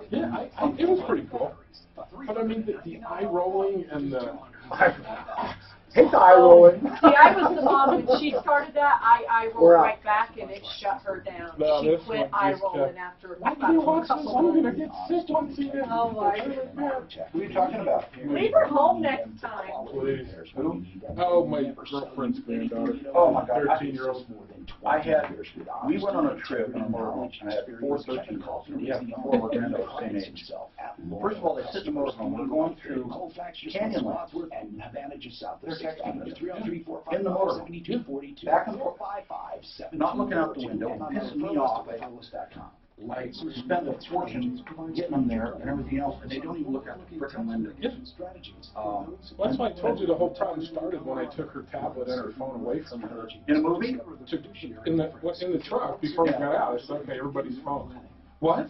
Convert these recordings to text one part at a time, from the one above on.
Yeah, it was pretty cool. But I mean, the eye rolling and the... Hate the eye rolling. See, I was the mom when she started that. I rolled right back and it shut her down. No, she quit eye rolling after about a couple I'm going to get sick once again. Oh, my What are you talking about? Leave her home next time. Please. Who? Oh, my girlfriend's granddaughter. Oh, my God. 13-year-old. We went on a trip in March, and I had 4 13-year-olds, and we have 4 of our granddaughters the same age. First of all, they sit in the motorhome. We're going through Canyonlands. They're texting us in the motorhome, back and forth, not looking out the window, pissing me off. I spend a fortune getting them there and everything else, and they don't even look out the frickin' window. Yeah. That's why I told you the whole problem started when I took her tablet and her phone away from her. In a movie? In the truck before we got out. I said, okay, everybody's phone. What?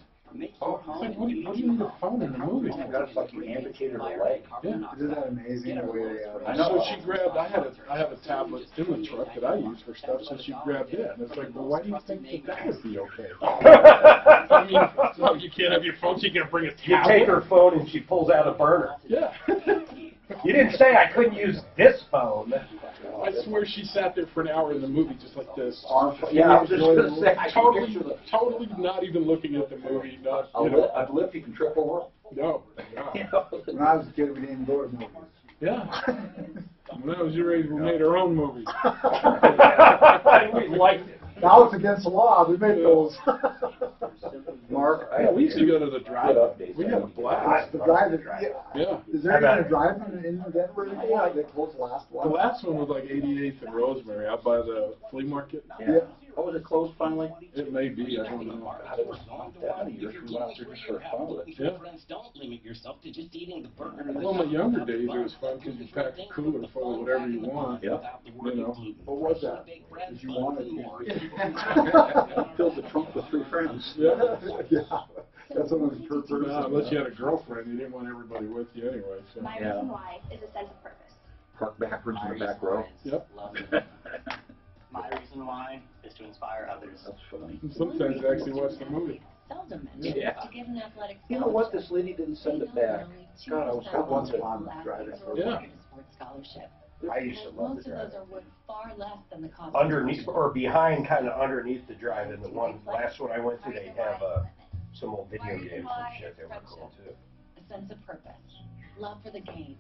Oh, I said, what do you need a phone in the movie? It's like you amputated her leg. Yeah. Isn't that amazing the way they I know. So she grabbed, I have a tablet in the truck that I use for stuff, so she grabbed it. And it's like, well, why do you think that would be okay? I mean, no, you can't have your phone, so you can't bring a tablet. You take her phone and she pulls out a burner. Yeah. You didn't say I couldn't use this phone. I swear she sat there for an hour in the movie just like this. Yeah, I was just going to say, totally not even looking at the movie. Not, a lip you can trip over? No. When I was a kid, we didn't go to movies. Yeah. When I was your age, we made our own movies. We liked it. Now it's against the law. We made those. Mark, yeah, we used to go to the drive-in. We had a blast. The drive-in. Yeah. Is there even a drive-in in Denver anymore? They closed the last one. The last one was like 88th and Rosemary out by the flea market. Yeah. Oh, was it closed finally? It may be. I don't know. God, it was that many years we went out there just for fun with it. Yeah. Don't limit yourself to just eating the burger. Well, my younger days, it was fun because you packed a cooler full of whatever you want. Yeah. You know. What was that? Did you want it? Filled the trunk with 3 friends. Yeah. Yeah. That's what it was per person. Unless you had a girlfriend, you didn't want everybody with you anyway. So. My reason why is a sense of purpose. Park backwards in the back row. Yep. My reason why is to inspire others. That's funny. And sometimes I actually watch the movie. Seldom Yeah. to get an athletic You know what? This lady didn't send it back. God, I was so once upon a drive-in. Yeah. sports scholarship. I used to love Most the of those drive-in. are worth far less than the cost. Underneath, or behind, kind of underneath the drive-in. The last one I went to, they have some old video games and shit. They were cool too. A sense of purpose, love for the game,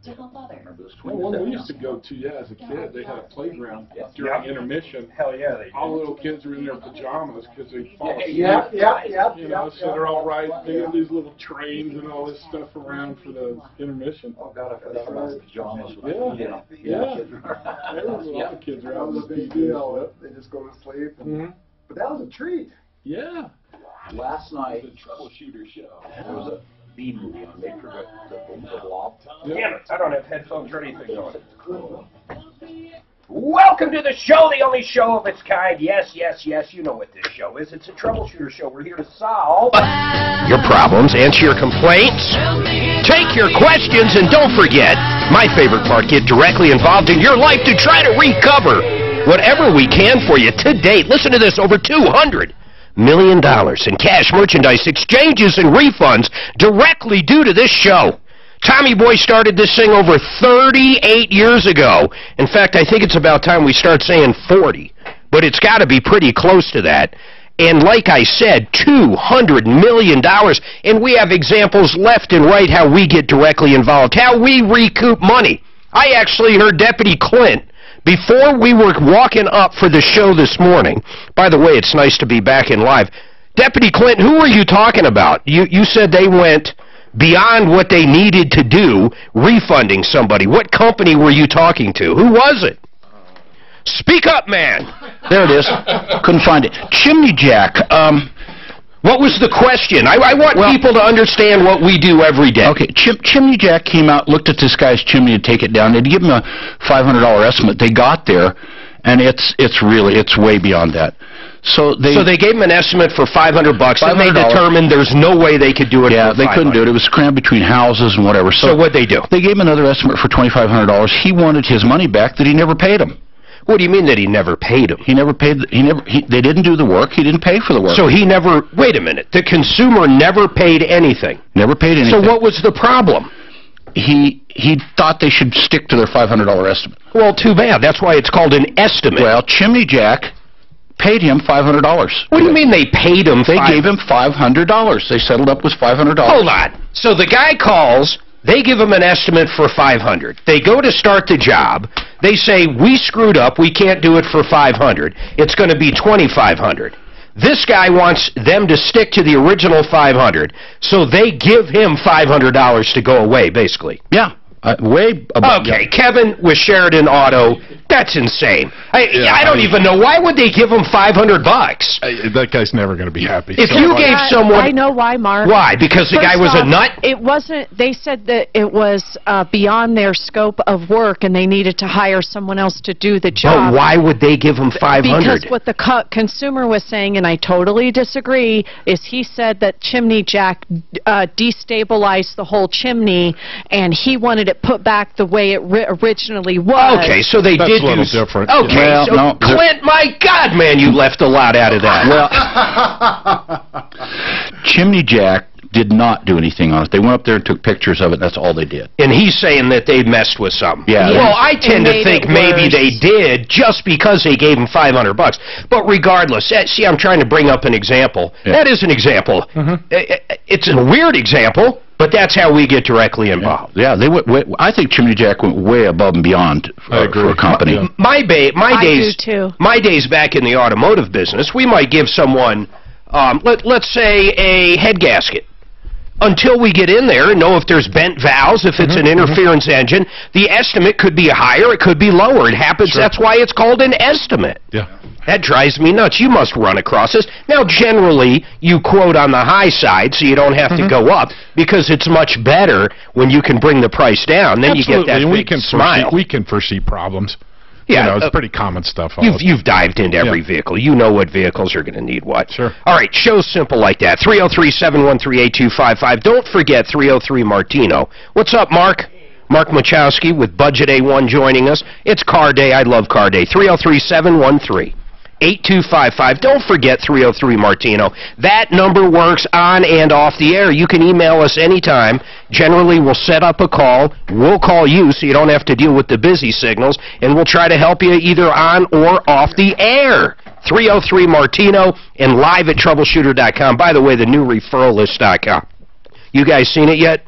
to help others. Well, one we used to go to, as a kid, they had a playground during intermission. Hell yeah, they All the do. little kids were in their pajamas because they fall asleep. Yeah. You know, so they're all right. They have these little trains and all this stuff around for the intermission. Oh, God, I forgot about the pajamas. Yeah. There was a lot of kids That around was a the big TV deal. stuff. They just go to sleep. Mm-hmm. But that was a treat. Yeah. Last night, The Troubleshooter Show. there was a B movie on. They forgot the blob. Damn it, I don't have headphones or anything on. Welcome to the show, the only show of its kind. Yes, you know what this show is. It's a troubleshooter show. We're here to solve your problems, answer your complaints, take your questions, and don't forget, my favorite part, get directly involved in your life to try to recover whatever we can for you to date. Listen to this, over $200 million in cash, merchandise, exchanges, and refunds directly due to this show. Tommy Boy started this thing over 38 years ago. In fact, I think it's about time we start saying 40. But it's got to be pretty close to that. And like I said, $200 million. And we have examples left and right how we get directly involved, how we recoup money. I actually heard Deputy Clint, before we were walking up for the show this morning, by the way, it's nice to be back in live. Deputy Clint, who were you talking about? You said they went beyond what they needed to do, refunding somebody. What company were you talking to? Who was it? Speak up, man. There it is. Couldn't find it. Chimney Jack. What was the question? I want people to understand what we do every day. Okay, Chimney Jack came out, looked at this guy's chimney to take it down. They'd give him a $500 estimate. They got there, and it's way beyond that. So they gave him an estimate for $500, and they $500. determined there's no way they could do it. Yeah, for they couldn't do it. $500. It was crammed between houses and whatever. So what'd they do? They gave him another estimate for $2,500. He wanted his money back that he never paid him. What do you mean that he never paid him? He never paid. They didn't do the work. He didn't pay for the work. So he never. Wait a minute. The consumer never paid anything. Never paid anything. So what was the problem? He thought they should stick to their $500 estimate. Well, too bad. That's why it's called an estimate. Well, Chimney Jack paid him $500. What do you mean they paid him? They gave him $500. They settled up with $500. Hold on. So the guy calls. They give him an estimate for $500. They go to start the job. They say, we screwed up. We can't do it for $500. It's going to be $2,500. This guy wants them to stick to the original $500, so they give him $500 to go away, basically. Yeah. Way above. Okay, Kevin with Sheridan Auto, that's insane. I don't even know. Why would they give him $500? That guy's never going to be happy. If you gave someone... I know why, Mark. Why? Because the guy was a nut? It wasn't... They said that it was beyond their scope of work and they needed to hire someone else to do the job. But why would they give him $500? Because what the consumer was saying, and I totally disagree, is he said that Chimney Jack destabilized the whole chimney and he wanted it put back the way it originally was. Okay, so they That's did a little do... different. Okay, well, so no, Clint, my God, man, you left a lot out of that. Well, Chimney Jack did not do anything on it. They went up there and took pictures of it. That's all they did. And he's saying that they messed with something. Yeah. Well, I tend to think maybe they did just because they gave him $500. But regardless, see, I'm trying to bring up an example. Yeah. That is an example. It's a weird example, but that's how we get directly involved. Yeah, they went. I think Chimney Jack went way above and beyond for a company. My days back in the automotive business, we might give someone, let's say, a head gasket. Until we get in there and know if there's bent valves, if it's an interference engine, the estimate could be higher, it could be lower. It happens. Sure. That's why it's called an estimate. Yeah. That drives me nuts. You must run across this. Now, generally, you quote on the high side so you don't have to go up because it's much better when you can bring the price down. Then Absolutely. You get that big smile. We can foresee problems. Yeah, you know, it's pretty common stuff. You've dived into every vehicle. You know what vehicles are going to need what. Sure. All right, show's simple like that. 303-713-8255. Don't forget 303 Martino. What's up, Mark? Mark Machowski with Budget A1 joining us. It's Car Day. I love Car Day. 303-713-8255. Don't forget 303 Martino. That number works on and off the air. You can email us anytime. Generally, we'll set up a call. We'll call you so you don't have to deal with the busy signals, and we'll try to help you either on or off the air. 303 Martino and live at Troubleshooter.com. By the way, the new referrallist.com. You guys seen it yet?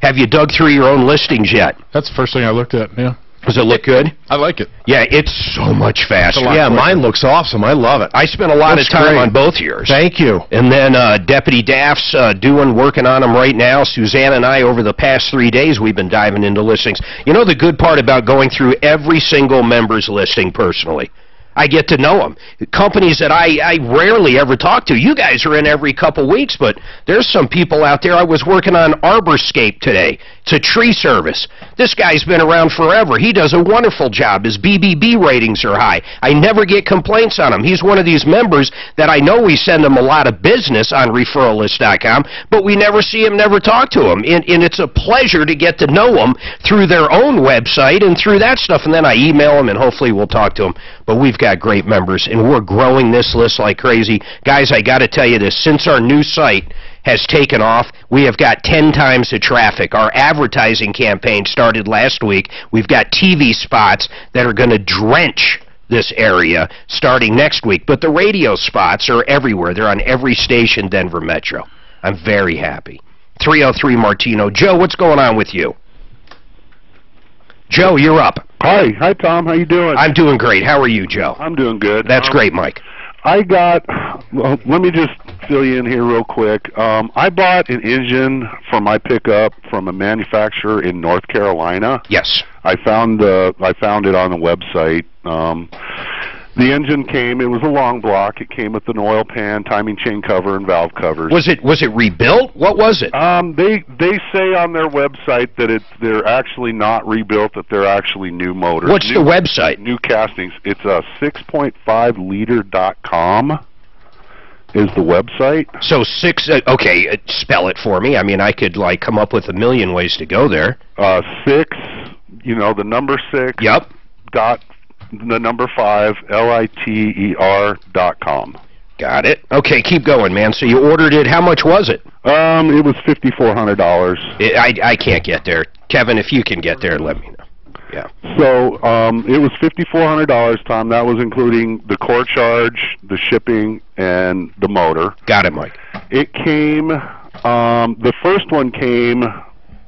Have you dug through your own listings yet? That's the first thing I looked at, yeah. Does it look good? I like it. Yeah, it's so much faster. Yeah, mine looks awesome. I love it. I spent a lot of time on both yours. Thank you. And then Deputy Daff's working on them right now. Suzanne and I, over the past 3 days, we've been diving into listings. You know the good part about going through every single member's listing personally? I get to know them. Companies that I rarely ever talk to. You guys are in every couple weeks, but there's some people out there. I was working on Arborscape today. It's a tree service. This guy's been around forever. He does a wonderful job. His BBB ratings are high. I never get complaints on him. He's one of these members that I know we send him a lot of business on referrallist.com, but we never see him, never talk to him. And it's a pleasure to get to know them through their own website and through that stuff. And then I email them, and hopefully we'll talk to them. But we've got great members, and we're growing this list like crazy. Guys, I got to tell you this. Since our new site has taken off, we have got 10 times the traffic. Our advertising campaign started last week. We've got TV spots that are going to drench this area starting next week. But the radio spots are everywhere. They're on every station, Denver Metro. I'm very happy. 303 Martino. Joe, what's going on with you? Joe, you're up. Hi, Tom. How you doing? I'm doing great. How are you, Joe? I'm doing good. That's great, Mike. I got, well, let me just fill you in here real quick. I bought an engine for my pickup from a manufacturer in North Carolina. Yes. I found it on the website. The engine came, it was a long block. It came with an oil pan, timing chain cover, and valve covers. Was it rebuilt? What was it? They say on their website that they're actually not rebuilt, that they're actually new motors. What's the website? New castings. It's 6.5liter.com is the website. So okay, spell it for me. I mean, I could like come up with a million ways to go there. 6, the number 6. Yep. the number 5, LITER.com. Got it. Okay, keep going, man. So you ordered it. How much was it? It was $5,400. I can't get there. Kevin, if you can get there, let me know. Yeah. So it was $5,400, Tom. That was including the core charge, the shipping, and the motor. Got it, Mike. It came. The first one came,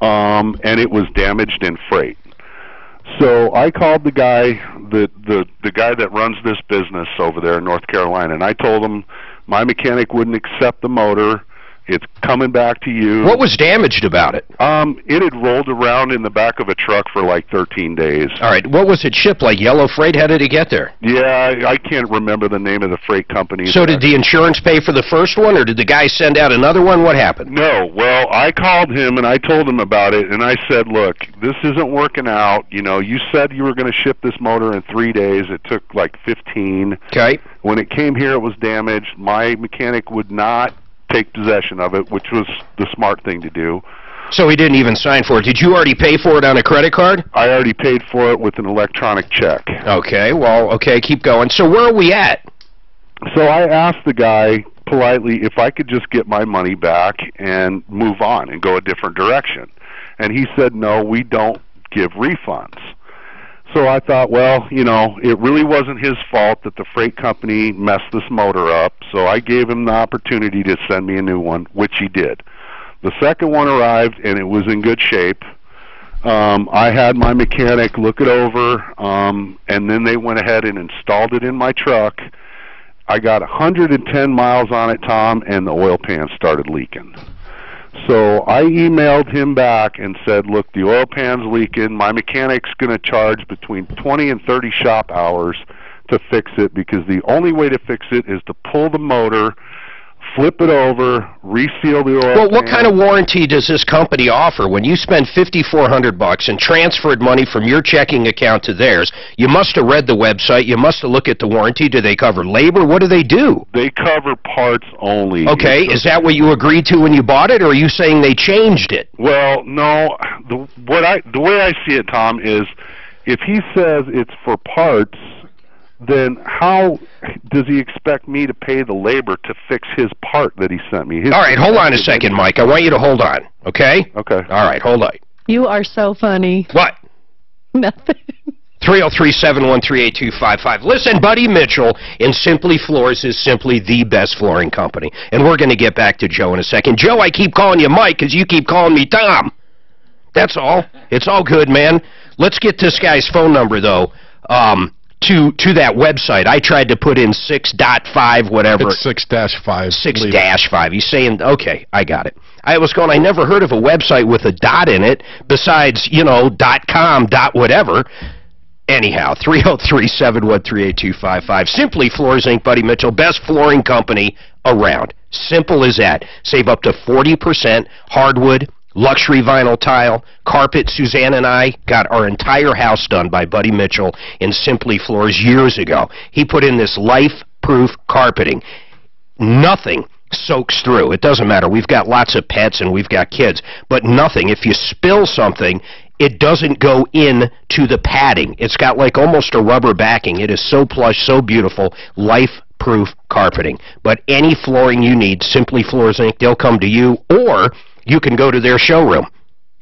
and it was damaged in freight. So I called the guy, the guy that runs this business over there in North Carolina, and I told him my mechanic wouldn't accept the motor. It's coming back to you. What was damaged about it? It had rolled around in the back of a truck for like 13 days. All right. What was it shipped? Like yellow freight? How did it get there? Yeah, I can't remember the name of the freight company. So did the insurance pay for the first one, or did the guy send out another one? What happened? No. Well, I called him and I told him about it, and I said, look, this isn't working out. You know, you said you were going to ship this motor in 3 days. It took like 15. Okay. When it came here, it was damaged. My mechanic would not take possession of it, which was the smart thing to do. So he didn't even sign for it. Did you already pay for it on a credit card? I already paid for it with an electronic check. Okay, well, okay, keep going. So where are we at? So I asked the guy politely if I could just get my money back and move on and go a different direction. And he said, no, we don't give refunds. So I thought, well, you know, it really wasn't his fault that the freight company messed this motor up, so I gave him the opportunity to send me a new one, which he did. The second one arrived, and it was in good shape. I had my mechanic look it over, and then they went ahead and installed it in my truck. I got 110 miles on it, Tom, and the oil pan started leaking. So I emailed him back and said, look, the oil pan's leaking. My mechanic's going to charge between 20 and 30 shop hours to fix it, because the only way to fix it is to pull the motor, flip it over, reseal the oil Well, what pan. kind of warranty does this company offer? When you spend $5,400 and transferred money from your checking account to theirs, you must have read the website. You must have looked at the warranty. Do they cover labor? What do they do? They cover parts only. Okay, is that what you agreed to when you bought it, or are you saying they changed it? Well, no. The way I see it, Tom, is if he says it's for parts, then how does he expect me to pay the labor to fix his part that he sent me? All right, hold on a second, Mike. I want you to hold on, okay? Okay. All right, hold on. You are so funny. What? Nothing. 303-713-8255. Listen, Buddy Mitchell in Simply Floors is simply the best flooring company. And we're going to get back to Joe in a second. Joe, I keep calling you Mike because you keep calling me Tom. That's all. It's all good, man. Let's get this guy's phone number, though, to that website. I tried to put in 6.5, whatever. It's 6-5. 6-5. He's saying, okay, I got it. I was going, I never heard of a website with a dot in it besides, you know, .com, whatever. Anyhow, 303-713-8255. Simply Floors, Inc., Buddy Mitchell, best flooring company around. Simple as that. Save up to 40%. Hardwood, luxury vinyl tile, carpet. Suzanne and I got our entire house done by Buddy Mitchell in Simply Floors years ago. He put in this life-proof carpeting. Nothing soaks through. It doesn't matter. We've got lots of pets and we've got kids, but nothing. If you spill something, it doesn't go into the padding. It's got like almost a rubber backing. It is so plush, so beautiful, life-proof carpeting. But any flooring you need, Simply Floors, Inc., they'll come to you, or you can go to their showroom.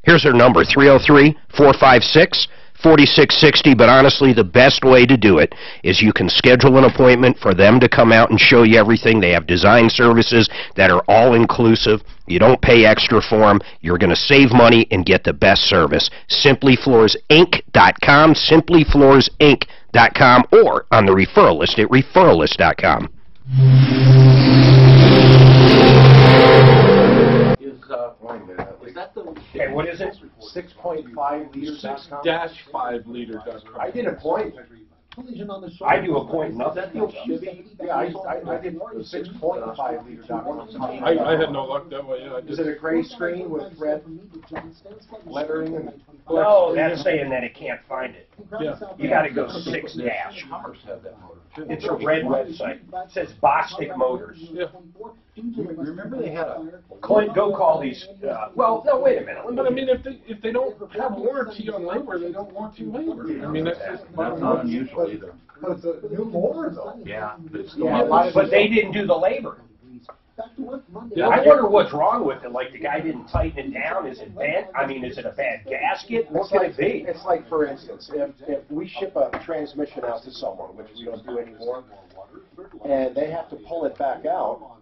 Here's their number, 303-456-4660, but honestly, the best way to do it is you can schedule an appointment for them to come out and show you everything. They have design services that are all-inclusive. You don't pay extra for them. You're going to save money and get the best service. SimplyFloorsInc.com, SimplyFloorsInc.com, or on the referral list at referralist.com. Is that the... Okay, what is it? 6.5 liters. 6-5 liter. I did a point. I do a point nothing. Yeah, I did the 6.5 liters. I had no luck that way. Is it a gray screen with red lettering? And No, that's saying that it can't find it. Yeah. You got to go 6-. It's a red website. It says Bostic Motors. Yeah. Remember they had a... Clint, go call these... well, no, wait a minute. But I mean, if they don't have warranty on labor, they don't warranty labor. I mean, that's just... That's not unusual either. But it's a new motor, though. Yeah, but it's But they didn't do the labor. I wonder what's wrong with it. Like, the guy didn't tighten it down. Is it bent? I mean, is it a bad gasket? What could it be? It's like, for instance, if we ship a transmission out to someone, which we don't do anymore, and they have to pull it back out,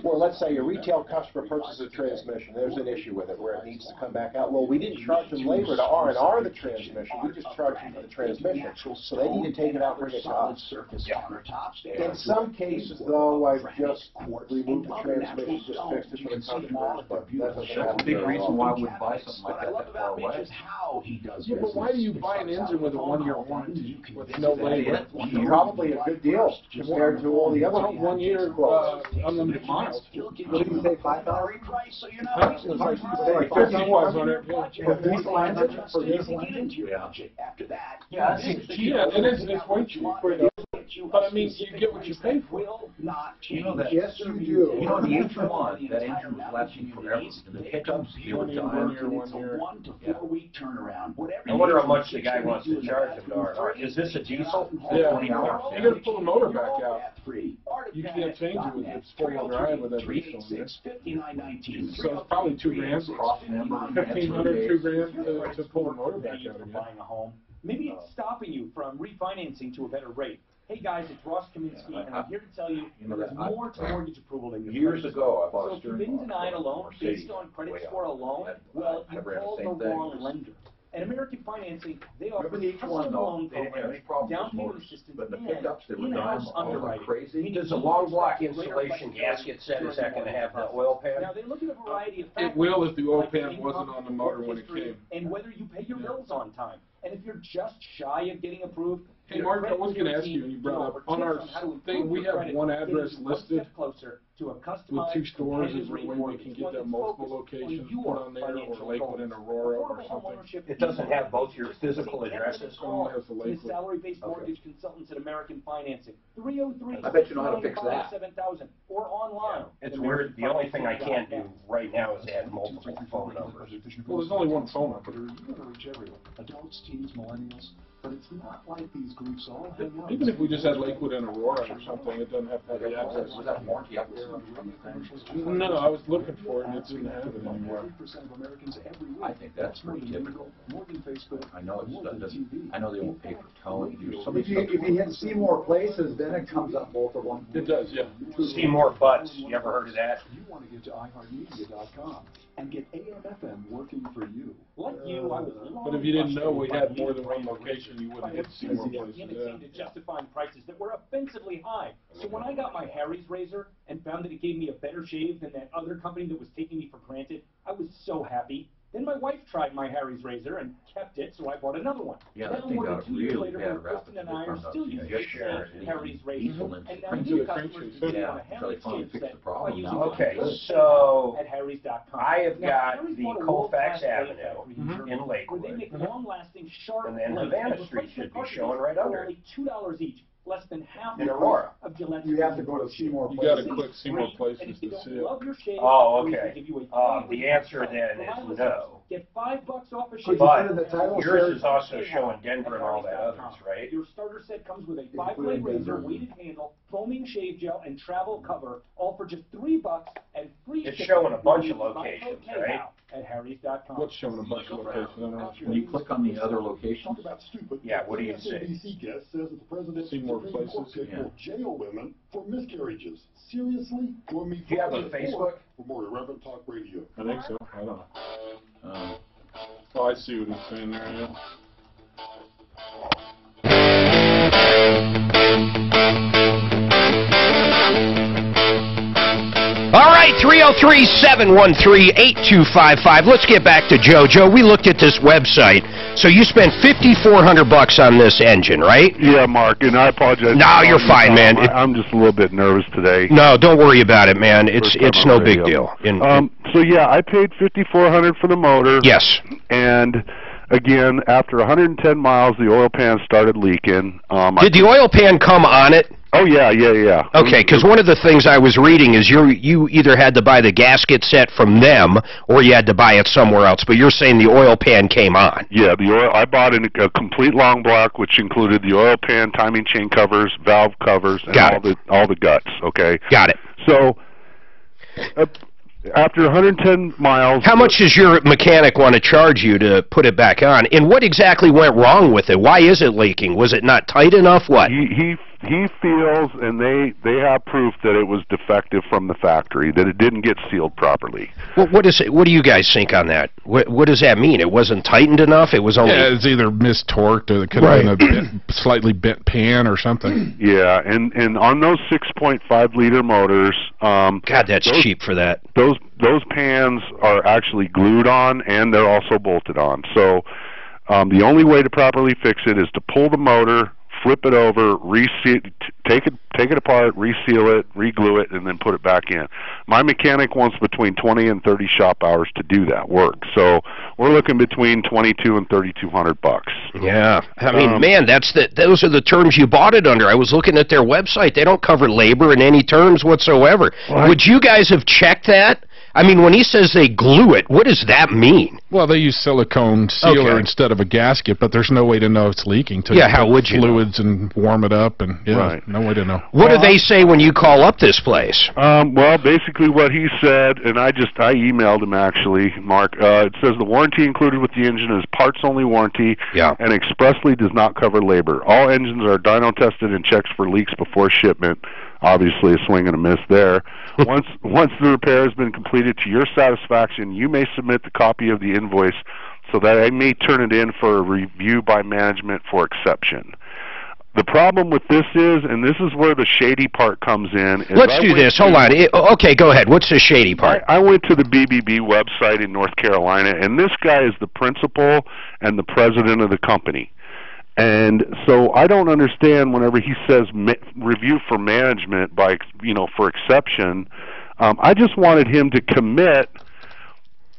well, let's say a retail customer purchases a transmission. There's an issue with it where it needs to come back out. Well, we didn't charge them labor to R&R the transmission. We just charged them for the transmission. So they need to take it out and bring it to us. In some cases, though, I've just removed the transmission, just fixed it for the customers. But that doesn't happen. That's a big reason why we buy something like that far away. Yeah, but why do you buy an engine with a 1-year warranty with no labor? Probably a good deal compared to all the other 1 year unlimited miles. What did you say, 5,000? Like 5,500. For diesel engine? For diesel engine? Yeah, it's way cheap. But I mean, you get what you pay for. You know that? Yes, you do. You know, the H1, that engine was lasting forever. And the pickups, they were dying. I wonder how much the guy wants to charge him. Is this a diesel? Yeah. You got to pull the motor back out. You can't change it with its 4-wheel drive with that diesel. So it's probably $2,000. 1,500, $2,000 to pull the motor back out again. Maybe it's stopping you from refinancing to a better rate. Hey guys, it's Ross Kaminsky, and I'm here to tell you there's more to mortgage approval than your Years ago, I bought a So if you've steering been denied a loan based on credit score alone, well, you called the wrong lender. At American Financing, they offer custom loan programs, down payment assistance, but the and pickups, they were dying in-house all underwriting. crazy. Does a long block insulation gasket set, is that going to have the oil pan? Now, they look at a variety of It factors. will if the oil like pan income, wasn't on the motor when it came. And whether you pay your bills on time. And if you're just shy of getting approved, Hey, Mark, I was going to ask you, and you brought up, on our thing, we have one address listed with 2 stores. Is there a way we can get that multiple locations put on there, or Lakewood and Aurora or something? It doesn't have both your physical addresses? Only has the Lakewood. Salary-based mortgage consultants at American Financing. 303. I bet you know how to fix that. 7,000 or online. It's weird. The only thing I can't do right now is add multiple phone numbers. Well, there's only one phone number. You want to reach everyone, adults, teens, millennials, but it's not like these groups all hang out. Even if we just had Lakewood and Aurora or something, it doesn't have to have the address. Was that warranty up? No, I was looking for it and it didn't have it anywhere. 3% of Americans every week. I think that's pretty typical. More than Facebook. I know I know they won't pay for towing. If you hit see more places, then it comes up both of them. It does, yeah. See more butts. You ever heard of that? You want to get to iHeartMedia.com and get AM/FM working for you. Like you, I was But if you didn't know we had more than one location, you wouldn't get to see more places. To justifying prices that were offensively high. So when I got my Harry's razor and found that it gave me a better shave than that other company that was taking me for granted, I was so happy. Then my wife tried my Harry's razor and kept it, so I bought another one. Yeah, now that thing more got than 2 years really later, bad rap. Kristen and I are still using the same Harry's razor, and now Diesel new customers can get on a so they Harry's finally shave fixed set the problem by using now. Okay, so at Harry's.com. I have Now, got Harry's the bought a Colfax world-class Avenue blade factory in where Lakewood. they make long-lasting, sharp And then blades Havana and Street should be replacement showing right cartridges under for only $2 each. Less than half In the Aurora. price of Gillette's. You have to go to see more You places. gotta click see more places to see it. Love your shave, Oh, we okay. can give you a The answer then is no. Get $5 off a Could shave. you But put in the title? yours is also showing Denver and all that others, right? Your starter set comes with a put 5-blade in razor, Denver. weighted handle, foaming shave gel, and travel cover, all for just $3 and free It's shipping. showing a bunch of Buy locations, okay right? now At Harry's.com. What's showing a bunch of locations? I don't know. When you click on the other location, Talk about stupid. Yeah, what do you say? MSNBC guest says that the president See more Supreme Court places? could will jail women for miscarriages. Seriously? Go meet Do you have a Facebook? For more Irreverent Talk Radio. I think so. I don't know. Oh, I see what he's saying there, yeah. All right, 303-713-8255. Let's get back to Joe. Joe, we looked at this website. So you spent $5,400 on this engine, right? Yeah, Mark, and I apologize. No, you're fine, man. I'm just a little bit nervous today. No, don't worry about it, man. It's no big deal. So yeah, I paid $5,400 for the motor. Yes. And again, after 110 miles, the oil pan started leaking. Did the oil pan come on it? Oh, yeah. Okay, because one of the things I was reading is you either had to buy the gasket set from them or you had to buy it somewhere else, but you're saying the oil pan came on. Yeah, I bought a complete long block, which included the oil pan, timing chain covers, valve covers, and all the guts, okay? Got it. So, after 110 miles... How much does your mechanic want to charge you to put it back on? And what exactly went wrong with it? Why is it leaking? Was it not tight enough? What? He feels, and they have proof that it was defective from the factory, that it didn't get sealed properly. Well, what do you guys think on that? What does that mean? It wasn't tightened enough? It was only... Yeah, it's either mistorqued or it could have been a slightly bent pan or something. Yeah, and on those 6.5-liter motors... God, that's cheap for that. Those pans are actually glued on, and they're also bolted on. So the only way to properly fix it is to pull the motor, flip it over, take it apart, reseal it, reglue it, and then put it back in. My mechanic wants between 20 and 30 shop hours to do that work. So we're looking between $2,200 and $3,200. Yeah, I mean, man, those are the terms you bought it under. I was looking at their website; they don't cover labor in any terms whatsoever. Would you guys have checked that? I mean, when he says they glue it, what does that mean? Well, they use silicone sealer instead of a gasket, but there's no way to know it's leaking. How would you fluids and warm it up, and no way to know. What do they say when you call up this place? Well, basically what he said, and I emailed him actually, Mark. It says the warranty included with the engine is parts-only warranty, and expressly does not cover labor. All engines are dyno tested and checked for leaks before shipment. Obviously, a swing and a miss there. Once the repair has been completed to your satisfaction, you may submit the copy of the invoice so that I may turn it in for a review by management for exception. The problem with this is, and this is where the shady part comes in. Let's do this. Hold on. Okay, go ahead. What's the shady part? I went to the BBB website in North Carolina, and this guy is the principal and the president of the company. And so I don't understand whenever he says review for management by, for exception. I just wanted him to commit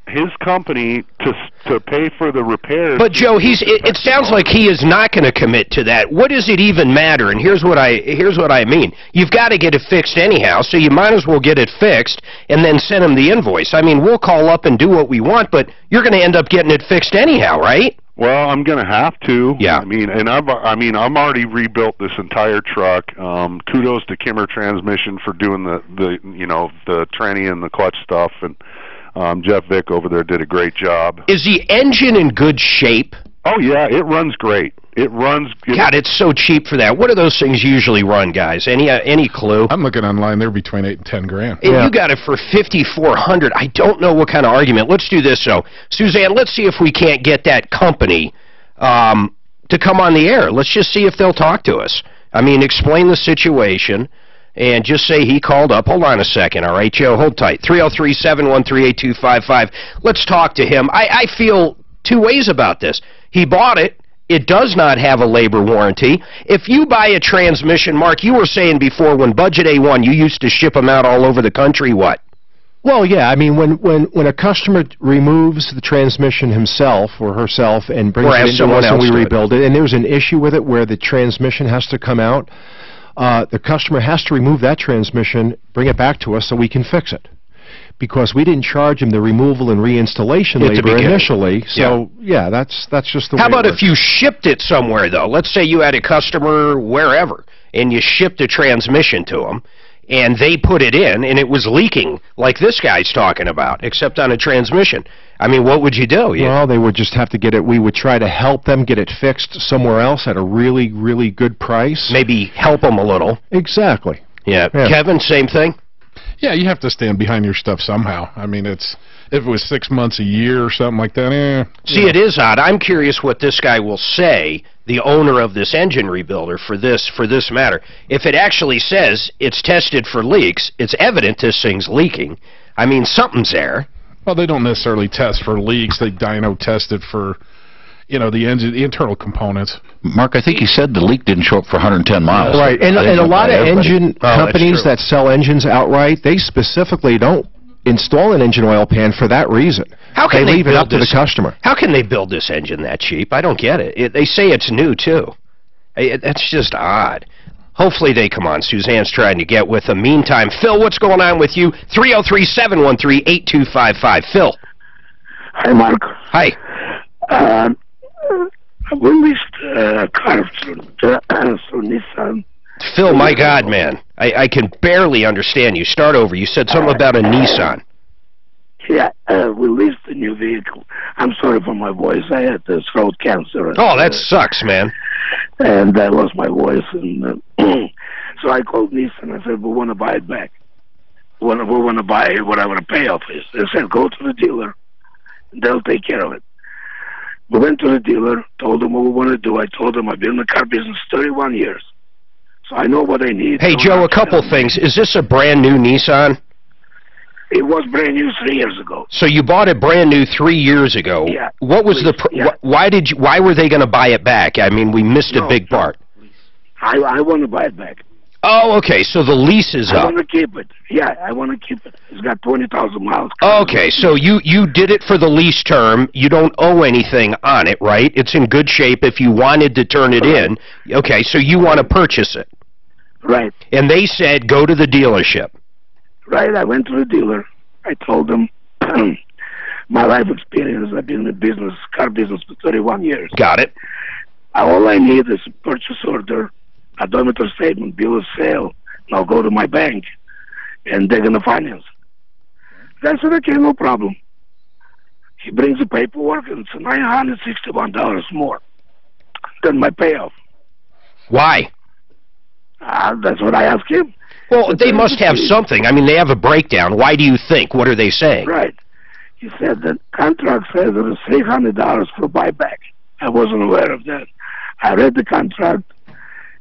his company to pay for the repairs. But Joe, it sounds like he is not going to commit to that. What does it even matter? And here's what I mean. You've got to get it fixed anyhow, so you might as well get it fixed and then send him the invoice. I mean, we'll call up and do what we want, but you're going to end up getting it fixed anyhow, right? Well, I'm going to have to. Yeah. I'm already rebuilt this entire truck. Kudos to Kimmer Transmission for doing the tranny and the clutch stuff, and Jeff Vick over there did a great job. Is the engine in good shape? Oh yeah, it runs great. God, it's so cheap for that. What do those things usually run, guys? Any clue? I'm looking online. They're between $8,000 and $10,000. And you got it for $5,400. I don't know what kind of argument. Let's do this, though. Suzanne, let's see if we can't get that company to come on the air. Let's just see if they'll talk to us. I mean, explain the situation and just say he called up. Hold on a second, all right, Joe? Hold tight. 303-713-8255. Let's talk to him. I feel two ways about this. He bought it. It does not have a labor warranty. If you buy a transmission, Mark, you were saying before when Budget A1, you used to ship them out all over the country, what? Well, yeah, I mean, when a customer removes the transmission himself or herself and brings it into us and we rebuild it, and there's an issue with it where the transmission has to come out, the customer has to remove that transmission, bring it back to us so we can fix it. Because we didn't charge him the removal and reinstallation labor initially, so yeah, that's just the way. How about if you shipped it somewhere, though? Let's say you had a customer wherever, and you shipped a transmission to them, and they put it in, and it was leaking, like this guy's talking about, except on a transmission. I mean, what would you do? Well, they would just have to get it. We would try to help them get it fixed somewhere else at a really, really good price. Maybe help them a little. Exactly. Yeah. Kevin, same thing? Yeah, you have to stand behind your stuff somehow. I mean, if it was 6 months, a year, or something like that, See, it is odd. I'm curious what this guy will say, the owner of this engine rebuilder, for this matter. If it actually says it's tested for leaks, it's evident this thing's leaking. I mean, something's there. Well, they don't necessarily test for leaks. They dyno test it for, the engine, the internal components. Mark, I think he said the leak didn't show up for 110 miles. Right, and a lot of engine companies that sell engines outright, they specifically don't install an engine oil pan for that reason. How can they leave it up to the customer? How can they build this engine that cheap? I don't get it. They say it's new, too. That's just odd. Hopefully they come on. Suzanne's trying to get with them. Meantime, Phil, what's going on with you? 303-713-8255. Phil. Hi, Mark. Hi. We leased a car through Nissan. Phil, my God, man. I can barely understand you. Start over. You said something about a Nissan. Yeah, we leased a new vehicle. I'm sorry for my voice. I had throat cancer. Oh, that sucks, man. And I lost my voice. And so I called Nissan. I said, we want to buy it back. We want to buy whatever the payoff is. They said, go to the dealer. They'll take care of it. We went to the dealer, told them what we want to do. I told them I've been in the car business 31 years. So I know what I need. Hey, Joe, a couple things. Is this a brand new Nissan? It was brand new 3 years ago. So you bought it brand new 3 years ago. Yeah. What was why were they going to buy it back? I mean, we missed a big part. I want to buy it back. Oh, okay. So the lease is up. I want to keep it. Yeah, I want to keep it. It's got 20,000 miles. Okay, so you did it for the lease term. You don't owe anything on it, right? It's in good shape if you wanted to turn it in. Okay, so you want to purchase it. Right. And they said, go to the dealership. Right, I went to the dealer. I told them my life experience. I've been in the car business for 31 years. Got it. All I need is a purchase order, odometer statement, bill of sale, and I'll go to my bank, and they're going to finance. I said, okay, no problem. He brings the paperwork, and it's $961 more than my payoff. Why? That's what I asked him. Well, they must have something. I mean, they have a breakdown. Why do you think? What are they saying? Right. He said the contract says there is $300 for buyback. I wasn't aware of that. I read the contract,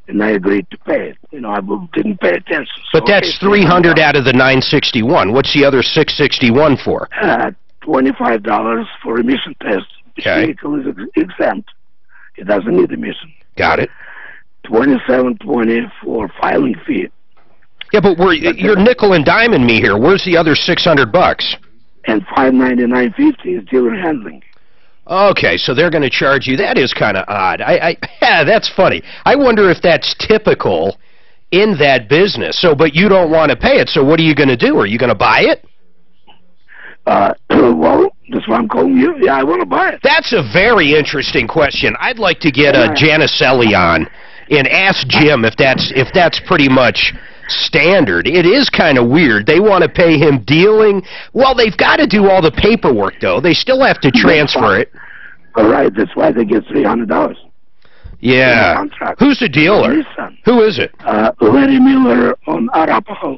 and I agreed to pay it. You know, I didn't pay attention. But that's $300 out of the $961. What's the other $661 for? $25 for emission test. The vehicle is exempt. It doesn't need emission. Got it. $27.20 for filing fee. Yeah, but you're nickel and diming me here. Where's the other $600? And $599.50 is dealer handling. Okay, so they're going to charge you. That is kind of odd. Yeah, that's funny. I wonder if that's typical in that business. So, but you don't want to pay it. So, what are you going to do? Are you going to buy it? Well, that's why I'm calling you. Yeah, I want to buy it. That's a very interesting question. I'd like to get Janicelli on and ask Jim if that's pretty much standard. It is kind of weird. They want to pay him dealing. Well, they've got to do all the paperwork, though. They still have to transfer it. All right, that's why they get $300. Yeah. Who's the dealer? Who is it? Larry Miller on Arapahoe.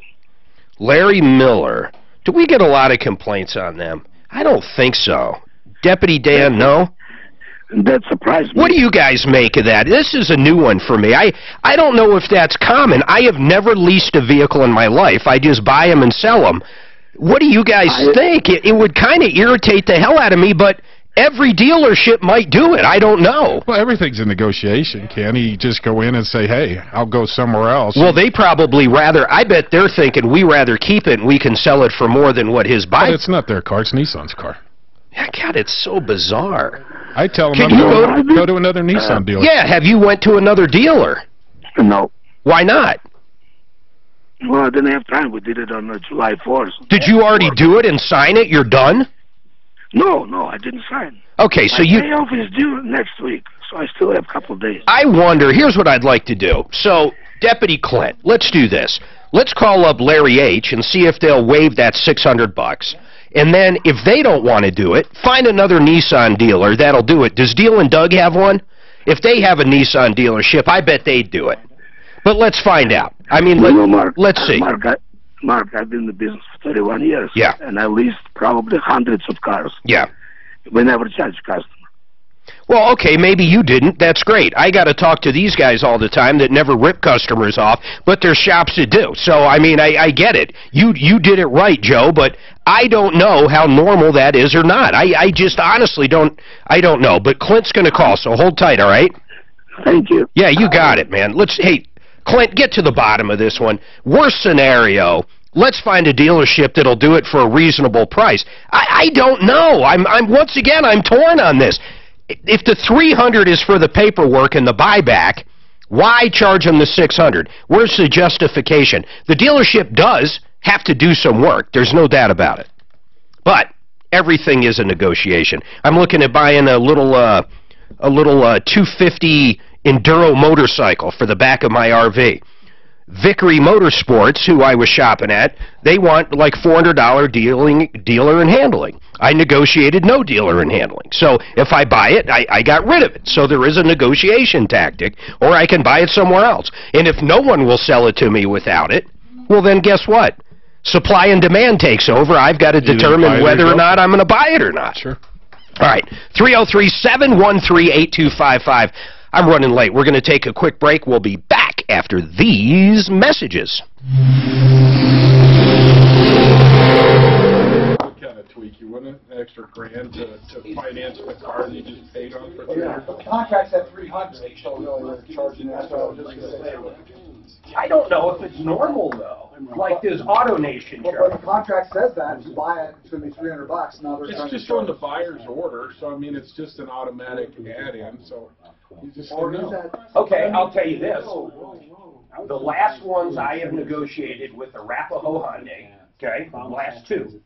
Larry Miller. Do we get a lot of complaints on them? I don't think so. Deputy Dan, no? That surprised me. What do you guys make of that? This is a new one for me. I don't know if that's common. I have never leased a vehicle in my life. I just buy them and sell them. What do you guys think? It would kind of irritate the hell out of me, but every dealership might do it. I don't know. Well, everything's a negotiation. Can't he just go in and say, hey, I'll go somewhere else? Well, they probably rather, I bet they're thinking we rather keep it and we can sell it for more than what his buy. But it's not their car, it's Nissan's car. Yeah, God, it's so bizarre. I tell them go to another Nissan dealer. Yeah, have you went to another dealer? No. Why not? Well, I didn't have time. We did it on July 4th. Did you already do it and sign it? You're done? No, I didn't sign. Okay, so My payoff is due next week, so I still have a couple of days. I wonder, here's what I'd like to do. So, Deputy Clint, let's do this. Let's call up Larry H. and see if they'll waive that $600. And then, if they don't want to do it, find another Nissan dealer that'll do it. Does Deal and Doug have one? If they have a Nissan dealership, I bet they'd do it. But let's find out. I mean, let's see. Mark, I've been in the business for 31 years. Yeah. And I leased probably hundreds of cars. Yeah. We never charge customers. Well, okay, maybe you didn't. That's great. I got to talk to these guys all the time that never rip customers off, but there's shops that do. So, I mean, I get it. You did it right, Joe, but I don't know how normal that is or not. I just honestly don't know. But Clint's going to call, so hold tight, all right? Thank you. Yeah, you got it, man. Hey, Clint, get to the bottom of this one. Worst scenario, let's find a dealership that'll do it for a reasonable price. I don't know. Once again, I'm torn on this. If the $300 is for the paperwork and the buyback, Why charge them the $600? Where's the justification? The dealership does have to do some work. There's no doubt about it. But everything is a negotiation. I'm looking at buying a little 250 Enduro motorcycle for the back of my RV. Vickery Motorsports, who I was shopping at, they want like $400 dealer and handling. I negotiated no dealer and handling. So if I buy it, I got rid of it. So there is a negotiation tactic, or I can buy it somewhere else. And if no one will sell it to me without it, well then guess what? Supply and demand takes over. I've got to determine whether or not I'm going to buy it or not. Sure. All right, 303-713-8255. I'm running late. We're going to take a quick break. We'll be back after these messages. What kind of tweak you wouldn't? An extra grand to finance the car that you just paid on for 3 years? The contract's at 300, so really they're charging that. So just to say. I don't know if it's normal, though. Like this AutoNation Well, charge. but the contract says that. If you buy it, it's going to be $300. Now they're It's just on the buyer's order, so I mean, it's just an automatic add-in, so you just say no. Okay, I'll tell you this. The last ones I have negotiated with the Arapahoe Hyundai, okay, the last two,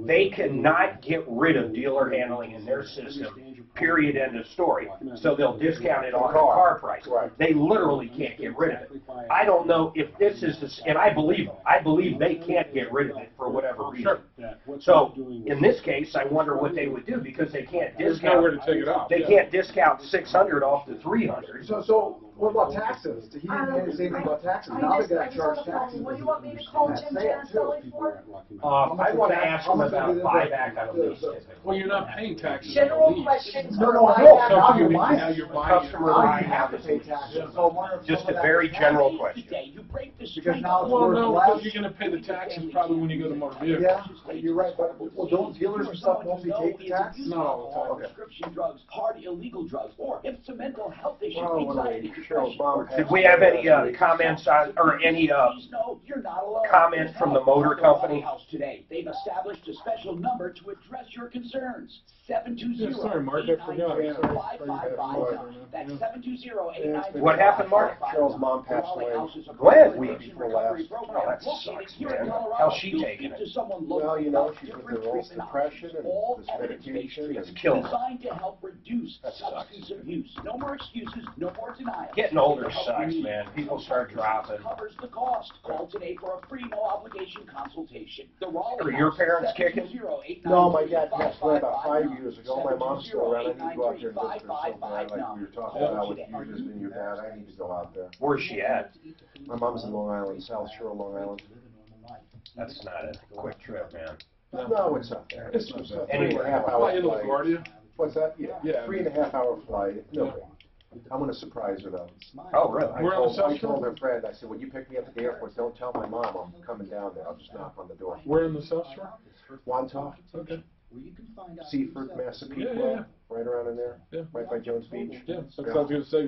they cannot get rid of dealer handling in their system, period, end of story. So they'll discount it on the car price. They literally can't get rid of it. I don't know if this is, and I believe them. I believe they can't get rid of it for whatever reason. So in this case, I wonder what they would do, because they can't There's discount. nowhere to take it off. They can't discount 600 off the 300. So what about taxes? He didn't say anything about taxes. Now they're going to charge taxes. What do you want me to call Jim Janselli for? I want to ask him about buyback on a lease ticket. Well, you're not paying taxes. General questions. No, buyback. Now you're buying Customer it. will have to pay taxes. Just a very general question. Because now it's Well, worth no, less. because you're going to pay the taxes probably when you go to motor vehicles. Yeah, you're right. But well, don't dealers and stuff mostly take the tax? No. Okay. Prescription drugs, hard illegal drugs, or if it's a mental health issue, Well, anxiety, Cheryl's mom Did we have any comments on, or any comments from the motor company? today. They've established a special number to address your concerns. 720 Yeah, sorry, Mark, I forgot. That's 720-893. What happened, Mark? Cheryl's mom passed away. When? Week before last. Oh, that sucks, man. How's she taking it? Well, you know, she's with the rolls depression and this medication. It's killing her. Designed to help reduce substance abuse. No more excuses, no more denial. Getting older sucks, man. People start dropping. Covers the cost. Call today for a free, no obligation consultation. The Are your parents kicking? No, my dad passed away about 5 years ago. My mom's still around. I need to go out there and visit her so bad, like we were talking about with you visiting your dad. I need to go out there. Where's she at? My mom's in Long Island, South Shore, Long Island. That's not a quick trip, man. No, it's not there. It's just a Anyway, 3.5-hour in flight. LaGuardia? What's that? Yeah, Yeah. 3.5-hour flight. No, I'm going to surprise her though. Oh, really? I told her friend, I said, when you pick me up at the airport, don't tell my mom I'm coming down there. I'll just knock on the door. Where in the South Shore? Wantagh, Okay. Seaford, Massapequa, Yeah. right around in there, Yeah. right by Jones Beach. Yeah, so I was going to say,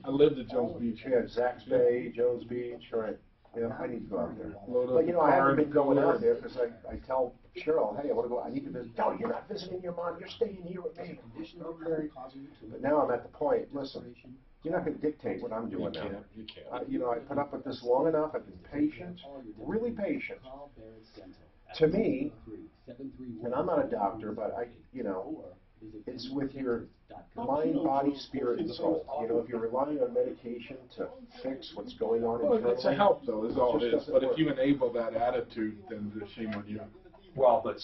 I lived at Jones Beach. Yeah, Zack's Bay, Jones Beach, right. Yeah, I need to go out there. Load up But you know, the I car haven't been and going go out there because I tell Cheryl, hey, I want to go, I need to visit. No, you're not visiting your mom, you're staying here with me. Okay. But now I'm at the point, listen, you're not going to dictate what I'm doing now. You can't. You know, I put up with this long enough, I've been patient, really patient. To me, and I'm not a doctor, but you know, it's with your mind, body, spirit, and soul. You know, if you're relying on medication to fix what's going on Well, internally, it's a help, though, is all it is. doesn't But if work. you enable that attitude, then shame on you. Well, But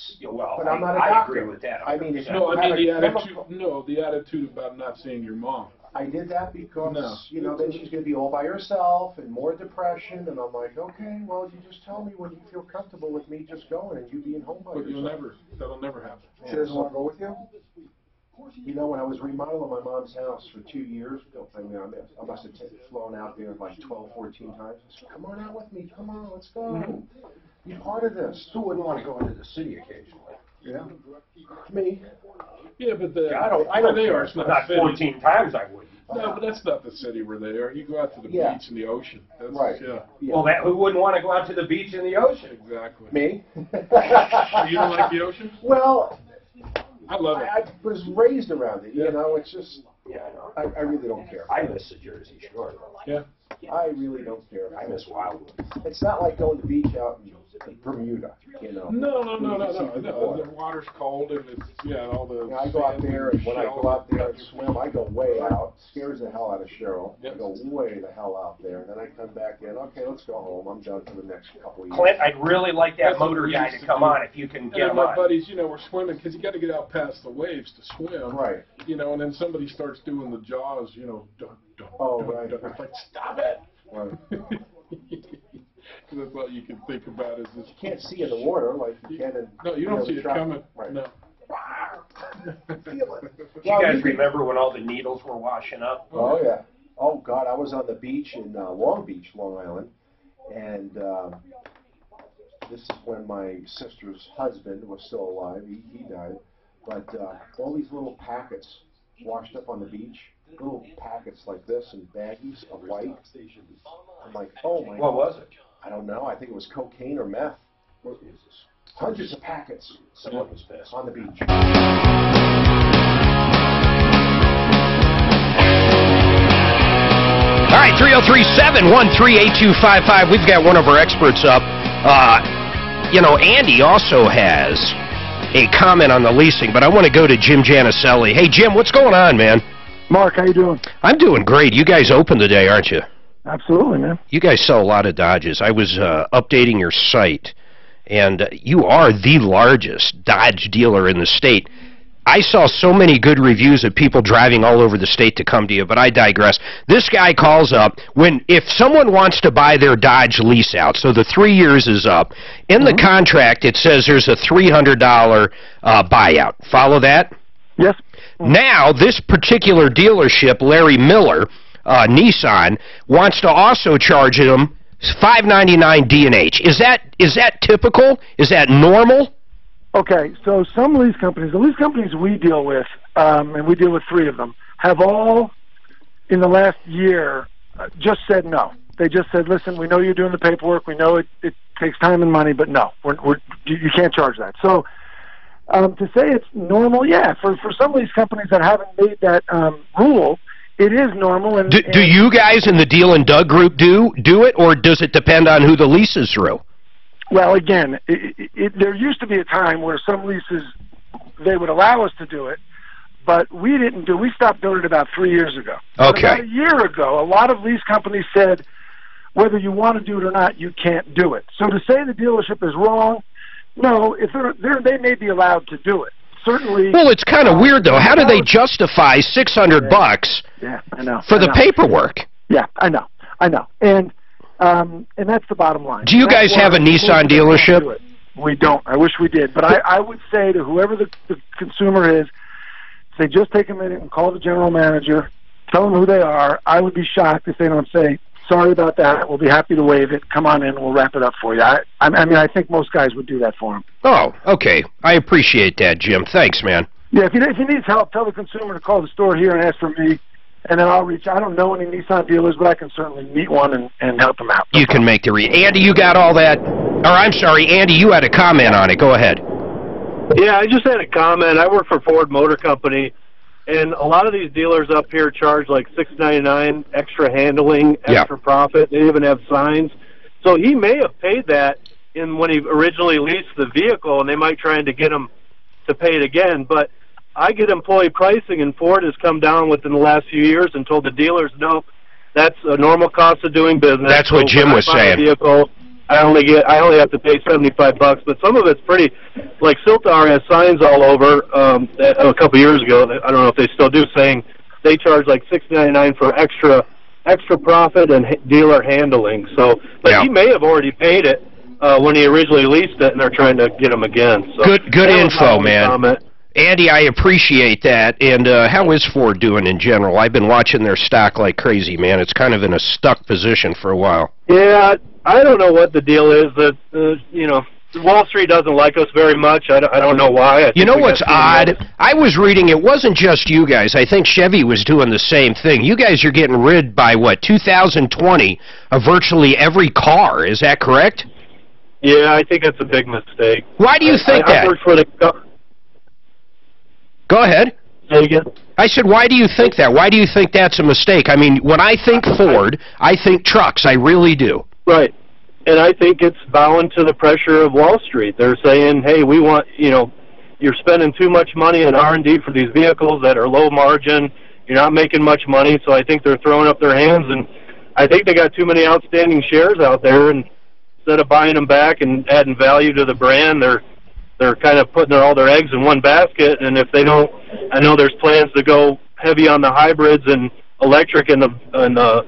I'm not a I doctor. agree with that. I mean, if No, you I mean have the a attitude. chemical- No, the attitude about not seeing your mom. I did that because, No. you know, then she's going to be all by herself and more depression, and I'm like, okay, well, you just tell me when you feel comfortable with me just going and you being home by But yourself. that'll never happen. She doesn't want to go with you? You know, when I was remodeling my mom's house for 2 years, I mean, I must have flown out there like 12, 14 times. I said, come on out with me, come on, let's go. Be part of this. Who wouldn't want to go into the city occasionally? Yeah. Me. Yeah, but I don't where they are, it's not Not city. 14 times I wouldn't. No, but that's not the city where they are. You go out to the Yeah. beach and the ocean. That's, Right. Yeah. Well, who wouldn't want to go out to the beach in the ocean? Exactly. Me? You don't like the ocean? Well, I love it. I was raised around it, you know, it's just, Yeah, I know. I really don't care. I miss the Jersey Shore, though. Yeah. I really don't care. I miss Wildwood. It's not like going to the beach out in Bermuda, you know. No. The water's cold and it's, all the... I go out there, and when I go out there and swim, I go way out. Scares the hell out of Cheryl. I go way the hell out there, and then I come back in. Okay, let's go home. I'm done for the next couple of years. Clint, I'd really like that motor guy to come on if you can get him on. My buddies, we're swimming because you got to get out past the waves to swim. Right. And then somebody starts doing the jaws, right. It's like, stop it. Right. That's all you can think about is this. You can't see in the water like you can in... No, you don't see it coming. Right. No. Feel it. Do you guys remember when all the needles were washing up? Oh, yeah. Oh, God, I was on the beach in Long Beach, Long Island, and this is when my sister's husband was still alive. He died. But all these little packets washed up on the beach, little packets like this and baggies of white. I'm like, oh, my God. What was it? I don't know. I think it was cocaine or meth. Hundreds of packets. Someone was pissed. On the beach. All right, 303-713-8255. We've got one of our experts up. Andy also has a comment on the leasing, but I want to go to Jim Janicelli. Hey, Jim, what's going on, man? Mark, how you doing? I'm doing great. You guys open today, aren't you? Absolutely, man. You guys sell a lot of Dodges. I was updating your site, and you are the largest Dodge dealer in the state. I saw so many good reviews of people driving all over the state to come to you, but I digress. This guy calls up if someone wants to buy their Dodge lease out, so the 3 years is up, in the contract it says there's a $300 buyout. Follow that? Yes. Now, this particular dealership, Larry Miller, Nissan, wants to also charge them $599 D&H. Is that typical? Is that normal? Okay, so some lease companies, the lease companies we deal with, and we deal with 3 of them, have all, in the last year, just said no. They just said, listen, we know you're doing the paperwork, we know it takes time and money, but no, you can't charge that. So to say it's normal, yeah, for some of these companies that haven't made that rule, it is normal. And do you guys in the Deal and Doug group do it, or does it depend on who the lease is through? Well, again, there used to be a time where some leases, they would allow us to do it, but we stopped doing it about 3 years ago. Okay. About a year ago, a lot of lease companies said, whether you want to do it or not, you can't do it. So to say the dealership is wrong, no, if they may be allowed to do it. Certainly. Well, it's kind of weird, though. How do they justify $600 yeah, I know, for the paperwork? Yeah, I know. And that's the bottom line. Do you guys have a Nissan dealership? We don't. I wish we did. But I would say to whoever the consumer is, say just take a minute and call the general manager, tell them who they are. I would be shocked if they don't say, sorry about that, we'll be happy to waive it. Come on in, we'll wrap it up for you. I mean, I think most guys would do that for them. Oh, okay. I appreciate that, Jim. Thanks, man. Yeah, if he needs help, tell the consumer to call the store here and ask for me. And then I'll reach. I don't know any Nissan dealers, but I can certainly meet one and help them out. You can make the Andy, you got all that? Or I'm sorry, Andy, you had a comment on it. Go ahead. Yeah, I just had a comment. I work for Ford Motor Company, and a lot of these dealers up here charge like $6.99 extra handling, extra profit. They even have signs. So he may have paid that when he originally leased the vehicle, and they might try to get him to pay it again. But I get employee pricing, and Ford has come down within the last few years and told the dealers, no, that's a normal cost of doing business. That's what Jim was saying. Vehicle, I only have to pay $75, but some of it's pretty. Like Siltar has signs all over. A couple years ago, I don't know if they still do, saying they charge like $6.99 for extra profit and dealer handling. So, but he may have already paid it when he originally leased it, and they're trying to get him again. So good info, man. Comment. Andy, I appreciate that. And how is Ford doing in general? I've been watching their stock like crazy, man. It's kind of in a stuck position for a while. Yeah, I don't know what the deal is. Wall Street doesn't like us very much. I don't know why. You know what's odd? I was reading it wasn't just you guys. I think Chevy was doing the same thing. You guys are getting rid by, 2020 of virtually every car. Is that correct? Yeah, I think that's a big mistake. Why do you think that? I worked for the... Go ahead. Say again? I said, why do you think that? Why do you think that's a mistake? I mean, when I think Ford, I think trucks. I really do. Right. And I think it's bowing to the pressure of Wall Street. They're saying, hey, we want, you're spending too much money in R&D for these vehicles that are low margin. You're not making much money, so I think they're throwing up their hands, and I think they got too many outstanding shares out there, and instead of buying them back and adding value to the brand, they're kind of putting all their eggs in one basket, and if they don't, I know there's plans to go heavy on the hybrids and electric and the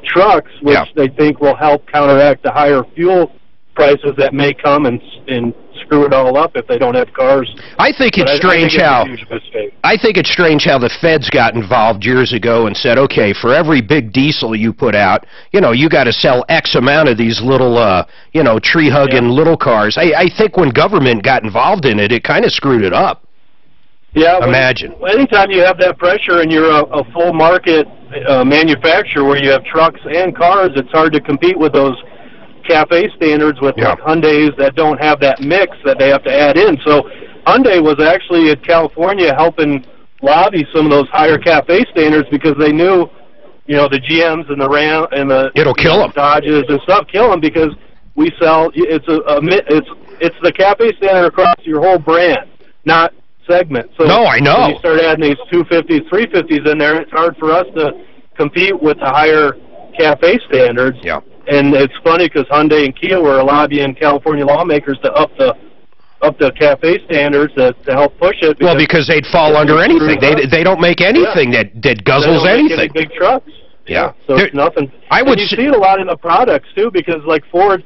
trucks, which they think will help counteract the higher fuel prices that may come and screw it all up if they don't have cars. I think it's strange how the feds got involved years ago and said, okay, for every big diesel you put out, you got to sell X amount of these little, tree-hugging little cars. I think when government got involved in it, it kind of screwed it up. Yeah, imagine. Anytime you have that pressure and you're a full market manufacturer where you have trucks and cars, it's hard to compete with those CAFE standards with like Hyundais that don't have that mix that they have to add in. So Hyundai was actually in California helping lobby some of those higher CAFE standards because they knew, the GMs and the Ram and the Dodges and stuff kill them because we sell. It's the CAFE standard across your whole brand, not segment. So no, I know. When you start adding these 250s, 350s in there, it's hard for us to compete with the higher CAFE standards. Yeah. And it's funny because Hyundai and Kia were lobbying California lawmakers to up the CAFE standards to help push it. Because they'd fall under anything. They don't make anything that guzzles anything. Big trucks. Yeah. So it's nothing. You see it a lot in the products too, because like Ford,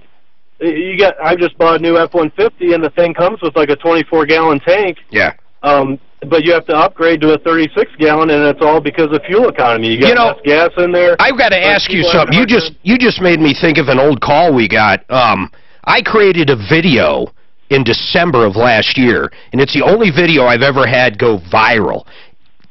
I just bought a new F-150 and the thing comes with like a 24-gallon tank. Yeah. But you have to upgrade to a 36-gallon, and it's all because of fuel economy. You got less gas in there. I've got to ask you something. You just made me think of an old call we got. I created a video in December of last year, and it's the only video I've ever had go viral.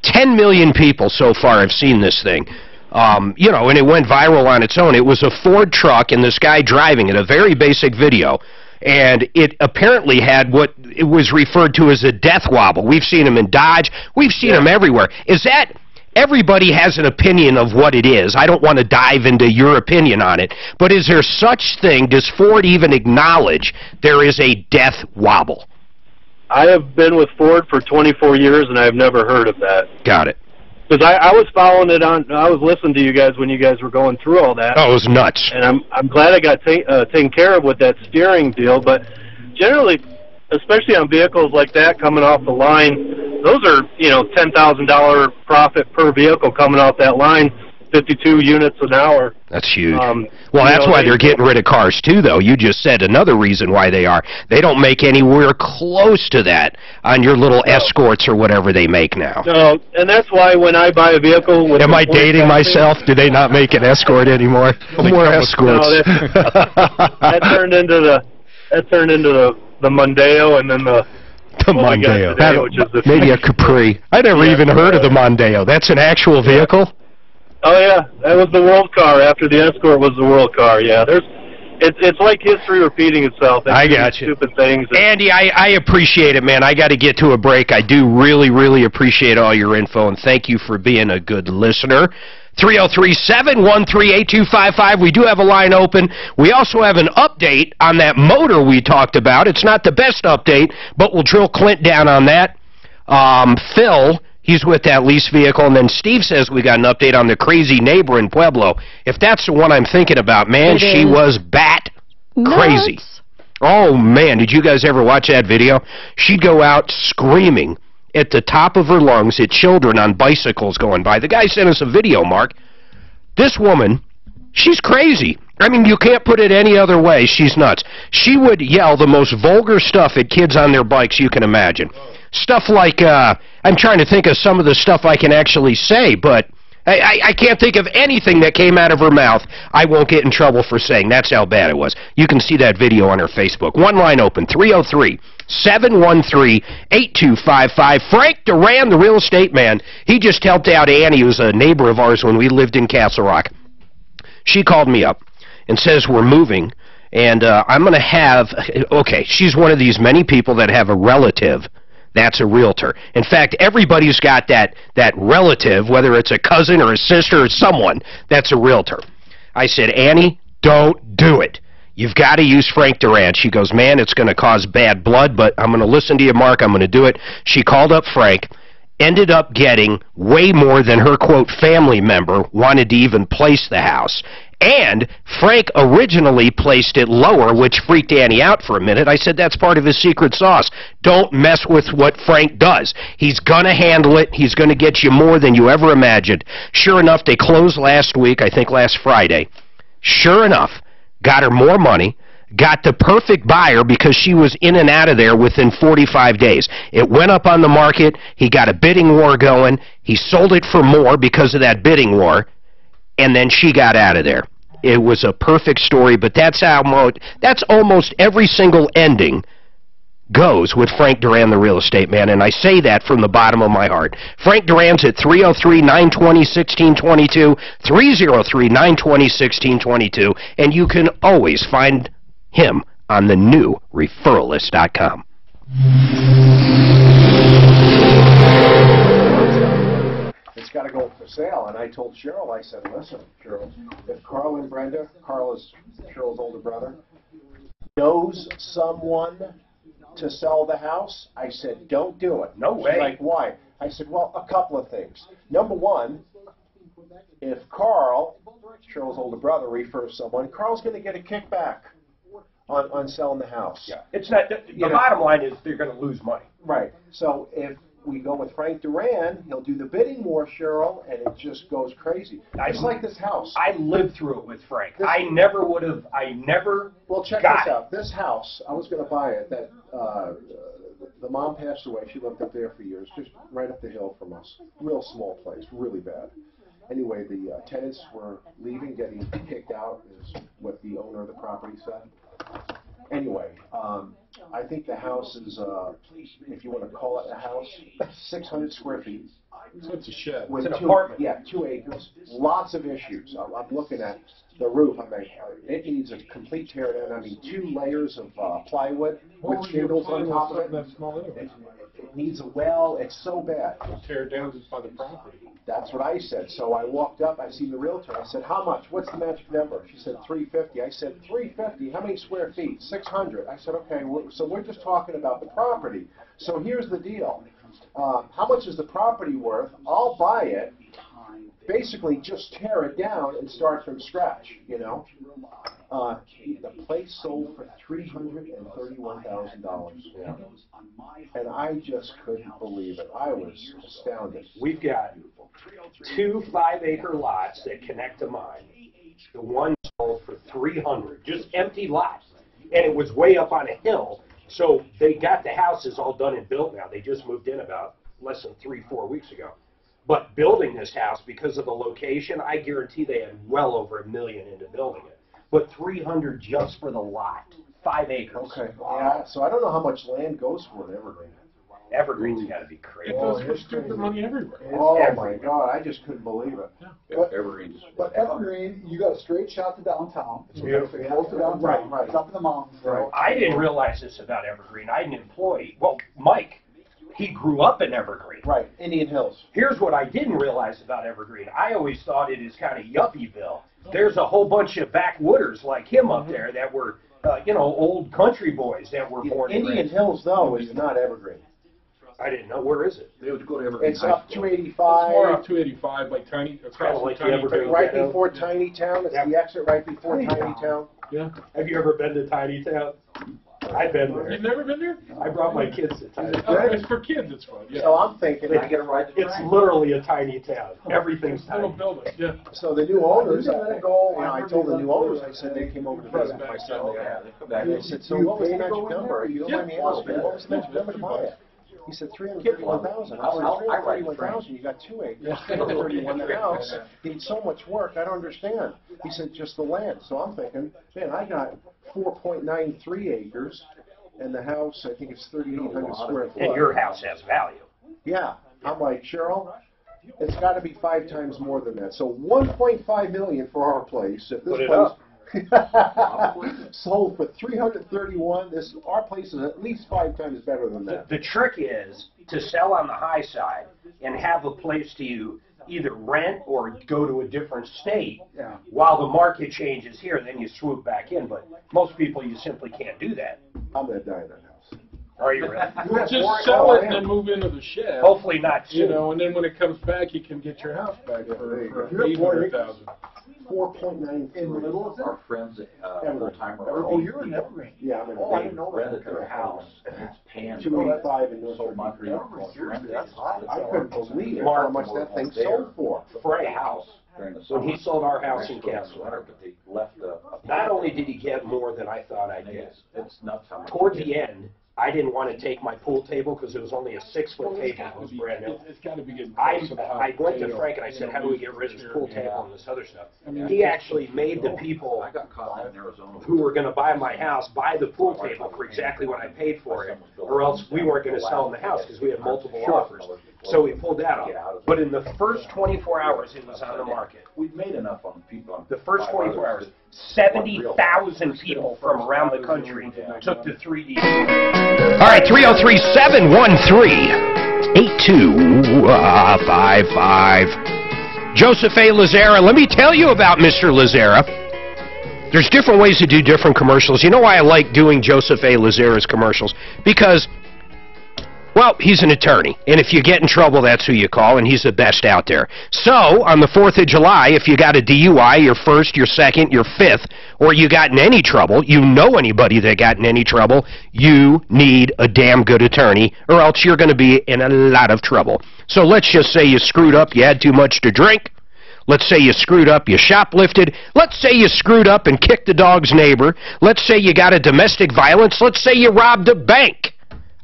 10 million people so far have seen this thing. And it went viral on its own. It was a Ford truck and this guy driving it, a very basic video. And it apparently had what it was referred to as a death wobble. We've seen them in Dodge. We've seen them everywhere. Is that... Everybody has an opinion of what it is. I don't want to dive into your opinion on it. But is there such thing, does Ford even acknowledge there is a death wobble? I have been with Ford for 24 years, and I've never heard of that. Got it. Because I was following it on, I was listening to you guys when you guys were going through all that. Oh, it was nuts. And I'm glad I got taken care of with that steering deal. But generally, especially on vehicles like that coming off the line, those are, $10,000 profit per vehicle coming off that line, 52 units an hour. That's huge. Well, that's why they're getting rid of cars, too, though. You just said another reason why they are. They don't make anywhere close to that on your little Escorts or whatever they make now. No, and that's why when I buy a vehicle... with Am I dating myself? Do they not make an Escort anymore? More Escorts. No, that turned into the Mondeo, and then the Mondeo. Today, which is Maybe a Capri. I never even heard of the Mondeo. That's an actual vehicle? Oh, yeah. That was the world car. After the Escort was the world car, yeah. It's like history repeating itself. I got you. Stupid things. Andy, I appreciate it, man. I got to get to a break. I do really, really appreciate all your info, and thank you for being a good listener. 303-713-8255. We do have a line open. We also have an update on that motor we talked about. It's not the best update, but we'll drill Clint down on that. Phil, he's with that lease vehicle. And then Steve says we got an update on the crazy neighbor in Pueblo. If that's the one I'm thinking about, man, she was bat crazy. Nuts. Oh, man, did you guys ever watch that video? She'd go out screaming at the top of her lungs at children on bicycles going by. The guy sent us a video, Mark. This woman, she's crazy. I mean, you can't put it any other way. She's nuts. She would yell the most vulgar stuff at kids on their bikes you can imagine. Stuff like, I'm trying to think of some of the stuff I can actually say, but I can't think of anything that came out of her mouth I won't get in trouble for saying. That's how bad it was. You can see that video on her Facebook. One line open, 303-713-8255. Frank Duran, the real estate man, he just helped out Annie, who's a neighbor of ours when we lived in Castle Rock. She called me up and says we're moving, and I'm going to have, okay, she's one of these many people that have a relative That's a realtor. In fact, everybody's got that relative, whether it's a cousin or a sister or someone, that's a realtor. I said, Annie, don't do it. You've got to use Frank Durant. She goes, man, it's going to cause bad blood, but I'm going to listen to you, Mark. I'm going to do it. She called up Frank, ended up getting way more than her, quote, family member wanted to even place the house. And Frank originally placed it lower, which freaked Annie out for a minute. I said, that's part of his secret sauce. Don't mess with what Frank does. He's going to handle it. He's going to get you more than you ever imagined. Sure enough, they closed last week, I think last Friday. Sure enough, got her more money, got the perfect buyer because she was in and out of there within 45 days. It went up on the market. He got a bidding war going. He sold it for more because of that bidding war. And then she got out of there. It was a perfect story, but that's almost every single ending goes with Frank Duran, the real estate man, and I say that from the bottom of my heart. Frank Duran's at 303-920-1622, 303-920-1622, and you can always find him on the new referralist.com. It's got to go for sale. And I told Cheryl, I said, listen, Cheryl, if Carl and Brenda, Carl is Cheryl's older brother, knows someone to sell the house, I said, don't do it. No way. She's like, why? I said, well, a couple of things. Number one, if Carl, Cheryl's older brother, refers someone, Carl's going to get a kickback on selling the house. Yeah. It's not, the bottom line is they're going to lose money. Right. So if we go with Frank Duran, he'll do the bidding war, Cheryl, and it just goes crazy. It's like this house. I lived through it with Frank. I never would have, Well, check this out. This house, I was going to buy it. The mom passed away. She lived up there for years, just right up the hill from us. Real small place, really bad. Anyway, the tenants were leaving, getting kicked out, is what the owner of the property said. Anyway, I think the house is, if you want to call it a house, 600 square feet. So it's a shed. With it's an apartment. Yeah, 2 acres. Lots of issues. I'm looking at the roof. I mean, it needs a complete tear down. I mean, 2 layers of plywood with shingles on top of it. That small anyway. It needs a well. It's so bad. Tear it down just by the property. That's what I said. So I walked up. I seen the realtor. I said, how much? What's the magic number? She said, 350. I said, 350? How many square feet? 600. I said, okay, so we're just talking about the property. So here's the deal. How much is the property worth? I'll buy it. Basically, just tear it down and start from scratch, you know. The place sold for $331,000. Yeah. And I just couldn't believe it. I was astounded. We've got 2 5-acre lots that connect to mine. The one sold for $300, just empty lots. And it was way up on a hill. So they got the houses all done and built now. They just moved in about less than 3-4 weeks ago. But building this house, because of the location, I guarantee they had well over $1 million into building it. But $300 just for the lot, 5 acres. Okay. Yeah. So I don't know how much land goes for in Evergreen. Evergreen's got to be crazy. It goes for stupid money everywhere. Oh my God! I just couldn't believe it. Yeah. But Evergreen, you got a straight shot to downtown. It's beautiful. Close to downtown. Right. It's up in the mountains. Right. I didn't realize this about Evergreen. I had an employee. Well, Mike, he grew up in Evergreen. Right. Indian Hills. Here's what I didn't realize about Evergreen. I always thought it is kind of Yuppieville. There's a whole bunch of backwooders like him up there that were, old country boys that were born in Indian Hills, though, is not Evergreen. I didn't know. Where is it? They would go to Evergreen. It's up 285. It's more up 285, like Tiny. Kind of like the Evergreen. Right before Tiny Town. It's the exit right before Tiny Town. Yeah. Have you ever been to Tiny Town? I've been there. You've never been there? I brought my kids to Tiny Town. Oh, it's for kids. It's fun. Yeah. So I'm thinking, It's literally a tiny town. Everything's tiny. Little building. Yeah. So the new owners, I told the new owners, I said they came over to visit my son. They said, so what was the magic number? You don't mind me asking, what was the magic number to buy it? He said, 331,000. I said, 331,000, you got 2 acres. 331 the house. Needs so much work, I don't understand. He said, just the land. So I'm thinking, man, I got 4.93 acres, and the house, I think it's 3,800 square foot. And your house has value. Yeah. I'm like, Cheryl, it's got to be 5 times more than that. So $1.5 million for our place. If this place Sold for $331. Our place is at least 5 times better than that. The trick is to sell on the high side and have a place to either rent or go to a different state while the market changes here, then you swoop back in. But most people, you simply can't do that. I'm going to die in that house. Are you really? Just sell it and then move into the shed. Hopefully not soon. You know, and then when it comes back, you can get your house back for $800,000. 4.9 in the middle of Our friends full-timer. Oh, you're in Evergreen. Yeah, I'm in I didn't know rented their house, and it's paying 285 in North Montreal. I couldn't believe how much that thing sold for. For a house. When he sold our house in Castle, not only did he get more than I thought I'd get, it's nuts how much. Toward the end, I didn't want to take my pool table because it was only a 6-foot table. It was brand new. It's got to be getting I went to Frank and I said, how do we get rid of this pool table and this other stuff? He actually made the people who were going to buy my house buy the pool table for exactly what I paid for it, or else we weren't going to sell them the house because we had multiple offers. So we pulled that off. But in the first 24 hours it was on the market. We've made enough on people. The first 24 hours, 70,000 people from around the country took the 3D. All right, 303-713-8255. Joseph A. Lazara. Let me tell you about Mr. Lazara. There's different ways to do different commercials. You know why I like doing Joseph A. Lazara's commercials? Because, well, he's an attorney, and if you get in trouble, that's who you call, and he's the best out there. So, on the 4th of July, if you got a DUI, your first, your second, your fifth, or you got in any trouble, you know anybody that got in any trouble, you need a damn good attorney, or else you're going to be in a lot of trouble. So let's just say you screwed up, you had too much to drink. Let's say you screwed up, you shoplifted. Let's say you screwed up and kicked the dog's neighbor. Let's say you got a domestic violence. Let's say you robbed a bank.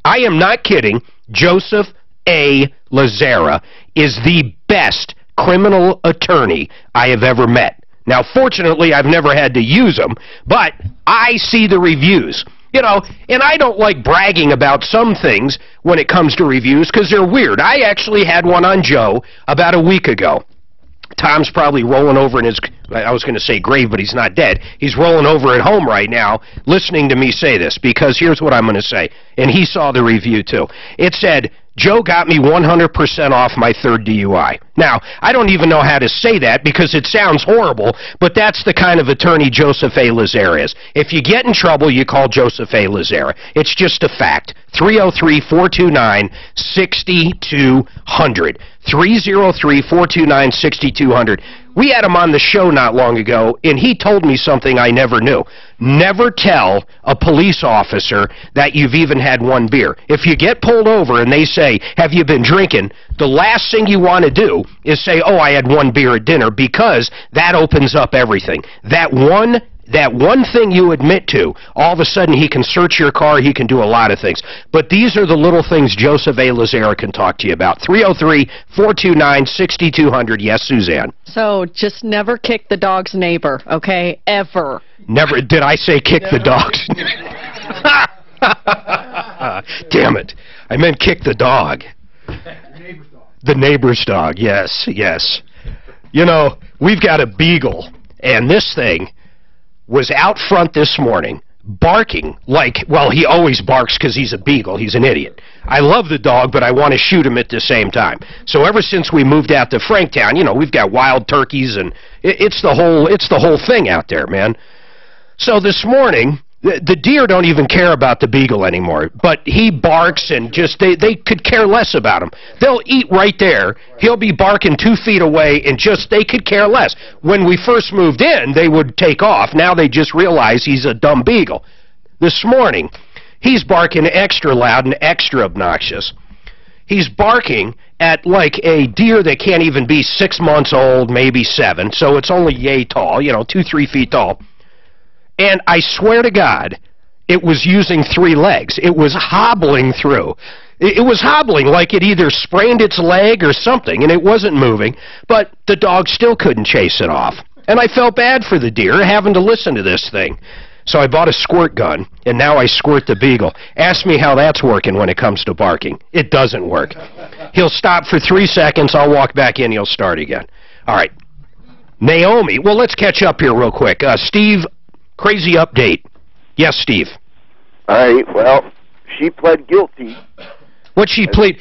I am not kidding. Joseph A. Lazara is the best criminal attorney I have ever met. Now, fortunately, I've never had to use him, but I see the reviews. You know, and I don't like bragging about some things when it comes to reviews because they're weird. I actually had one on Joe about a week ago. Tom's probably rolling over in his, I was going to say grave, but he's not dead. He's rolling over at home right now listening to me say this, because here's what I'm going to say. And he saw the review, too. It said, Joe got me 100% off my 3rd DUI. Now, I don't even know how to say that because it sounds horrible, but that's the kind of attorney Joseph A. Lazara is. If you get in trouble, you call Joseph A. Lazara. It's just a fact. 303-429-6200. 303-429-6200. We had him on the show not long ago, and he told me something I never knew. Never tell a police officer that you've even had one beer. If you get pulled over and they say, have you been drinking, the last thing you want to do is say, oh, I had one beer at dinner, because that opens up everything. That one thing you admit to, all of a sudden he can search your car, he can do a lot of things. But these are the little things Joseph A. Lazara can talk to you about. 303-429-6200. Yes, Suzanne. So just never kick the dog's neighbor, okay? Ever. Never. Did I say kick the dog's? Damn it. I meant kick the dog. The neighbor's dog, yes, yes. You know, we've got a beagle, and this thing was out front this morning barking like, well, he always barks because he's a beagle. He's an idiot. I love the dog, but I want to shoot him at the same time. So ever since we moved out to Franktown, you know, we've got wild turkeys, and it's the whole thing out there, man. So this morning, the deer don't even care about the beagle anymore, but he barks, and just they could care less about him. They'll eat right there. He'll be barking 2 feet away, and just they could care less. When we first moved in, they would take off. Now they just realize he's a dumb beagle. This morning, he's barking extra loud and extra obnoxious. He's barking at like a deer that can't even be 6 months old, maybe 7, so it's only yay tall, you know, 2-3 feet tall. And I swear to God, it was using 3 legs. It was hobbling through. It was hobbling like it either sprained its leg or something, and it wasn't moving, but the dog still couldn't chase it off. And I felt bad for the deer having to listen to this thing. So I bought a squirt gun, and now I squirt the beagle. Ask me how that's working when it comes to barking. It doesn't work. He'll stop for 3 seconds, I'll walk back in, he'll start again. All right. Naomi, well, let's catch up here real quick. Steve Crazy update. Yes, Steve. All right, well, she pled guilty. What she plead?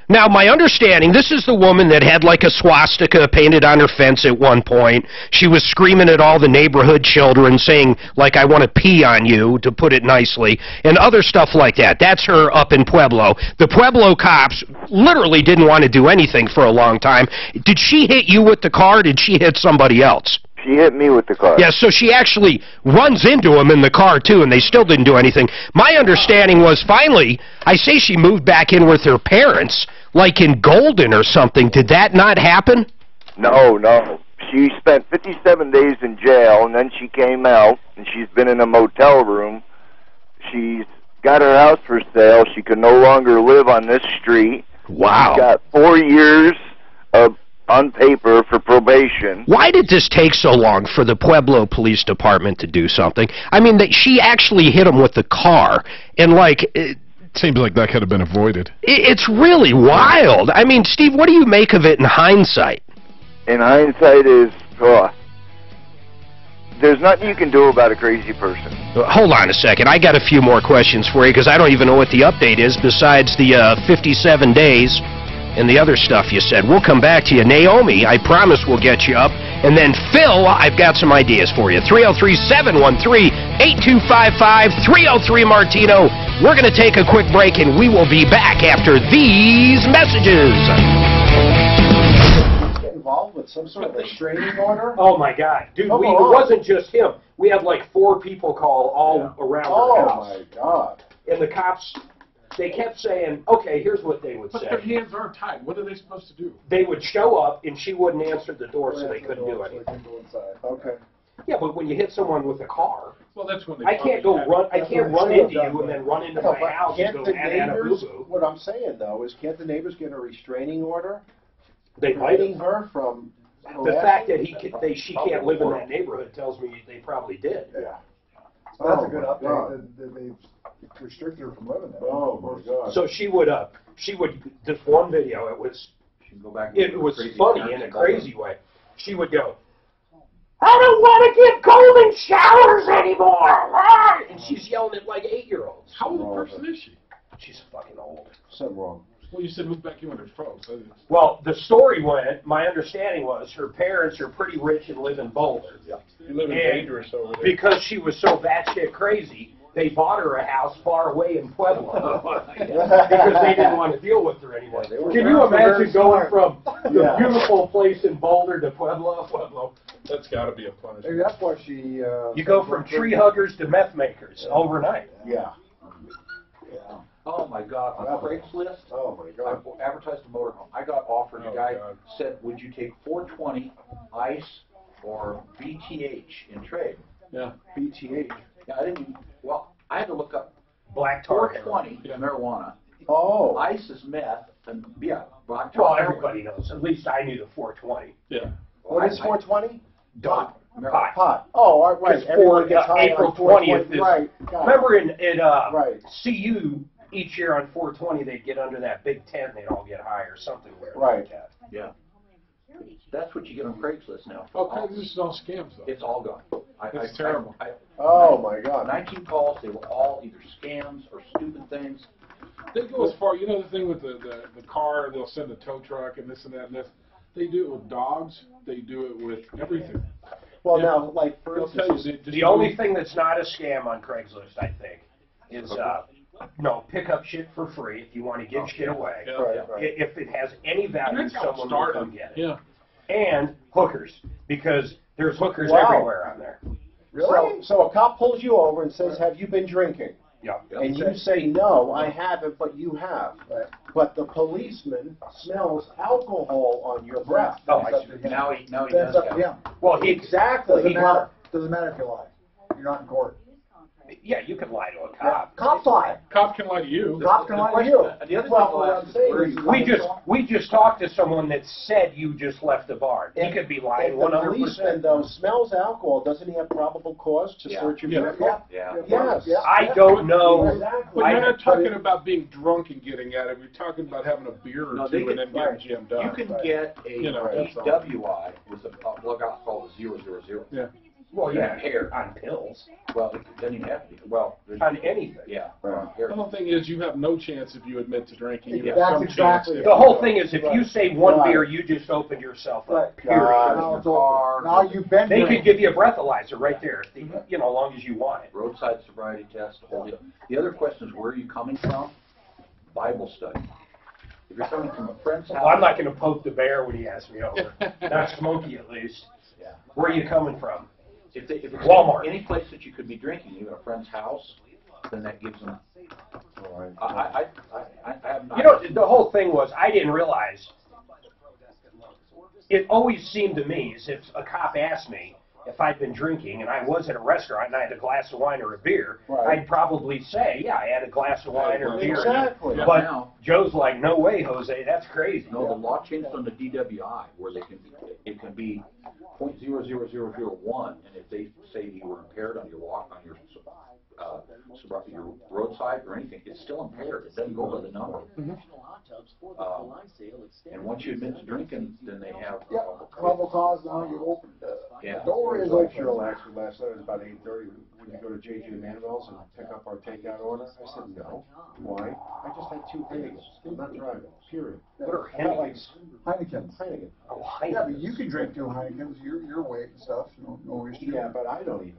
Now, my understanding, this is the woman that had like a swastika painted on her fence at one point. She was screaming at all the neighborhood children, saying, like, I want to pee on you, to put it nicely, and other stuff like that. That's her up in Pueblo. The Pueblo cops literally didn't want to do anything for a long time. Did she hit you with the car, or did she hit somebody else? She hit me with the car. Yeah, so she actually runs into him in the car, too, and they still didn't do anything. My understanding was, finally, I say she moved back in with her parents, like in Golden or something. Did that not happen? No, no. She spent 57 days in jail, and then she came out, and she's been in a motel room. She's got her house for sale. She can no longer live on this street. Wow. She's got 4 years of on paper for probation. Why did this take so long for the Pueblo Police Department to do something? I mean, she actually hit him with the car, and like... It seems like that could have been avoided. It's really wild. I mean, Steve, what do you make of it in hindsight? In hindsight is... there's nothing you can do about a crazy person. Hold on a second. I got a few more questions for you, because I don't even know what the update is besides the 57 days... and the other stuff you said. We'll come back to you. Naomi, I promise we'll get you up. And then Phil, I've got some ideas for you. 303-713-8255, 303-Martino. We're going to take a quick break, and we will be back after these messages. Get involved with some sort of restraining order? Oh, my God. Dude, it wasn't just him. We had like 4 people call all around our house. Oh, my God. And the cops... They kept saying, okay, here's what they would say. But their hands are tied. What are they supposed to do? They would show up, and she wouldn't answer the door, so they couldn't do anything. Okay. Yeah, but when you hit someone with a car, well, that's when they I can't go run. I can't run into you and then run into my house and go at a boo-boo. What I'm saying though is, can't the neighbors get a restraining order? They might. Preventing her from. The fact that she can't live in that neighborhood tells me they probably did. Yeah. So that's a good update. That they've restricted her from living there. Oh my God. So she would this one video. It was funny in a crazy way. She would go, I don't want to get golden showers anymore. And she's yelling at like 8-year-olds. How old a person is she? She's fucking old. Something wrong. Well, you said move back in with her folks. Well, the story went, my understanding was her parents are pretty rich and live in Boulder. Yeah. You live in dangerous over there. Because she was so batshit crazy, they bought her a house far away in Pueblo. Because they didn't want to deal with her anymore. Can you imagine going from the beautiful place in Boulder to Pueblo? That's got to be a punishment. Maybe that's why she... you go from tree huggers to meth makers overnight. Yeah. Oh my God! On Craigslist, oh my God! I advertised a motorhome. I got offered. A guy said, "Would you take 420 ICE or BTH in trade?" Yeah, BTH. Yeah, I didn't. Well, I had to look up black tar. 420 is marijuana. Oh, ICE is meth, and black tar. Well, everybody knows. At least I knew the 420. Yeah. What is 420? Pot. Pot. Oh, right. Everyone gets April 20th. Right. Remember in CU. Each year on 420, they'd get under that big tent and they'd all get high or something weird like that. Yeah. That's what you get on Craigslist now. Okay, this is all scams, though. It's all gone. It's terrible. Oh, my God. 19 calls. They were all either scams or stupid things. They go as far, you know the thing with the car, they'll send a tow truck and this and that and this. They do it with dogs. They do it with everything. Well, now, like, for instance... The only thing that's not a scam on Craigslist, I think, is... pick up shit for free if you want to give shit away. Yeah. Right. If it has any value, someone will come get it. Yeah. And hookers, because there's hookers everywhere on there. Really? So a cop pulls you over and says, have you been drinking? Yeah. And you say, no, I haven't, but you have. Right. But the policeman smells alcohol on your breath. Oh, now he does that. Yeah. Well, exactly. Doesn't matter. Doesn't matter if you lie. You're not in court. Yeah, you can lie to a cop. Yeah. Cops lie. Cop can lie to you. Cops can lie to you. The other what I'm saying is we just talked to someone that said you just left the bar. He could be lying 100%. If the policeman, though, smells alcohol, doesn't he have probable cause to search your vehicle? Yeah. Yes. I don't know. Exactly. But you're not talking about being drunk and getting at it. You're talking about having a beer or two and then getting jammed up. You can get a DWI with a plug out called a 000. Yeah. Well, you have hair on pills. Well, it doesn't even have to be. Well, on anything. Yeah. The whole thing is you have no chance if you admit to drinking. You have That's some exactly chance it. The whole thing is if you say one Right. beer, you just opened yourself up. Right. Period. Now it's over. Now you've been They drinking. could give you a breathalyzer right there, if they, you know, as long as you want it. Roadside sobriety test, the whole deal. The other question is, where are you coming from? Bible study. If you're coming from a friend's house... Well, I'm not going to poke the bear when he has me over. Not Smokey, at least. Yeah. Where are you coming from? If it's Walmart. any place that you could be drinking, even a friend's house, then that gives them... I have not... You know, the whole thing was, I didn't realize, it always seemed to me as if a cop asked me if I'd been drinking and I was at a restaurant and I had a glass of wine or a beer, Right. I'd probably say, yeah, I had a glass of wine or a beer. Exactly. But Now- Joe's like, no way, Jose, that's crazy. No, the law changed on the DWI, where it can be .00001, and if they say you were impaired on your walk, on your roadside or anything, it's still impaired. It doesn't go by the number. And once you admit to drinking, then they have... Probable cause, now you open the Yeah. door. His wife Cheryl asked me last night, it was about 8:30, would you go to J.J. Manuel's and pick up our takeout order? I said, no. Why? I just had 2 bagels. I'm not driving, period. What are Heinekens? Heineken. Oh, Yeah, Heinekens. but you can drink 2 Heinekens, your weight and stuff, no issue. Yeah, but I don't even.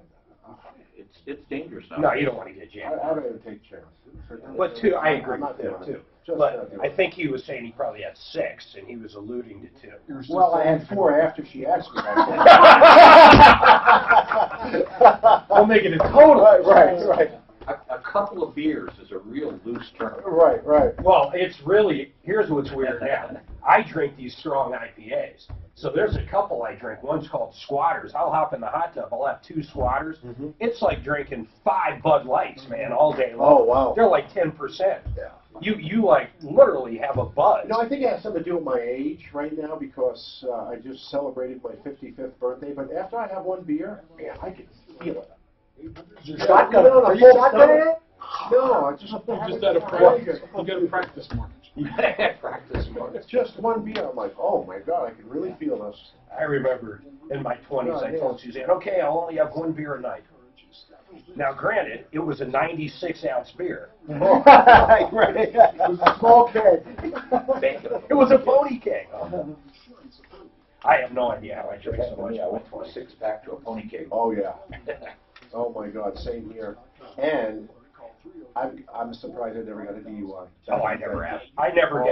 It's dangerous now. No, you don't want to get jammed. I don't even take chances. But too, I agree I'm not with doing that it. too. Just But not doing I it. think he was saying he probably had 6, and he was alluding to 2. Well, I had 4 after she asked me that. We'll make it a total. Right. A couple of beers is a real loose term. Right. Well, it's really, here's what's weird now. I drink these strong IPAs. So there's a couple I drink. One's called Squatters. I'll hop in the hot tub. I'll have 2 Squatters. It's like drinking 5 Bud Lights, man, all day long. Oh, wow. They're like 10%. Yeah. You like literally have a buzz. You know, I think it has something to do with my age right now because I just celebrated my 55th birthday. But after I have 1 beer, man, I can feel it. Shotgun. You know, Are the you full shotgunning stomach. No, I just Just out of practice. You got to practice more. Practice more. It's just 1 beer. I'm like, oh my God, I can really feel this. I remember in my 20s, I told Suzanne, okay, I'll only have 1 beer a night. Now, granted, it was a 96-ounce beer. Right. It was a small keg. It was a pony keg. I have no idea how I drink so much. I went from a 6-pack to a pony cake. Oh, yeah. Oh, my God, same here. And I'm surprised I never got a DUI. Oh, I never have. I never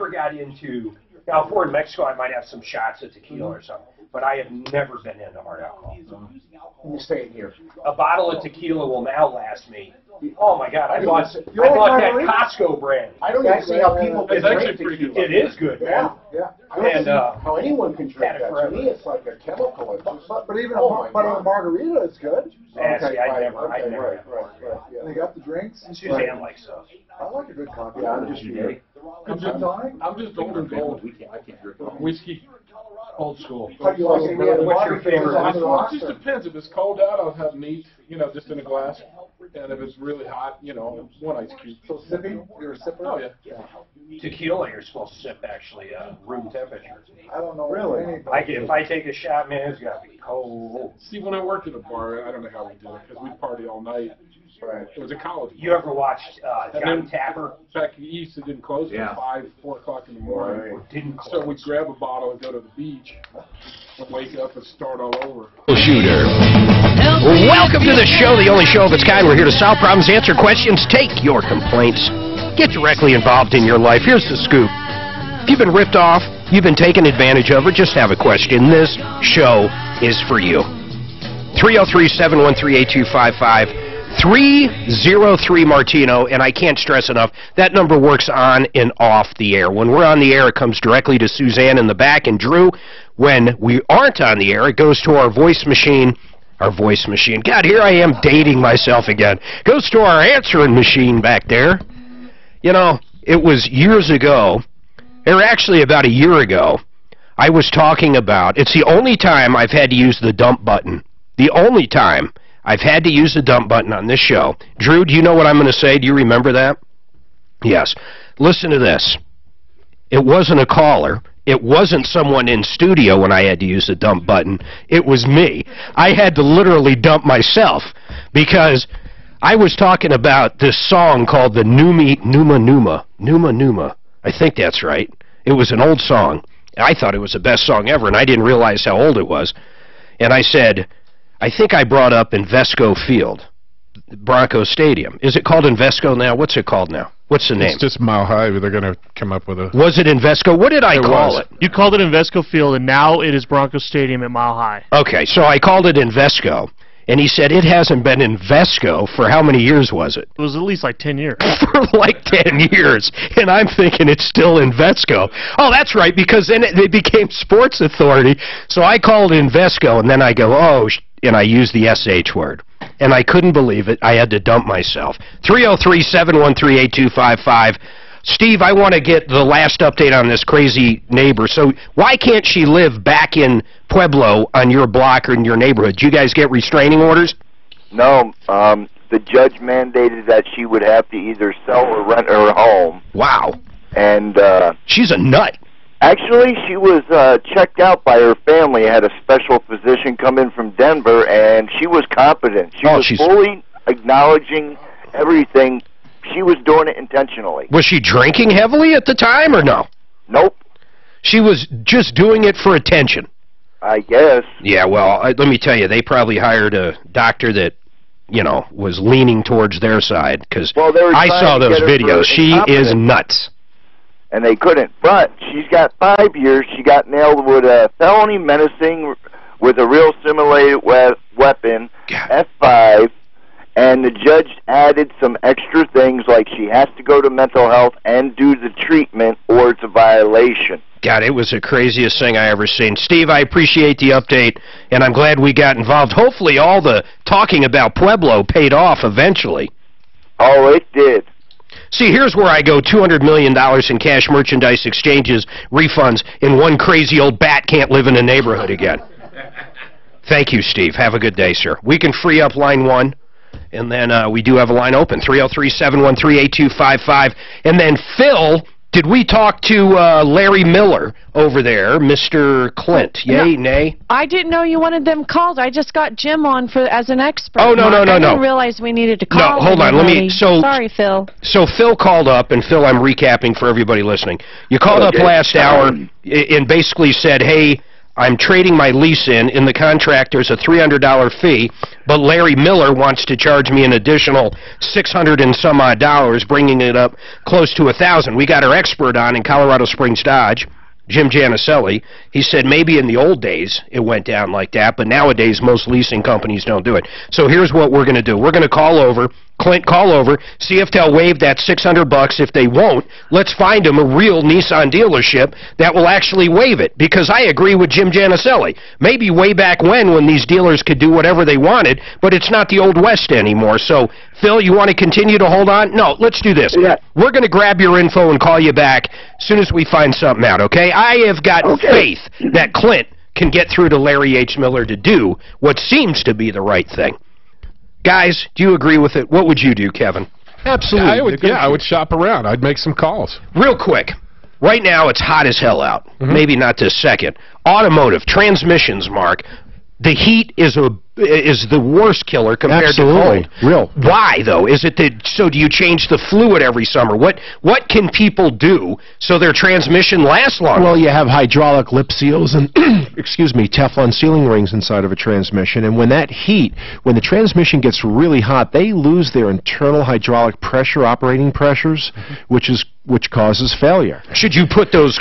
got into. Now, if we're in Mexico, I might have some shots of tequila or something. But I have never been into hard alcohol. You're staying here. A bottle of tequila will now last me. Oh my God! I bought that margarita? Costco brand. I don't even see how people can It's actually drink pretty tequila. good. It is good, man. Yeah. I don't And, see how anyone can drink had it that. To forever. me, it's like a chemical. It's just, But even oh a margarita is good. Yeah, see, I right, never right, have. yeah. They got the drinks. Suzanne likes those. I like a good cocktail. Yeah, I'm just kidding. I'm just old and gold. I can't drink it. Whiskey, old school. How do you like it? We had a What's your barbecue favorite on the Well, it just roster. depends. If it's cold out, I'll have neat, just in a glass. And if it's really hot, 1 ice cube. So sipping? You're a sipper? Oh, yeah. Tequila, you're supposed to sip actually room temperature. I don't know. Really? If I take a shot, man, it's got to be cold. See, when I worked at a bar, I don't know how we did it, because we'd party all night. Right. It was a college You ever watched And John then- Tapper? Back east, it didn't close Yeah. till 5, 4 o'clock in the morning. Right. Didn't close. So we'd grab a bottle and go to the beach and wake up and start all over. Troubleshooter. Welcome to the show, the only show of its kind. We're here to solve problems, answer questions, take your complaints, get directly involved in your life. Here's the scoop. If you've been ripped off, you've been taken advantage of, or just have a question, this show is for you. 303-713-8255, 303 Martino, and I can't stress enough, that number works on and off the air. When we're on the air, it comes directly to Suzanne in the back, and Drew, when we aren't on the air, it goes to our voice machine. Our voice machine. God, here I am dating myself again. Goes to our answering machine back there. It was years ago, or actually about a year ago, I was talking about, it's the only time I've had to use the dump button. The only time I've had to use the dump button on this show. Drew, do you know what I'm going to say? Do you remember that? Yes. Listen to this. It wasn't a caller. it wasn't someone in studio when I had to use the dump button. It was me. I had to literally dump myself because I was talking about this song called the Numa Numa. I think that's right. It was an old song. I thought it was the best song ever, and I didn't realize how old it was. And I said, I think I brought up Invesco Field, Broncos Stadium. Is it called Invesco now? What's it called now? What's the name? It's just Mile High. They're going to come up with a... Was it Invesco? What did I call it? You called it Invesco Field, and now it is Broncos Stadium at Mile High. Okay, so I called it Invesco. And he said, it hasn't been Invesco for how many years was it? It was at least like 10 years. For like 10 years. And I'm thinking it's still Invesco. Oh, that's right, because then it became Sports Authority. So I called Invesco, and then I go, oh, and I used the SH word. And I couldn't believe it. I had to dump myself. 303-713-8255. Steve, I want to get the last update on this crazy neighbor. So why can't she live back in Pueblo on your block or in your neighborhood? Do you guys get restraining orders? No. The judge mandated that she would have to either sell or rent her home. Wow. And she's a nut. Actually, she was checked out by her family, had a special physician come in from Denver, and she was competent. She was fully acknowledging everything. She was doing it intentionally. Was she drinking heavily at the time or no? Nope. She was just doing it for attention. I guess. Yeah, well, let me tell you, they probably hired a doctor that, you know, was leaning towards their side, because I saw those videos. She is nuts. And they couldn't. But she's got 5 years. She got nailed with a felony menacing with a real simulated weapon, F5. And the judge added some extra things like she has to go to mental health and do the treatment or it's a violation. God, it was the craziest thing I ever seen. Steve, I appreciate the update, and I'm glad we got involved. Hopefully all the talking about Pueblo paid off eventually. Oh, it did. See, here's where I go $200 million in cash merchandise exchanges, refunds, and one crazy old bat can't live in a neighborhood again. Thank you, Steve. Have a good day, sir. We can free up line 1. And then we do have a line open, 303-713-8255. And then, Phil, did we talk to Larry Miller over there, Mr. Clint? Yay, nay? I didn't know you wanted them called. I just got Jim on as an expert. Oh, no. I didn't realize we needed to call. No, hold on. Sorry, Phil. So Phil called up, and Phil, I'm recapping for everybody listening. You called up last hour and basically said, hey, I'm trading my lease in the contract there's a $300 fee, but Larry Miller wants to charge me an additional $600 and some odd dollars, bringing it up close to $1,000. We got our expert on in Colorado Springs Dodge, Jim Janicelli. He said maybe in the old days it went down like that, but nowadays most leasing companies don't do it. So here's what we're going to do. We're going to call over, Clint, call over, see if they'll waive that $600. If they won't, let's find them a real Nissan dealership that will actually waive it. Because I agree with Jim Janicelli. Maybe way back when these dealers could do whatever they wanted, but it's not the Old West anymore. So, Phil, you want to continue to hold on? No, let's do this. Yeah. We're going to grab your info and call you back as soon as we find something out, okay? I have got faith that Clint can get through to Larry H. Miller to do what seems to be the right thing. Guys, do you agree with it? What would you do, Kevin? Absolutely. I would shop around. I'd make some calls. Real quick. Right now, it's hot as hell out. Maybe not this second. Automotive, transmissions, Mark. The heat is the worst killer compared to cold. Real. Why, though? Is it so do you change the fluid every summer? What can people do so their transmission lasts longer? Well, you have hydraulic lip seals and, excuse me, Teflon sealing rings inside of a transmission. And when that heat, when the transmission gets really hot, they lose their internal hydraulic pressure, operating pressures, which causes failure. Should you put those,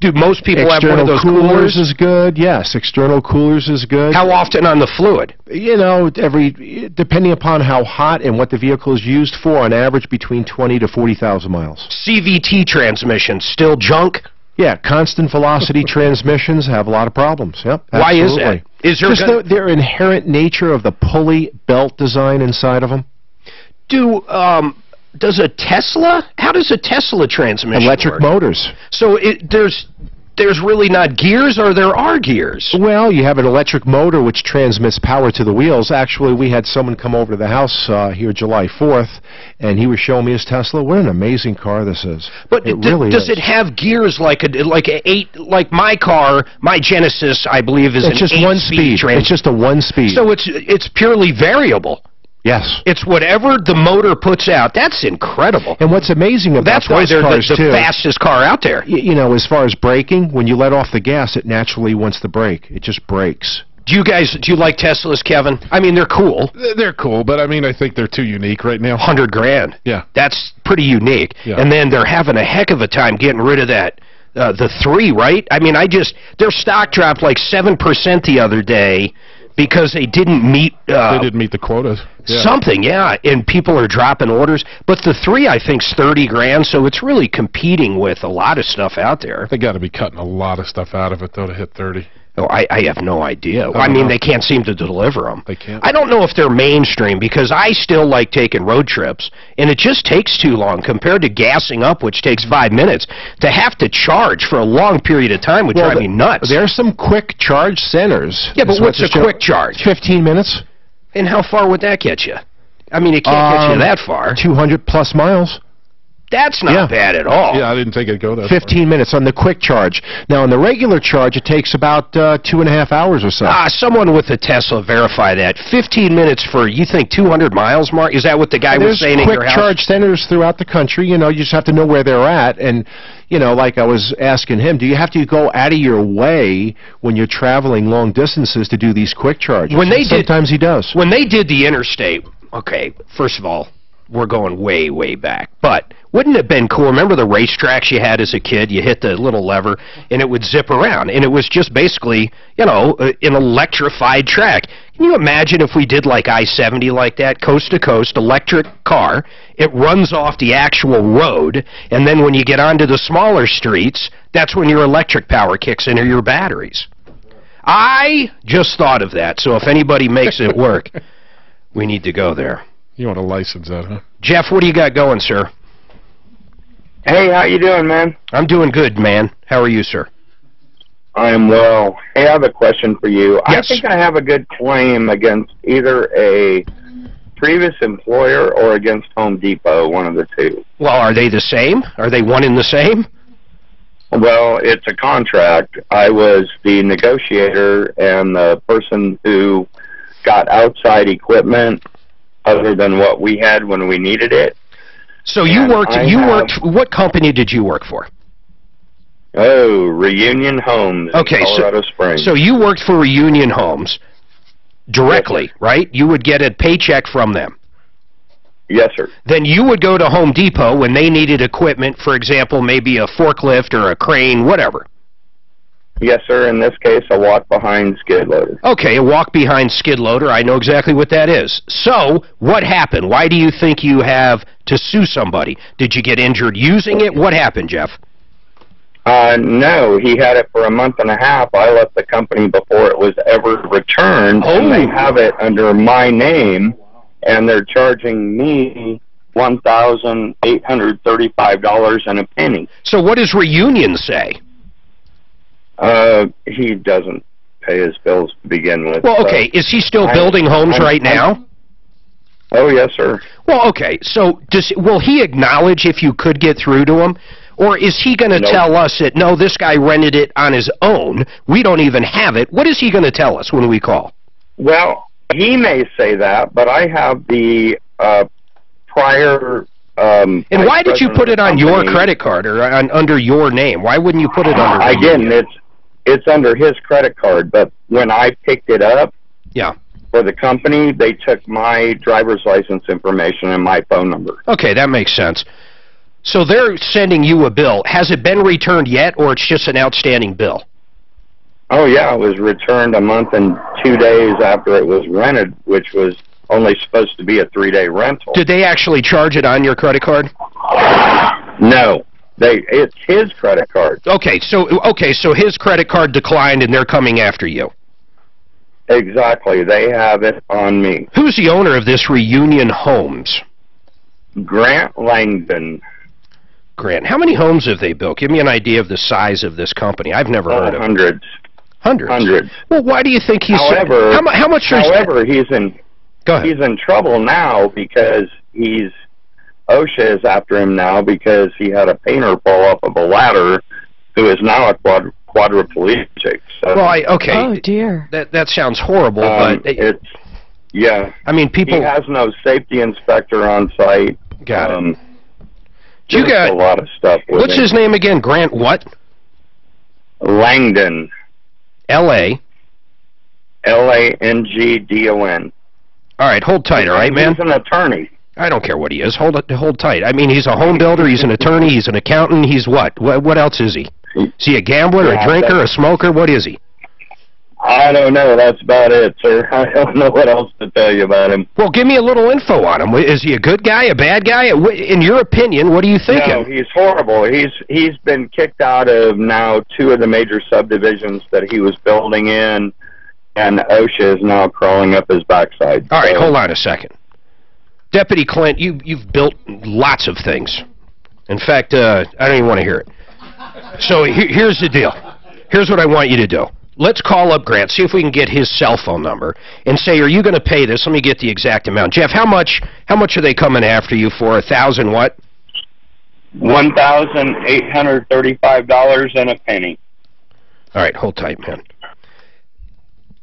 do most people have one of those coolers? coolers? Is good, yes. External coolers is good. How often on the fluid? You know, depending upon how hot and what the vehicle is used for, on average between 20 to 40,000 miles. CVT transmissions, still junk? Yeah, constant velocity transmissions have a lot of problems. Yep, why is that? Is there just their inherent nature of the pulley belt design inside of them? Does a Tesla? How does a Tesla transmission Electric work? motors. So there's really not gears, or there are gears? Well, you have an electric motor which transmits power to the wheels. Actually, we had someone come over to the house here July 4th, and he was showing me his Tesla. What an amazing car this is. But does it have gears like like my car, my Genesis, I believe, is it's just one speed. It's just a one speed. So it's purely variable. Yes. It's whatever the motor puts out. That's incredible. And what's amazing about that's why they're the fastest car out there. You know, as far as braking, when you let off the gas, it naturally wants to brake. It just brakes. Do you like Teslas, Kevin? I mean, they're cool. They're cool, but I mean, I think they're too unique right now. $100,000. Yeah. That's pretty unique. Yeah. And then they're having a heck of a time getting rid of that. The 3, right? I mean, their stock dropped like 7% the other day because they didn't meet... they didn't meet the quotas. Yeah. Something, yeah, and people are dropping orders. But the 3, I think, is $30,000, so it's really competing with a lot of stuff out there. They got to be cutting a lot of stuff out of it, though, to hit 30. Oh, I have no idea. I mean, they can't seem to deliver them. They can't. I don't know if they're mainstream, because I still like taking road trips, and it just takes too long compared to gassing up, which takes 5 minutes. To have to charge for a long period of time would drive me nuts. There are some quick charge centers. Yeah, but what's a quick charge? 15 minutes. And how far would that get you? I mean, it can't get you that far. 200-plus miles. That's not bad at all. Yeah, I didn't think it'd go that 15 minutes on the quick charge. Now, on the regular charge, it takes about 2.5 hours or so. Someone with a Tesla, verify that. 15 minutes for, you think, 200 miles, Mark? Is that what the guy was saying in your house? There's quick charge centers throughout the country. You know, you just have to know where they're at. And, you know, like I was asking him, do you have to go out of your way when you're traveling long distances to do these quick charges? Sometimes he does. When they did the interstate, okay, first of all, we're going way, way back. But wouldn't it have been cool? Remember the racetracks you had as a kid? You hit the little lever, and it would zip around. And it was just basically, you know, an electrified track. Can you imagine if we did like I-70 like that, coast-to-coast, electric car? It runs off the actual road, and then when you get onto the smaller streets, that's when your electric power kicks in, or your batteries. I just thought of that, so if anybody makes it work, we need to go there. You want to license that, huh? Jeff, what do you got going, sir? Hey, how you doing, man? I'm doing good, man. How are you, sir? I am well. Hey, I have a question for you. Yes. I think I have a good claim against either a previous employer or against Home Depot, one of the two. Well, are they the same? Are they one and the same? Well, it's a contract. I was the negotiator and the person who got outside equipment other than what we had when we needed it. So you worked, what company did you work for? Oh, Reunion Homes in Colorado Springs. So you worked for Reunion Homes directly, yes, right? You would get a paycheck from them. Yes, sir. Then you would go to Home Depot when they needed equipment, for example, maybe a forklift or a crane, whatever. Yes, sir. In this case, a walk-behind skid loader. Okay, a walk-behind skid loader. I know exactly what that is. So, what happened? Why do you think you have to sue somebody? Did you get injured using it? What happened, Jeff? No, he had it for a month and a half. I left the company before it was ever returned, and they have it under my name, and they're charging me $1,835 and a penny. So what does Reunion say? He doesn't pay his bills to begin with. Well, okay. Is he still building homes right now? Oh, yes, sir. Well, okay. So will he acknowledge if you could get through to him? Or is he going to tell us that, no, this guy rented it on his own, we don't even have it? What is he going to tell us when we call? Well, he may say that, but I have the prior... and why did you put it on your credit card or under your name? Why wouldn't you put it under... Again, it's under his credit card, but when I picked it up for the company, they took my driver's license information and my phone number. Okay, that makes sense. So they're sending you a bill. Has it been returned yet, or it's just an outstanding bill? Oh, yeah, it was returned a month and 2 days after it was rented, which was only supposed to be a 3-day rental. Did they actually charge it on your credit card? No. It's his credit card. Okay, so his credit card declined and they're coming after you. Exactly. They have it on me. Who's the owner of this Reunion Homes? Grant Langdon. Grant? How many homes have they built? Give me an idea of the size of this company. I've never heard of it. Hundreds. Hundreds? Hundreds. Well, why do you think he's... However, how much... However, he's in trouble now because OSHA is after him now because he had a painter fall off of a ladder who is now a quadriplegic. So, well, okay. Oh, dear. That sounds horrible, but... It's... Yeah. I mean, people... He has no safety inspector on site. Got it. You got a lot of stuff with What's his name again? Grant what? Langdon. L-A? Langdon. All right, hold tight, all right, man? He's an attorney. I don't care what he is. Hold tight. I mean, he's a home builder, he's an attorney, he's an accountant, he's what? What else is he? Is he a gambler, a drinker, a smoker? What is he? I don't know. That's about it, sir. I don't know what else to tell you about him. Well, give me a little info on him. Is he a good guy, a bad guy? In your opinion, what do you think? No, he's horrible. He's been kicked out of now 2 of the major subdivisions that he was building in, and OSHA is now crawling up his backside. All right, hold on a second. Deputy Clint, you've built lots of things. In fact, I don't even want to hear it. So here's the deal. Here's what I want you to do. Let's call up Grant, see if we can get his cell phone number, and say, are you going to pay this? Let me get the exact amount. Jeff, how much are they coming after you for? 1,000 what? $1,835 and a penny. All right, hold tight, man.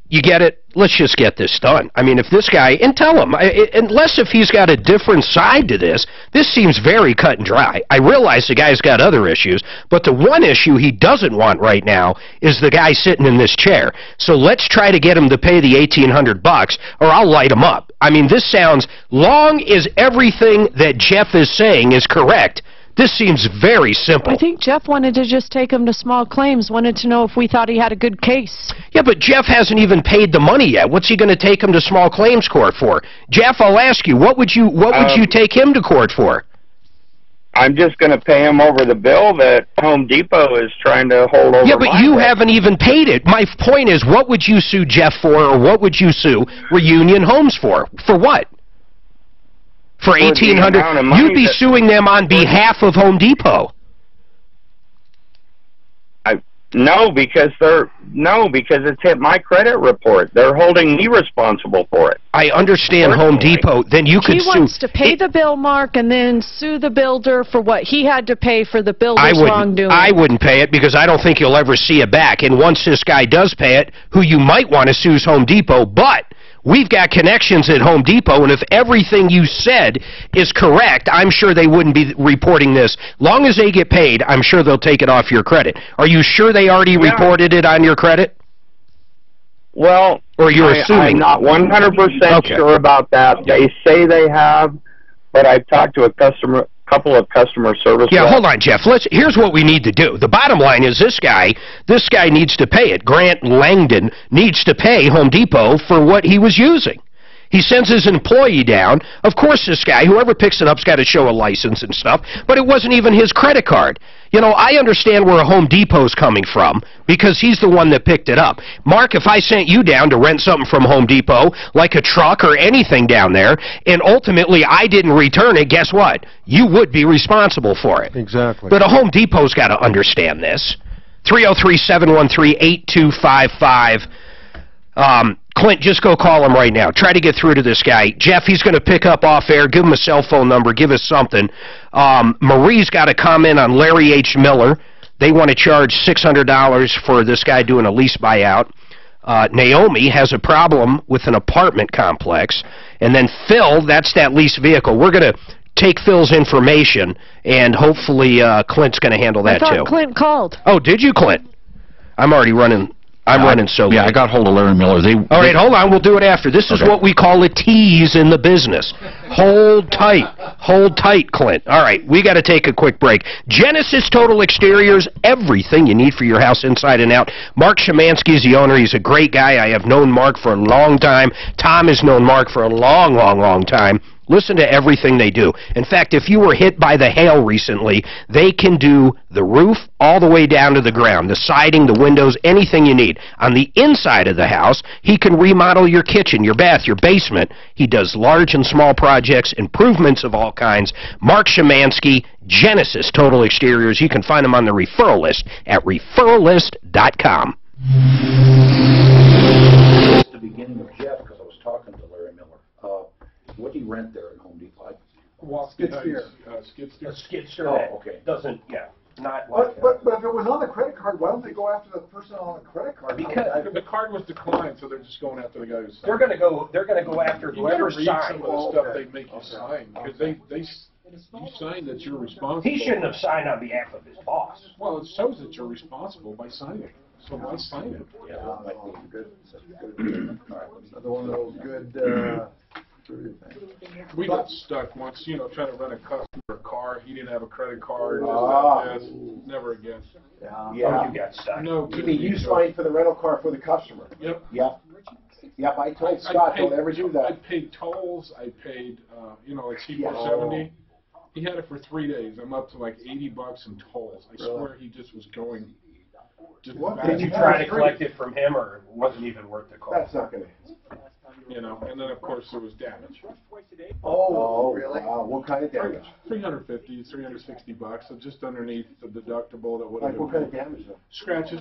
You get it? Let's just get this done. I mean, if this guy, and tell him, unless if he's got a different side to this seems very cut and dry. I realize the guy's got other issues, but the one issue he doesn't want right now is the guy sitting in this chair. So let's try to get him to pay the $1,800, or I'll light him up. I mean, this sounds, long as everything that Jeff is saying is correct, this seems very simple. I think Jeff wanted to just take him to small claims, wanted to know if we thought he had a good case. Yeah, but Jeff hasn't even paid the money yet. What's he going to take him to small claims court for? Jeff, I'll ask you, what would you take him to court for? I'm just going to pay him over the bill that Home Depot is trying to hold over. Yeah, but you haven't even paid it. My point is, what would you sue Jeff for, or what would you sue Reunion Homes for? For what? For $1,800, you'd be suing them on behalf of Home Depot. No, because it's hit my credit report. They're holding me responsible for it. I understand Home Depot. Then you could sue. He wants to pay the bill, Mark, and then sue the builder for what he had to pay for the builder's wrongdoing. I wouldn't pay it because I don't think you'll ever see it back. And once this guy does pay it, who you might want to sue is Home Depot, but we've got connections at Home Depot, and if everything you said is correct, I'm sure they wouldn't be reporting this. Long as they get paid, I'm sure they'll take it off your credit. Are you sure they already reported it on your credit? Well, or you're assuming? I'm not 100% sure about that. They say they have, but I've talked to a couple of customer service reps. Hold on, Jeff. Here's what we need to do. The bottom line is this guy needs to pay it. Grant Langdon needs to pay Home Depot for what he was using. He sends his employee down. Of course, this guy, whoever picks it up's got to show a license and stuff, but it wasn't even his credit card. You know, I understand where Home Depot's coming from because he's the one that picked it up. Mark, if I sent you down to rent something from Home Depot, like a truck or anything down there, and ultimately I didn't return it, guess what? You would be responsible for it. Exactly. But a Home Depot's got to understand this. 303-713-8255. Clint, just go call him right now. Try to get through to this guy. Jeff, he's going to pick up off air. Give him a cell phone number. Give us something. Marie's got a comment on Larry H. Miller. They want to charge $600 for this guy doing a lease buyout. Naomi has a problem with an apartment complex. And then Phil, that's that lease vehicle. We're going to take Phil's information, and hopefully Clint's going to handle that, too. I thought Clint called. Oh, did you, Clint? I'm already running. I'm running so late. Yeah, I got hold of Larry Miller. All right, hold on. We'll do it after. This is what we call a tease in the business. Hold tight. Hold tight, Clint. All right, we got to take a quick break. Genesis Total Exteriors, everything you need for your house inside and out. Mark Szymanski is the owner. He's a great guy. I have known Mark for a long time. Tom has known Mark for a long, long, long time. Listen to everything they do. In fact, if you were hit by the hail recently, they can do the roof all the way down to the ground, the siding, the windows, anything you need. On the inside of the house, he can remodel your kitchen, your bath, your basement. He does large and small projects, improvements of all kinds. Mark Szymanski, Genesis Total Exteriors. You can find him on the referral list at referrallist.com. It's the beginning of Jeff, because I was talking to Larry Miller. What do you rent there at Home Depot? Well, skid steer. A skid steer Oh, that okay. doesn't, not like But if it was on the credit card, why don't they go after the person on the credit card? Because the card was declined, so they're just going after the guy who signed. they're going to go after You gotta whoever read signed. some of the stuff they make you sign, because you sign that you're responsible. He shouldn't have signed on behalf of his boss. Well, it shows that you're responsible by signing. So why sign it? Yeah, good. Another one of those good. We got stuck once, trying to rent a customer a car. He didn't have a credit card. Never again. Yeah. Oh, you got stuck. No, You mean you signed for the rental car for the customer? Yep. Yep. Yep, I told Scott, don't ever do I that. paid tolls. I paid, like C470. He had it for 3 days. I'm up to like $80 in tolls. I swear he just was going. Did you try to collect it from him, or it wasn't even worth the call? That's not going to. And then of course there was damage. Oh, really? Wow. What kind of damage? $350, $360, so just underneath the deductible that would have Like what kind of damage though? Scratches.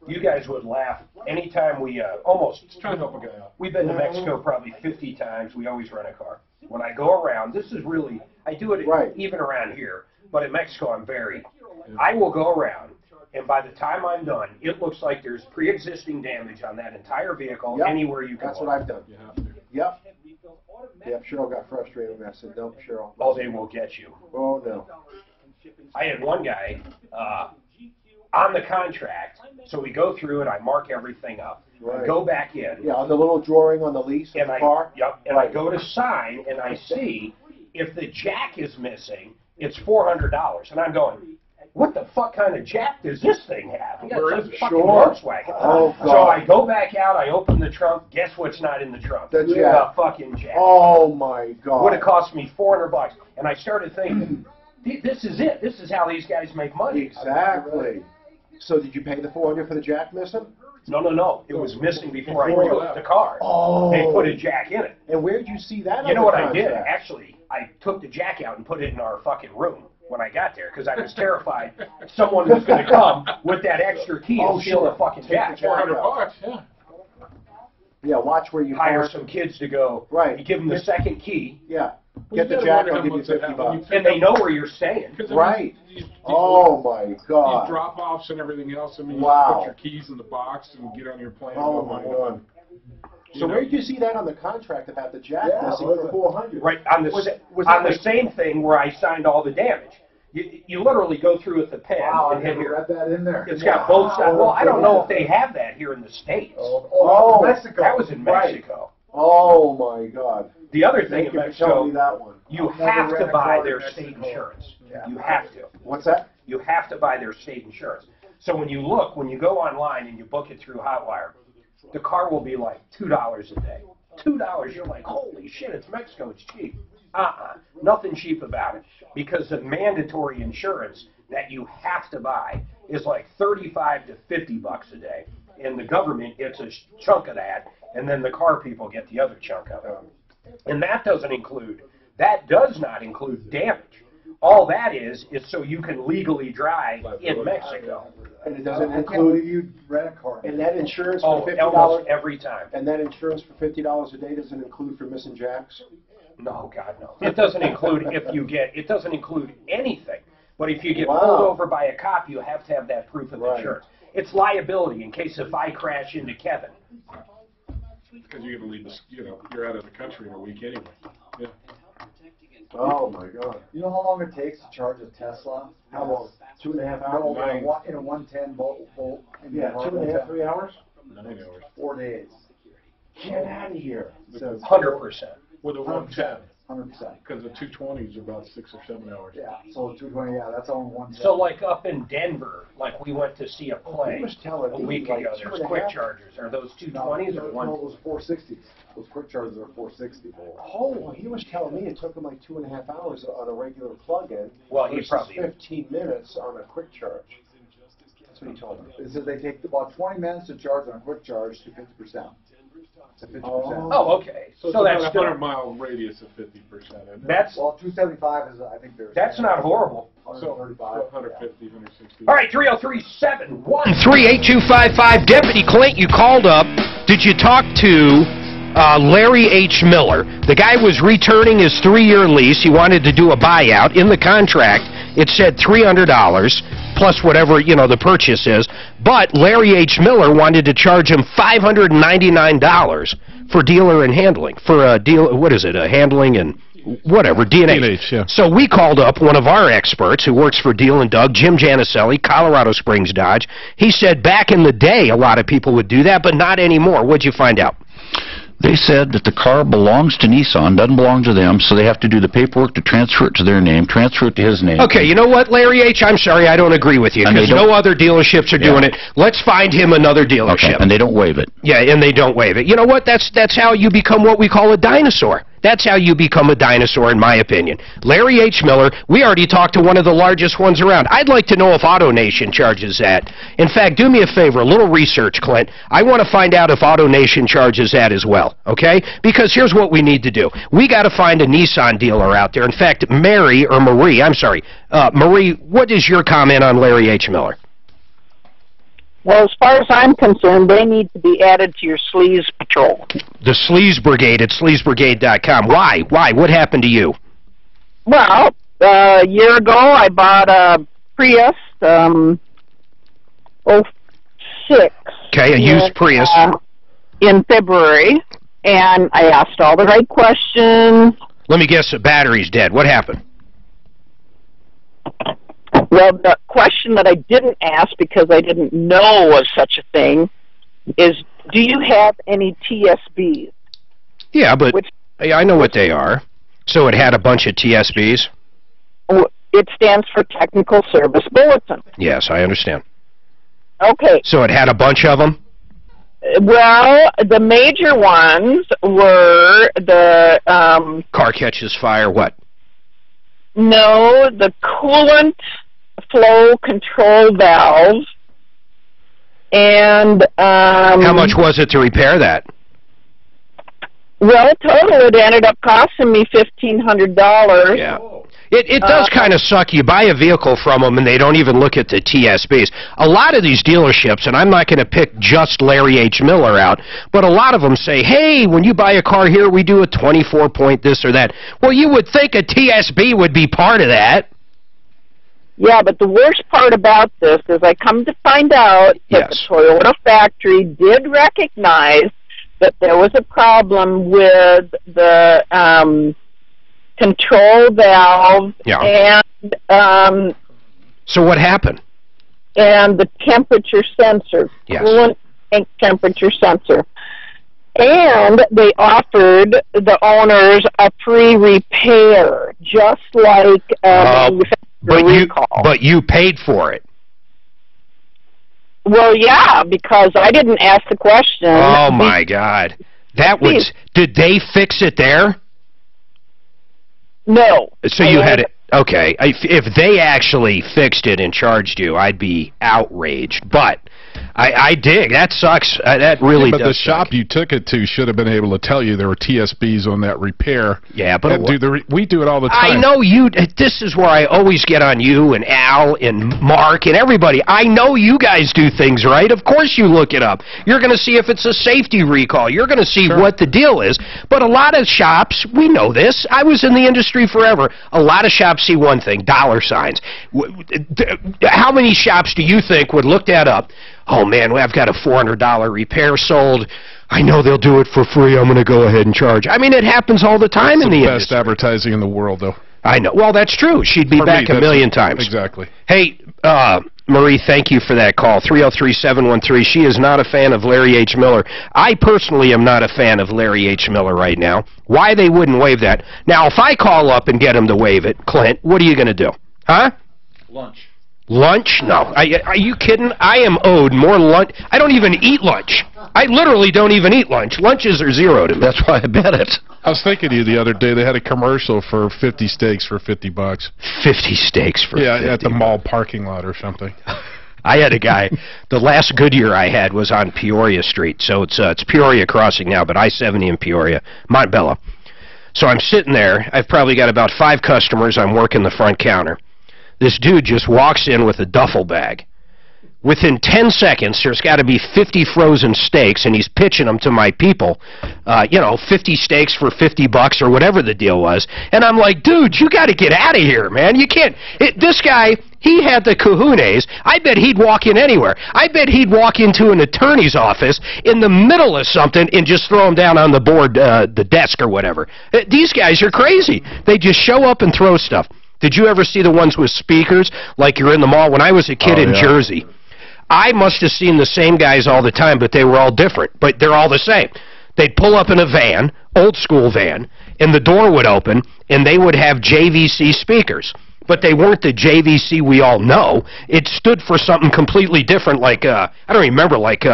You guys would laugh. Anytime we almost trying to help a guy out. We've been to Mexico probably 50 times. We always rent a car. When I go around, this is really, I do it even around here, but in Mexico I will go around, and by the time I'm done, it looks like there's pre-existing damage on that entire vehicle anywhere you go. That's what I've done. You have to. Yep. Yep, Cheryl got frustrated when I said, no, Cheryl. Oh, they will get you. Oh, no. I had one guy on the contract, so we go through it, I mark everything up. Right. Go back in. Yeah, on the little drawing on the lease of the car? Yep, and I go to sign, and I see if the jack is missing, it's $400. And I'm going, what the fuck kind of jack does this thing have? It's a fucking Volkswagen. Oh, God. So I go back out, I open the trunk, guess what's not in the trunk? The jack. The fucking jack. Oh, my God. Would have cost me $400. And I started thinking, this is it. This is how these guys make money. Exactly. So did you pay the $400 for the jack missing? No. It was missing before I took the car. Oh. They put a jack in it. And where did you see that? You know what I did? Actually, I took the jack out and put it in our fucking room when I got there, because I was terrified someone was going to come with that extra key and steal the fucking jack. $400, yeah. Yeah, watch where you hire park. some kids to go. Right. You give them the second key. Yeah. Get the jack, I'll give you $50. And they know where you're staying. Right. Oh, my God. These drop-offs and everything else, I mean, Wow. you put your keys in the box and get on your plane. Oh, my God. So where did you see that on the contract about the jack missing for $400? Right, on the same thing where I signed all the damage. You literally go through with the pen. Wow, and I never read that in there. It's got both sides. Well, I don't know if they have that here in the States. Oh, Mexico. That was in Mexico. Oh, my God. The other thing in Tell Mexico, me that one. you I've never have to read a buy card their in state Mexico. insurance. Yeah. You have to. What's that? You have to buy their state insurance. So when you go online and you book it through Hotwire, the car will be like $2 a day. $2, you're like, holy shit, it's Mexico, it's cheap. Nothing cheap about it. Because the mandatory insurance that you have to buy is like $35 to $50 a day. And the government gets a chunk of that, and then the car people get the other chunk of it. And that does not include damage. All that is so you can legally drive in Mexico. And it doesn't I can't include. believe you rent a car. And that insurance for $50. Almost every time. And that insurance for $50 a day doesn't include for missing jacks. No, God, no. It doesn't include it doesn't include anything. But if you get Wow. pulled over by a cop, you have to have that proof of insurance. It's liability in case if I crash into Kevin. Because you're going to leave, you're out of the country in a week anyway. Yeah. Oh, my God. You know how long it takes to charge a Tesla? How long? 2.5 hours? No, in a 110 volt. Yeah, 2.5, 3 hours? 9 hours. 4 days. Get out of here. 100%. With a 110. 100%. Because the 220s are about 6 or 7 hours. Yeah, so 220, yeah, that's on one side. So like up in Denver, like we went to see a play He was telling a me, week like, ago, there's 2.5 quick chargers. Are those 220s or one? No, those 460s. Those quick chargers are 460 volt. Oh, well, he was telling me it took him like 2.5 hours on a regular plug-in. Well, he versus probably 15 minutes on a quick charge. That's what he told me. It says they take about 20 minutes to charge on a quick charge to 50%. To 50%. Oh, okay. So, So that's that's a still, 100-mile radius of 50%. Isn't it? that's Well, 275 is, I think there's. that's not horrible. 135. 150, 160. All right, 303-7-1. 38255, Deputy Clint, you called up. Did you talk to Larry H. Miller? The guy was returning his 3-year lease. He wanted to do a buyout. In the contract, it said $300 plus whatever, the purchase is. But Larry H. Miller wanted to charge him $599 for dealer and handling. For a deal, what is it, a handling and whatever, DNA. Yeah. So we called up one of our experts who works for Deal and Doug, Jim Janicelli, Colorado Springs Dodge. He said back in the day a lot of people would do that, but not anymore. What'd you find out? They said that the car belongs to Nissan, doesn't belong to them, so they have to do the paperwork to transfer it to their name, transfer it to his name. Okay, you know what, Larry H., I'm sorry, I don't agree with you, because no other dealerships are doing it. Let's find him another dealership. Okay, and they don't waive it. Yeah, and they don't waive it. You know what, that's how you become what we call a dinosaur. That's how you become a dinosaur, in my opinion. Larry H. Miller, we already talked to one of the largest ones around. I'd like to know if AutoNation charges that. In fact, do me a favor, a little research, Clint. I want to find out if AutoNation charges that as well, okay? Because here's what we need to do. We got to find a Nissan dealer out there. In fact, Marie, what is your comment on Larry H. Miller? Well, as far as I'm concerned, they need to be added to your sleaze patrol. The Sleaze Brigade at sleazebrigade.com. Why? Why? What happened to you? Well, a year ago, I bought a Prius 06. Okay, a used Prius. In February, and I asked all the right questions. Let me guess, the battery's dead. What happened? Well, the question that I didn't ask because I didn't know of such a thing is, do you have any TSBs? Yeah, but I know what they are. So it had a bunch of TSBs? It stands for Technical Service Bulletin. Yes, I understand. Okay. So it had a bunch of them? Well, the major ones were the... car catches fire, what? No, the coolant flow control valve, and... how much was it to repair that? Well, total, it ended up costing me $1,500. Yeah. It does kind of suck. You buy a vehicle from them, and they don't even look at the TSBs. A lot of these dealerships, and I'm not going to pick just Larry H. Miller out, but a lot of them say, hey, when you buy a car here, we do a 24-point this or that. Well, you would think a TSB would be part of that. Yeah, but the worst part about this is I come to find out that the Toyota factory did recognize that there was a problem with the control valve and so what happened? And the temperature sensor, coolant tank temperature sensor. And they offered the owners a free repair, just like recall. But you paid for it. Well, yeah, because I didn't ask the question. Oh, my God. That was... Did they fix it there? No. So you had it... Okay. If they actually fixed it and charged you, I'd be outraged. But I dig. That sucks. That really does. But the shop you took it to should have been able to tell you there were TSBs on that repair. Yeah, but we do it all the time. I know you. This is where I always get on you and Al and Mark and everybody. I know you guys do things right. Of course you look it up. You're going to see if it's a safety recall. You're going to see what the deal is. But a lot of shops, we know this. I was in the industry forever. A lot of shops see one thing, dollar signs. How many shops do you think would look that up? Oh, man, I've got a $400 repair sold. I know they'll do it for free. I'm going to go ahead and charge. I mean, it happens all the time in the industry. That's the best advertising in the world, though. I know. Well, that's true. She'd be back a million times. Exactly. Hey, Marie, thank you for that call. 303-713. She is not a fan of Larry H. Miller. I personally am not a fan of Larry H. Miller right now. Why they wouldn't waive that? Now, if I call up and get him to waive it, Clint, what are you going to do? Huh? Lunch. Lunch? No. Are you kidding? I am owed more lunch. I don't even eat lunch. I literally don't even eat lunch. Lunches are zero to me. That's why I bet it. I was thinking of you the other day. They had a commercial for 50 steaks for $50. 50 steaks for $50. At the mall parking lot or something. I had a guy, the last Goodyear I had was on Peoria Street. So it's Peoria Crossing now, but I-70 in Peoria, Montbello. So I'm sitting there. I've probably got about 5 customers. I'm working the front counter. This dude just walks in with a duffel bag. Within 10 seconds, there's got to be 50 frozen steaks, and he's pitching them to my people. 50 steaks for $50 or whatever the deal was. And I'm like, dude, you got to get out of here, man. You can't. This guy, he had the kahunas. I bet he'd walk in anywhere. I bet he'd walk into an attorney's office in the middle of something and just throw them down on the board, the desk or whatever. These guys are crazy. They just show up and throw stuff. Did you ever see the ones with speakers like you're in the mall? When I was a kid in Jersey, I must have seen the same guys all the time, but they were all different. But they're all the same. They'd pull up in a van, old school van, and the door would open, and they would have JVC speakers. But they weren't the JVC we all know. It stood for something completely different, like, I don't remember, like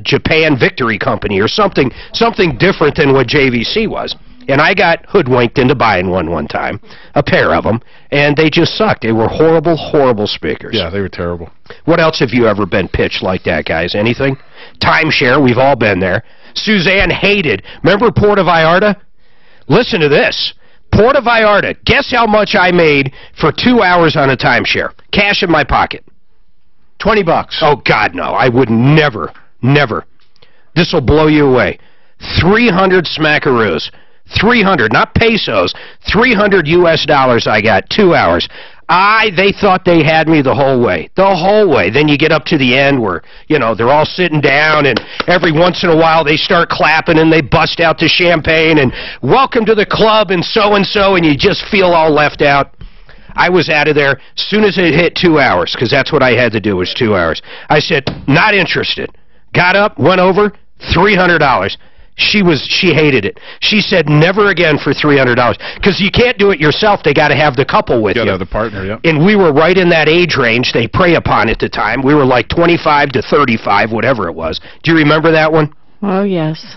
Japan Victory Company or something different than what JVC was. And I got hoodwinked into buying one time, a pair of them, and they just sucked. They were horrible, horrible speakers. Yeah, they were terrible. What else have you ever been pitched like that, guys? Anything? Timeshare, we've all been there. Suzanne hated. Remember Puerto Vallarta? Listen to this. Puerto Vallarta, guess how much I made for 2 hours on a timeshare? Cash in my pocket. $20. Oh, God, no. I would never. This will blow you away. 300 smackaroos. 300, not pesos, 300 US dollars I got, 2 hours. They thought they had me the whole way. The whole way. Then you get up to the end where, they're all sitting down, and every once in a while they start clapping and they bust out the champagne and welcome to the club and so, and you just feel all left out. I was out of there as soon as it hit 2 hours, because that's what I had to do was 2 hours. I said, not interested. Got up, went over, $300. She hated it. She said never again for $300 because you can't do it yourself. They got to have the couple with you. Got to have the partner, yeah. And we were right in that age range they prey upon at the time. We were like 25 to 35, whatever it was. Do you remember that one? Oh, yes.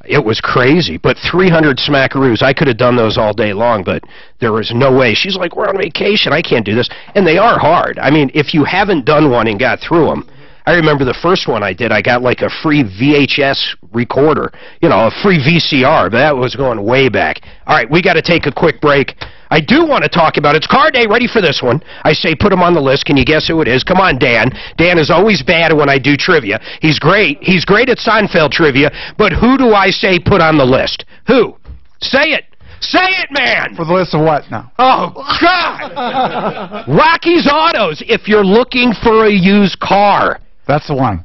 It was crazy, but 300 smackaroos. I could have done those all day long, but there was no way. She's like, we're on vacation. I can't do this. And they are hard. I mean, if you haven't done one and got through them, I remember the first one I did, I got like a free VHS recorder, a free VCR, but that was going way back. All right, we got to take a quick break. I do want to talk about, it's car day, ready for this one. I say put him on the list. Can you guess who it is? Come on, Dan. Dan is always bad when I do trivia. He's great. He's great at Seinfeld trivia, but who do I say put on the list? Who? Say it. Say it, man! For the list of what now? Oh, God! Rocky's Autos, if you're looking for a used car. That's the one.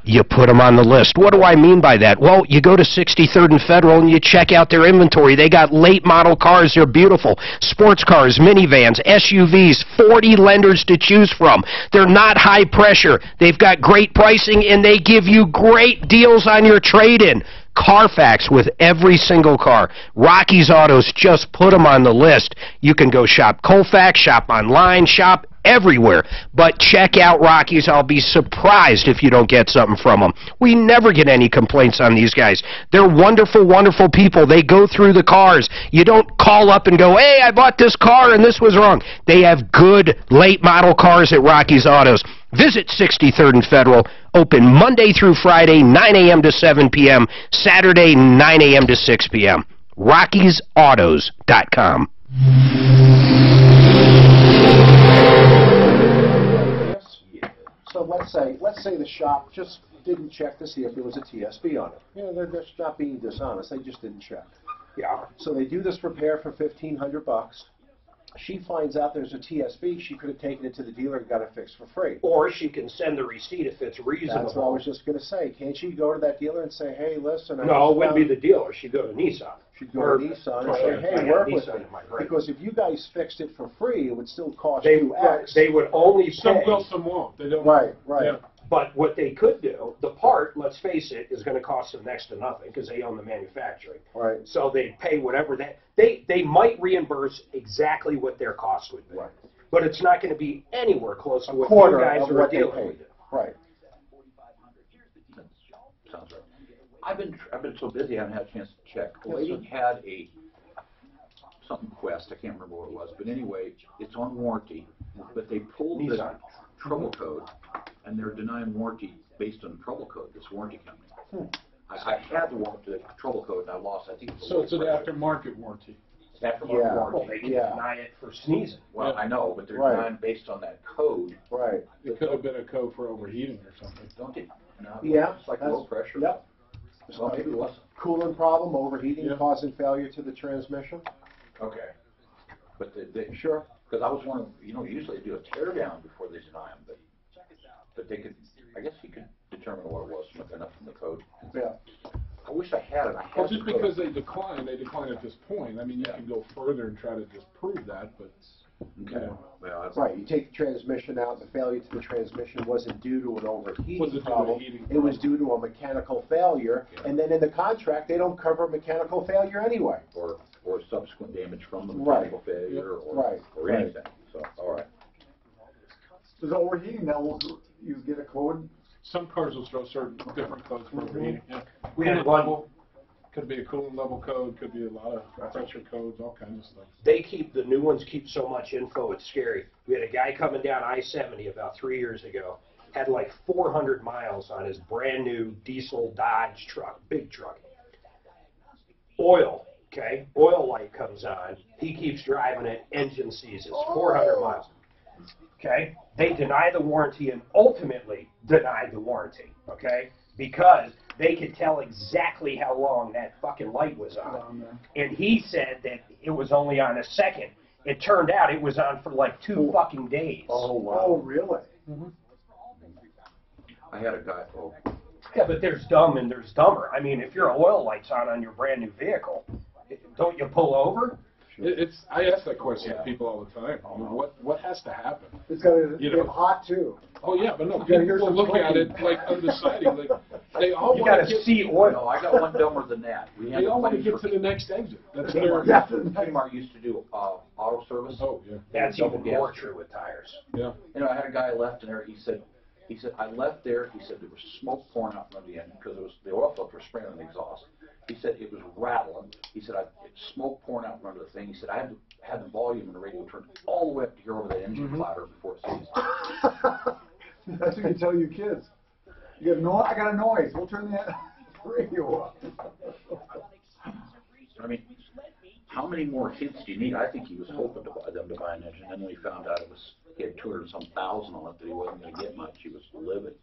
You put them on the list. What do I mean by that? Well, you go to 63rd and Federal and you check out their inventory. They got late model cars. They're beautiful. Sports cars, minivans, SUVs, 40 lenders to choose from. They're not high pressure. They've got great pricing and they give you great deals on your trade-in. Carfax with every single car. Rocky's Autos, just put them on the list. You can go shop Colfax, shop online, shop everywhere. But check out Rocky's. I'll be surprised if you don't get something from them. We never get any complaints on these guys. They're wonderful, wonderful people. They go through the cars. You don't call up and go, hey, I bought this car and this was wrong. They have good late model cars at Rocky's Autos. Visit 63rd and Federal. Open Monday through Friday, 9 a.m. to 7 p.m., Saturday, 9 a.m. to 6 p.m. Rocky'sAutos.com. So let's say the shop just didn't check to see if there was a TSB on it. They're just not being dishonest. They just didn't check. Yeah. So they do this repair for $1,500. She finds out there's a TSB, she could have taken it to the dealer and got it fixed for free. Or she can send the receipt if it's reasonable. That's what I was just going to say. Can't she go to that dealer and say, hey, listen... No, it wouldn't be the dealer. She'd go to Nissan. should go to Nissan and say, hey, work with me. Because if you guys fixed it for free, it would still cost you X. They would only pay. Some will, some won't. They don't. Right. Yeah. But what they could do, the part, let's face it, is going to cost them next to nothing because they own the manufacturing. Right. So they pay whatever that they might reimburse exactly what their cost would be. Right. But it's not going to be anywhere close to what quarter you guys of are what they dealing paid. with. Right. Sounds right. I've been so busy I haven't had a chance to check. The lady had a something Quest, I can't remember what it was, but anyway, it's on warranty. But they pulled the trouble code, and they're denying warranty based on the trouble code. This warranty company. I had the trouble code and I lost. I think. So it's an aftermarket warranty. Aftermarket warranty. Well, they can deny it for sneezing. Well, I know, but they're denying based on that code. Right. It could have been a code for overheating or something. Don't they? No, Yeah. It's like low pressure. Yep. Well, maybe it wasn't. Coolant problem, overheating, causing failure to the transmission. Okay. But they sure. Because I was wondering, usually they do a tear down before they deny them, but they could. I guess you could determine what it was enough from the code. Yeah. I wish I had it. Well, just because they decline at this point. I mean, you can go further and try to disprove that, but. Okay. Well, right. You take the transmission out. The failure to the transmission wasn't due to an overheating problem. It was due to a mechanical failure, and then in the contract they don't cover mechanical failure anyway. Or subsequent damage from the mechanical failure, or anything. So, all right. Does overheating now? You get a code. Some cars will throw certain different codes for overheating. Yeah. We had one. Could be a coolant level code. Could be a lot of pressure codes. All kinds of stuff. The new ones keep so much info. It's scary. We had a guy coming down I-70 about 3 years ago. Had like 400 miles on his brand new diesel Dodge truck, big truck. Oil. Okay, oil light comes on. He keeps driving it. Engine seizes. 400 miles. Okay, they deny the warranty and ultimately deny the warranty. Okay, because they could tell exactly how long that fucking light was on. And he said that it was only on a second. It turned out it was on for like 2 fucking days. Oh wow! Oh really? I had a guy. Yeah, but there's dumb and there's dumber. I mean, if your oil light's on your brand new vehicle, don't you pull over? I ask that question to people all the time. I mean, what has to happen? It's got to get hot too. Oh yeah, but no, people look at it like undecided. Like they all you want to see oil. No, I got one dumber than that. They all want to get to the next exit. That's Kmart used to do auto service. Oh yeah. That's even more true with tires. Yeah. I had a guy left in there. He said, I left there. He said there was smoke pouring out from the end because the oil filter was spraying on the exhaust. He said it was rattling. He said it's smoke pouring out from under the thing. He said I had the volume in the radio turned all the way up to hear over the engine clatter before it seized. That's what you tell your kids. You have I got a noise. We'll turn the radio up. I mean, how many more hints do you need? I think he was hoping to buy them to buy an engine, and then when he found out he had 200-some thousand on it that he wasn't going to get much, he was livid.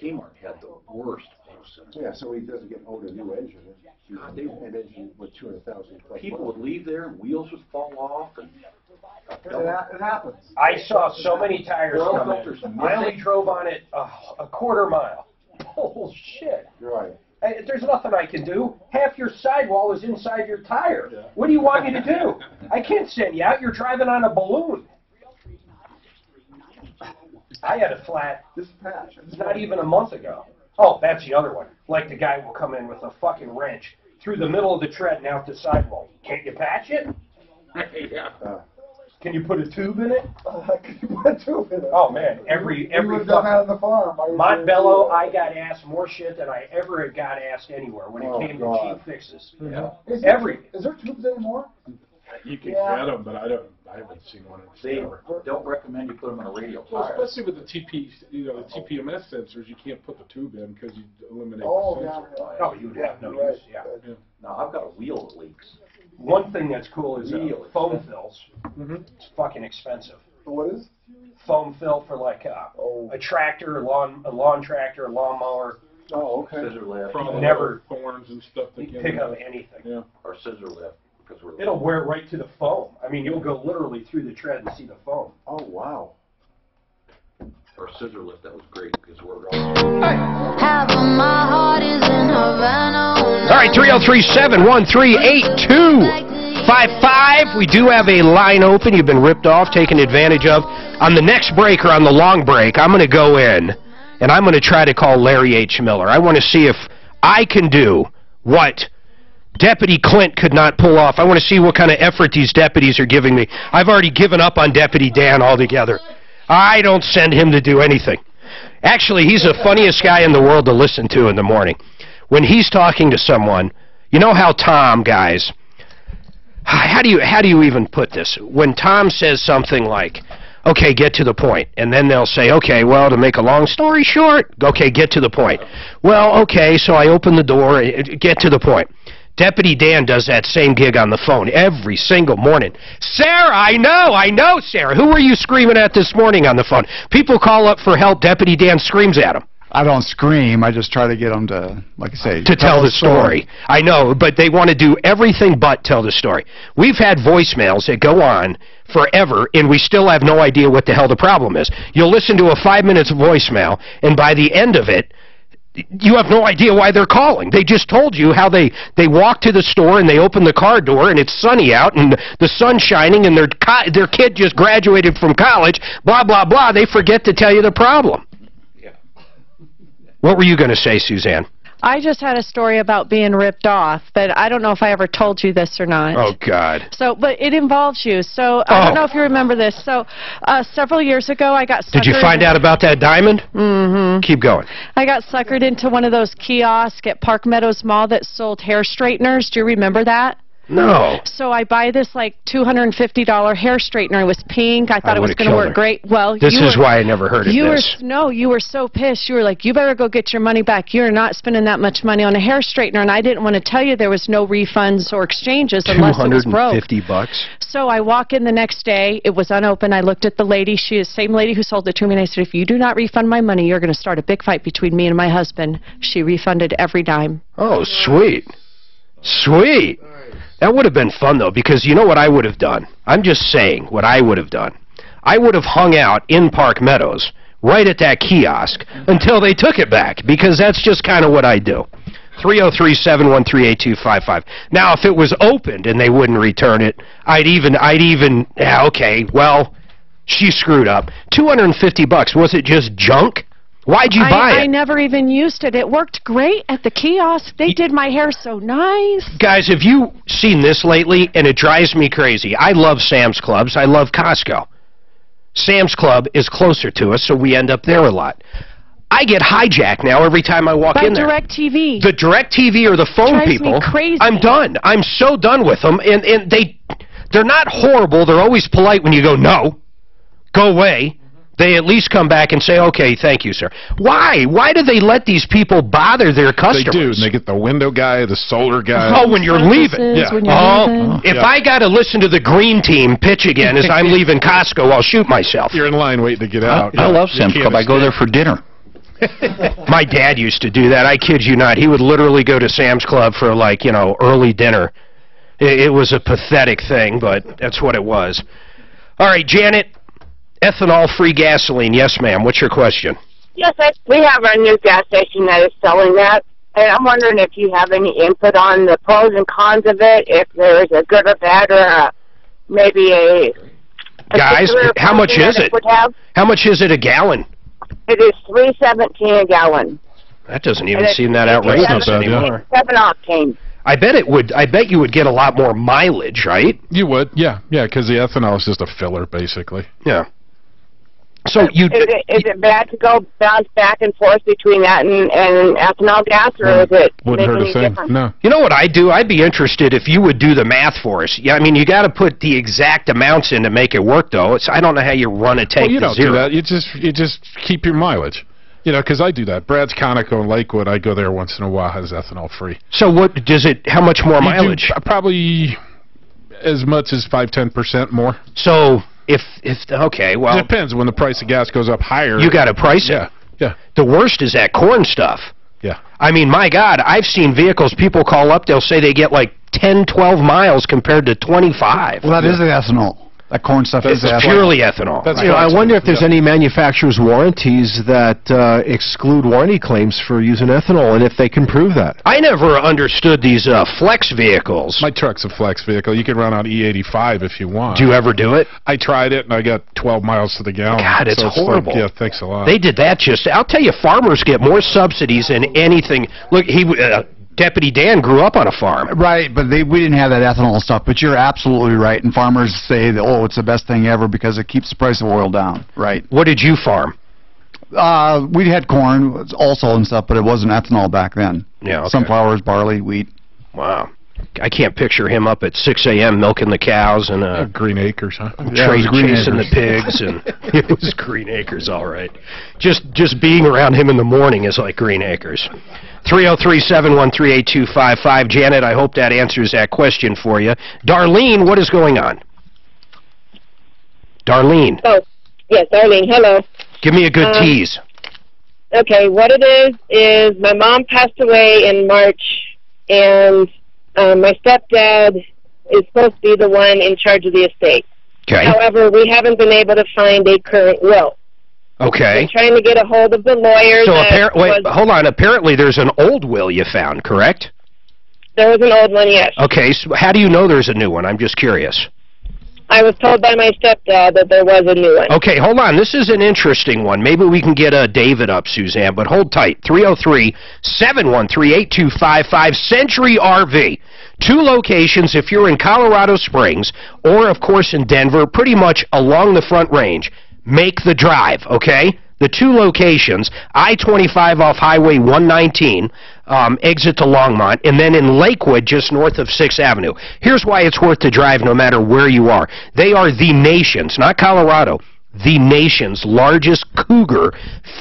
Kmart had the worst. Yeah, so he doesn't get owed a new engine. God, an engine with 200,000 plus. People would leave there and wheels would fall off. And it happens. I saw so many tires come in. I only drove on it a quarter mile. Oh shit! Right. There's nothing I can do. Half your sidewall is inside your tire. Yeah. What do you want me to do? I can't send you out. You're driving on a balloon. I had a flat not even a month ago. Oh, that's the other one. Like the guy will come in with a fucking wrench through the middle of the tread and out the sidewall. Can't you patch it? Yeah. Can you put a tube in it? Can you put a tube in it? Oh man, every done that on the farm. Montbello, I got asked more shit than I ever got asked anywhere when it came to cheap fixes. Yeah. Is there tubes anymore? You can get them, but I haven't seen one. They don't recommend you put them in a radial tire. Well, especially with the the TPMS sensors, you can't put the tube in because you eliminate the sensor. Yeah. Oh, you'd have no use. Yeah. Now I've got a wheel that leaks. One thing that's cool is foam fills. It's fucking expensive. What is? Foam fill for like a tractor, a lawn tractor, a lawnmower. Oh, okay. Scissor lift. Never thorns and stuff. You can pick up anything. Yeah. Or scissor lift. It'll wear right to the foam. I mean, you'll go literally through the tread and see the foam. Oh, wow. Or scissor lift, that was great because we're Half of my heart is in her All right, 303-713-8255. We do have a line open. You've been ripped off, taken advantage of. On the next break or on the long break, I'm going to go in, and I'm going to try to call Larry H. Miller. I want to see if I can do what Deputy Clint could not pull off. I want to see what kind of effort these deputies are giving me. I've already given up on Deputy Dan altogether. I don't send him to do anything. Actually, he's the funniest guy in the world to listen to in the morning. When he's talking to someone, you know how Tom, guys, how do you even put this? When Tom says something like, okay, get to the point, and then they'll say, okay, well, to make a long story short, okay, get to the point. Well, okay, so I open the door, get to the point. Deputy Dan does that same gig on the phone every single morning. Sarah, I know, Sarah. Who were you screaming at this morning on the phone? People call up for help. Deputy Dan screams at them. I don't scream. I just try to get them to, like I say, to tell the story. I know, but they want to do everything but tell the story. We've had voicemails that go on forever, and we still have no idea what the hell the problem is. You'll listen to a 5-minute voicemail, and by the end of it, you have no idea why they're calling. They just told you how they walk to the store and they open the car door and it's sunny out and the sun's shining and their kid just graduated from college, blah, blah, blah. They forget to tell you the problem. What were you going to say, Suzanne? I just had a story about being ripped off, but I don't know if I ever told you this or not. Oh, God. So, but it involves you. So, I don't know if you remember this. So, several years ago, I got suckered. Did you find out about that diamond? Mm-hmm. Keep going. I got suckered into one of those kiosks at Park Meadows Mall that sold hair straighteners. Do you remember that? No. So I buy this like $250 hair straightener. It was pink. I thought it was going to work great. Well, this is why I never heard of this. No, you were so pissed. You were like, you better go get your money back. You're not spending that much money on a hair straightener. And I didn't want to tell you there was no refunds or exchanges unless it was broke. $250. So I walk in the next day. It was unopened. I looked at the lady. She is the same lady who sold it to me. And I said, if you do not refund my money, you're going to start a big fight between me and my husband. She refunded every dime. Oh, sweet. Sweet. That would have been fun, though, because you know what I would have done? I'm just saying what I would have done. I would have hung out in Park Meadows right at that kiosk until they took it back, because that's just kind of what I do. 303-713-8255. Now, if it was opened and they wouldn't return it, okay, well, she screwed up. $250. Was it just junk? Why'd you buy it? I never even used it. It worked great at the kiosk. They did my hair so nice. Guys, have you seen this lately? And it drives me crazy. I love Sam's Clubs. I love Costco. Sam's Club is closer to us, so we end up there a lot. I get hijacked now every time I walk in there. By DirecTV. The DirecTV or the phone people. Drives me crazy. I'm done. I'm so done with them. And they're not horrible. They're always polite when you go, no, go away. They at least come back and say, okay, thank you, sir. Why? Why do they let these people bother their customers? They do. And they get the window guy, the solar guy. Oh, when you're leaving. Yeah. If I got to listen to the green team pitch again as I'm leaving Costco, I'll shoot myself. You're in line waiting to get out. I love Sam's Club. I go there for dinner. My dad used to do that. I kid you not. He would literally go to Sam's Club for, like, early dinner. It was a pathetic thing, but that's what it was. All right, Janet. Ethanol-free gasoline. Yes, ma'am. What's your question? Yes, we have a new gas station that is selling that, and I'm wondering if you have any input on the pros and cons of it, if there is a good or bad, or maybe a Guys, how much is it? How much is it a gallon? It is $3.17 a gallon. That doesn't even seem that outrageous anymore. 7 octane. I bet it would. I bet you would get a lot more mileage, right? You would, yeah, because the ethanol is just a filler, basically. Yeah. So is it bad to go bounce back and forth between that and ethanol gas, or is it wouldn't hurt a thing? Difference? No. You know what I'd do? I'd be interested if you would do the math for us. Yeah, I mean, you got to put the exact amounts in to make it work, though. I don't know how you run a tank you to don't zero. Do that. You just keep your mileage. Because I do that. Brad's Conoco in Lakewood, I go there once in a while, has ethanol free. So what does it? How much more mileage? Probably as much as 5-10% more. So if okay, well, it depends. When the price of gas goes up higher, you got to price it. Yeah. The worst is that corn stuff. Yeah. I mean, my God, I've seen vehicles. People call up, they'll say they get like 10, 12 miles compared to 25. Well, that is the ethanol. That corn stuff is purely ethanol. You know, I wonder if there's any manufacturer's warranties that exclude warranty claims for using ethanol, and if they can prove that. I never understood these flex vehicles. My truck's a flex vehicle. You can run on E85 if you want. Do you ever do it? I tried it, and I got 12 miles to the gallon. God, it's horrible. Like, yeah, thanks a lot. They did that I'll tell you, farmers get more subsidies than anything. Look, Deputy Dan grew up on a farm. Right, but we didn't have that ethanol stuff. But you're absolutely right. And farmers say that, oh, it's the best thing ever because it keeps the price of oil down. Right. What did you farm? We had corn also and stuff, but it wasn't ethanol back then. Yeah. Okay. Sunflowers, barley, wheat. Wow. I can't picture him up at 6 a.m. milking the cows and Green Acres, huh? Chasing the pigs, and it was Green Acres, all right. Just being around him in the morning is like Green Acres. 303-713-8255. Janet, I hope that answers that question for you. Darlene, what is going on? Darlene. Oh, yes, Darlene. Hello. Give me a good tease. Okay, what it is my mom passed away in March, and my stepdad is supposed to be the one in charge of the estate. Okay. However, we haven't been able to find a current will. Okay. We're trying to get a hold of the lawyer. So hold on. Apparently there's an old will you found, correct? There was an old one, yes. Okay, so how do you know there's a new one? I'm just curious. I was told by my stepdad that there was a new one. Okay, hold on. This is an interesting one. Maybe we can get David up, Suzanne, but hold tight. 303-713-8255, Century RV. 2 locations if you're in Colorado Springs or, of course, in Denver, pretty much along the Front Range. Make the drive, okay? The 2 locations, I-25 off Highway 119, exit to Longmont, and then in Lakewood, just north of 6th Avenue. Here's why it's worth the drive no matter where you are. They are the nation's, not Colorado, the nation's largest Cougar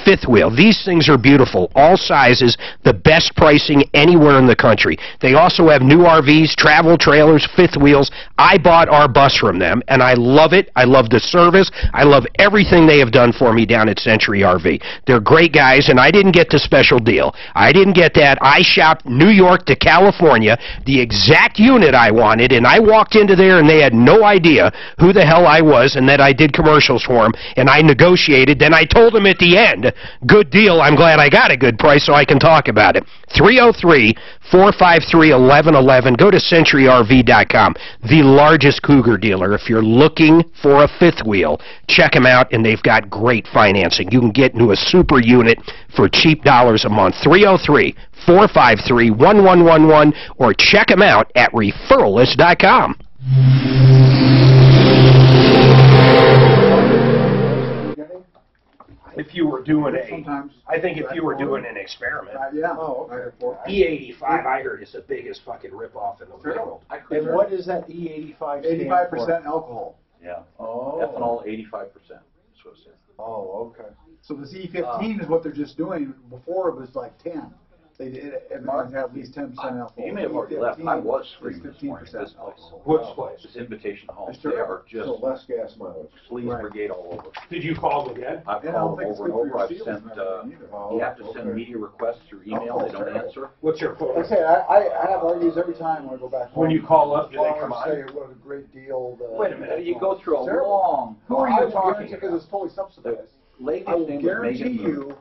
fifth wheel. These things are beautiful, all sizes, the best pricing anywhere in the country. They also have new RVs, travel trailers, fifth wheels. I bought our bus from them, and I love it. I love the service. I love everything they have done for me down at Century RV. They're great guys, and I didn't get the special deal. I didn't get that. I shopped New York to California, the exact unit I wanted, and I walked into there, and they had no idea who the hell I was and that I did commercials for them, and I negotiated. Then I told them at the end, good deal, I'm glad I got a good price so I can talk about it. 303-453-1111. Go to CenturyRV.com, the largest Cougar dealer. If you're looking for a fifth wheel, check them out, and they've got great financing. You can get into a super unit for cheap dollars a month. 303-453-1111, or check them out at Referralist.com. If you were doing I think if you were doing an experiment. Yeah. Oh, okay. E85, I heard, is the biggest fucking ripoff in the world. And what is that E85 stand 85% alcohol. Yeah. Oh. Ethanol, 85%. That's what it says. Oh, okay. So this E15 is what they're just doing. Before it was like 10. They did it had at least 10% alcohol. You may have already left. I was screaming this morning. 15% alcohol. Which place? This Invitation Homes. Sure. They are just So less gas mileage. police brigade all over. Did you call them again? I've called them over and over. I've sent, you have to send media requests through email. They don't answer. What's your phone? Like I say, I have RVs every time when I go back home. When you call up, do they come Callers on? say what a great deal. Wait a minute. You go through a They're long. Who are you talking to? Because it's fully subsidized. Lady's I will name was guarantee Megan you.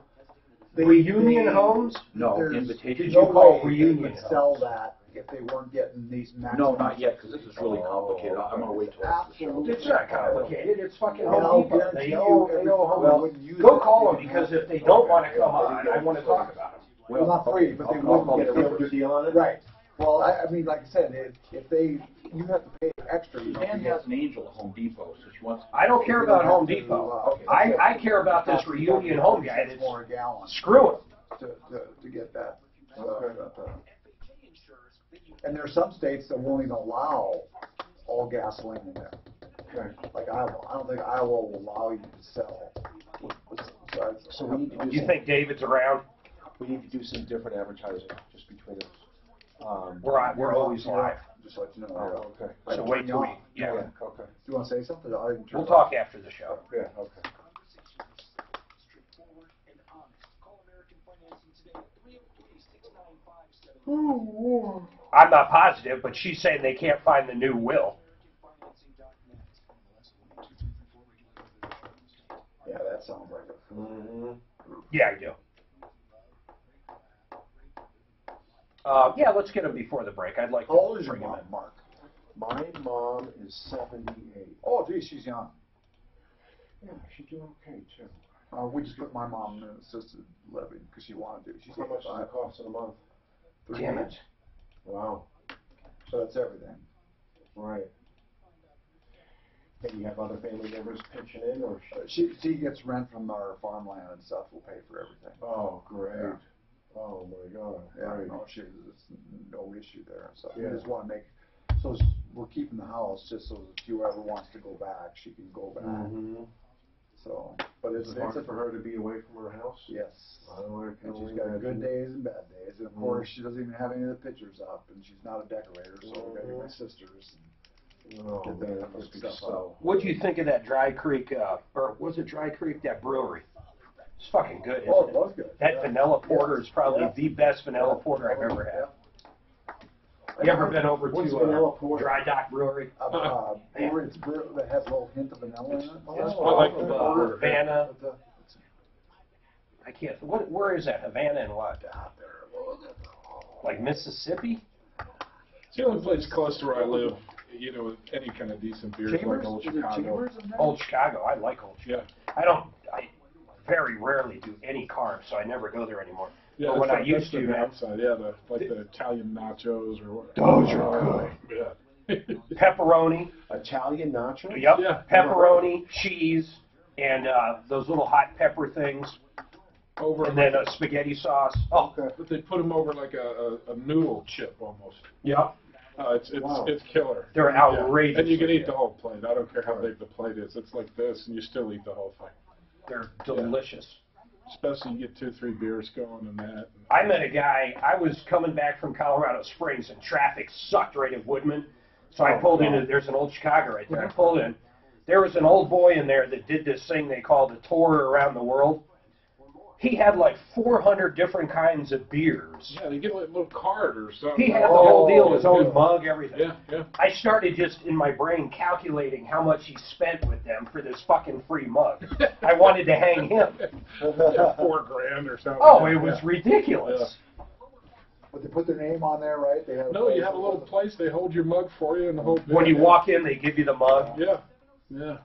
Reunion Homes? No, There's Invitation. no call way Reunion they would sell that if they weren't getting these No, not yet, because this is really complicated. I'm going to wait till after the show. Absolutely. It's not complicated. It's fucking And I'll Home Depot. guarantee They know Home well, wouldn't use go it. call them, because if they don't want to come on, I want to talk about them. Well, not free, but they wouldn't get a real good deal on it. Right. Well, I mean, like I said, if they, you have to pay extra. Ann has an angel at Home Depot, so she wants. I don't care about Home Depot. I care about this Reunion Home guy that's more a gallon. Screw him. To get that. And there are some states that won't even allow all gasoline in there. Like Iowa. I don't think Iowa will allow you to sell. So we need to do. You think David's around? We need to do some different advertising just between us. We're always live. Just let you know. Oh, okay. So wait till we. Yeah. Okay. Do you want to say something? We'll talk after the show. Yeah. Okay. I'm not positive, but she's saying they can't find the new will. Yeah, that sounds like it. Mm-hmm. Yeah, I do. Yeah, let's get him before the break. I'd like to How old is your bring him mom, in. Mark? My mom is 78. Oh, geez, she's young. Yeah, she's doing okay, too. We just put my mom in assisted living because she wanted to. She's How much does it cost in a month? Damn it. Wow. So that's everything. Right. And you have other family members pitching in, or She gets rent from our farmland and stuff. We'll pay for everything. Oh, great. Yeah. Oh my God. Yeah, Right. no, it's no issue there. So we Yeah. just want to make, so we're keeping the house just so if whoever wants to go back, she can go back. Mm-hmm. So, but Is it hard for her to be away from her house? Yes. Oh, I can And she's only got imagine. good days and bad days. And of course, she doesn't even have any of the pictures up, and she's not a decorator, so we got to get my sisters Oh, and get man, that that must be stuff so. out. What'd you think of that Dry Creek, or was it Dry Creek, that brewery? It's fucking good, Oh, isn't it was good. That Yeah. vanilla porter is probably Yeah. the best vanilla porter I've ever had. You ever been over What's to vanilla porter? Dry Dock Brewery? It's brew that has a little hint of vanilla in it. It's Oh, like I like the Havana. I can't. Where is that? Havana and what? Like Mississippi? It's the only place close to where I live, you know, with any kind of decent beer, like Old Chicago. Old Chicago. I like Old Chicago. Yeah. I very rarely do any carbs, so I never go there anymore. Yeah, but when I that's used the to, man, downside. Yeah, the Italian nachos or what. Those are good. Yeah. pepperoni. Italian nachos? Yep. Yeah. Pepperoni, cheese, and those little hot pepper things. Over And then spaghetti sauce. Oh, but they put them over like a noodle chip almost. Yep. It's killer. They're outrageous. And you can eat the whole plate. I don't care how big the plate is. It's like this, and you still eat the whole thing. They're delicious. Especially you get 2-3 beers going and that. I met a guy, I was coming back from Colorado Springs, and traffic sucked right at Woodman. So I pulled in, there's an Old Chicago right there. I pulled in. There was an old boy in there that did this thing they called the tour around the world. He had like 400 different kinds of beers. Yeah, they get like a little card or something. He had the whole deal, his own mug, everything. Yeah, yeah. I started just in my brain calculating how much he spent with them for this fucking free mug. I wanted to hang him. Yeah, $4,000 or something. Oh, it was ridiculous. But they put their name on there, right? They have No, you have a little place. They hold your mug for you and the whole bit. When you walk in, they give you the mug. Yeah, yeah.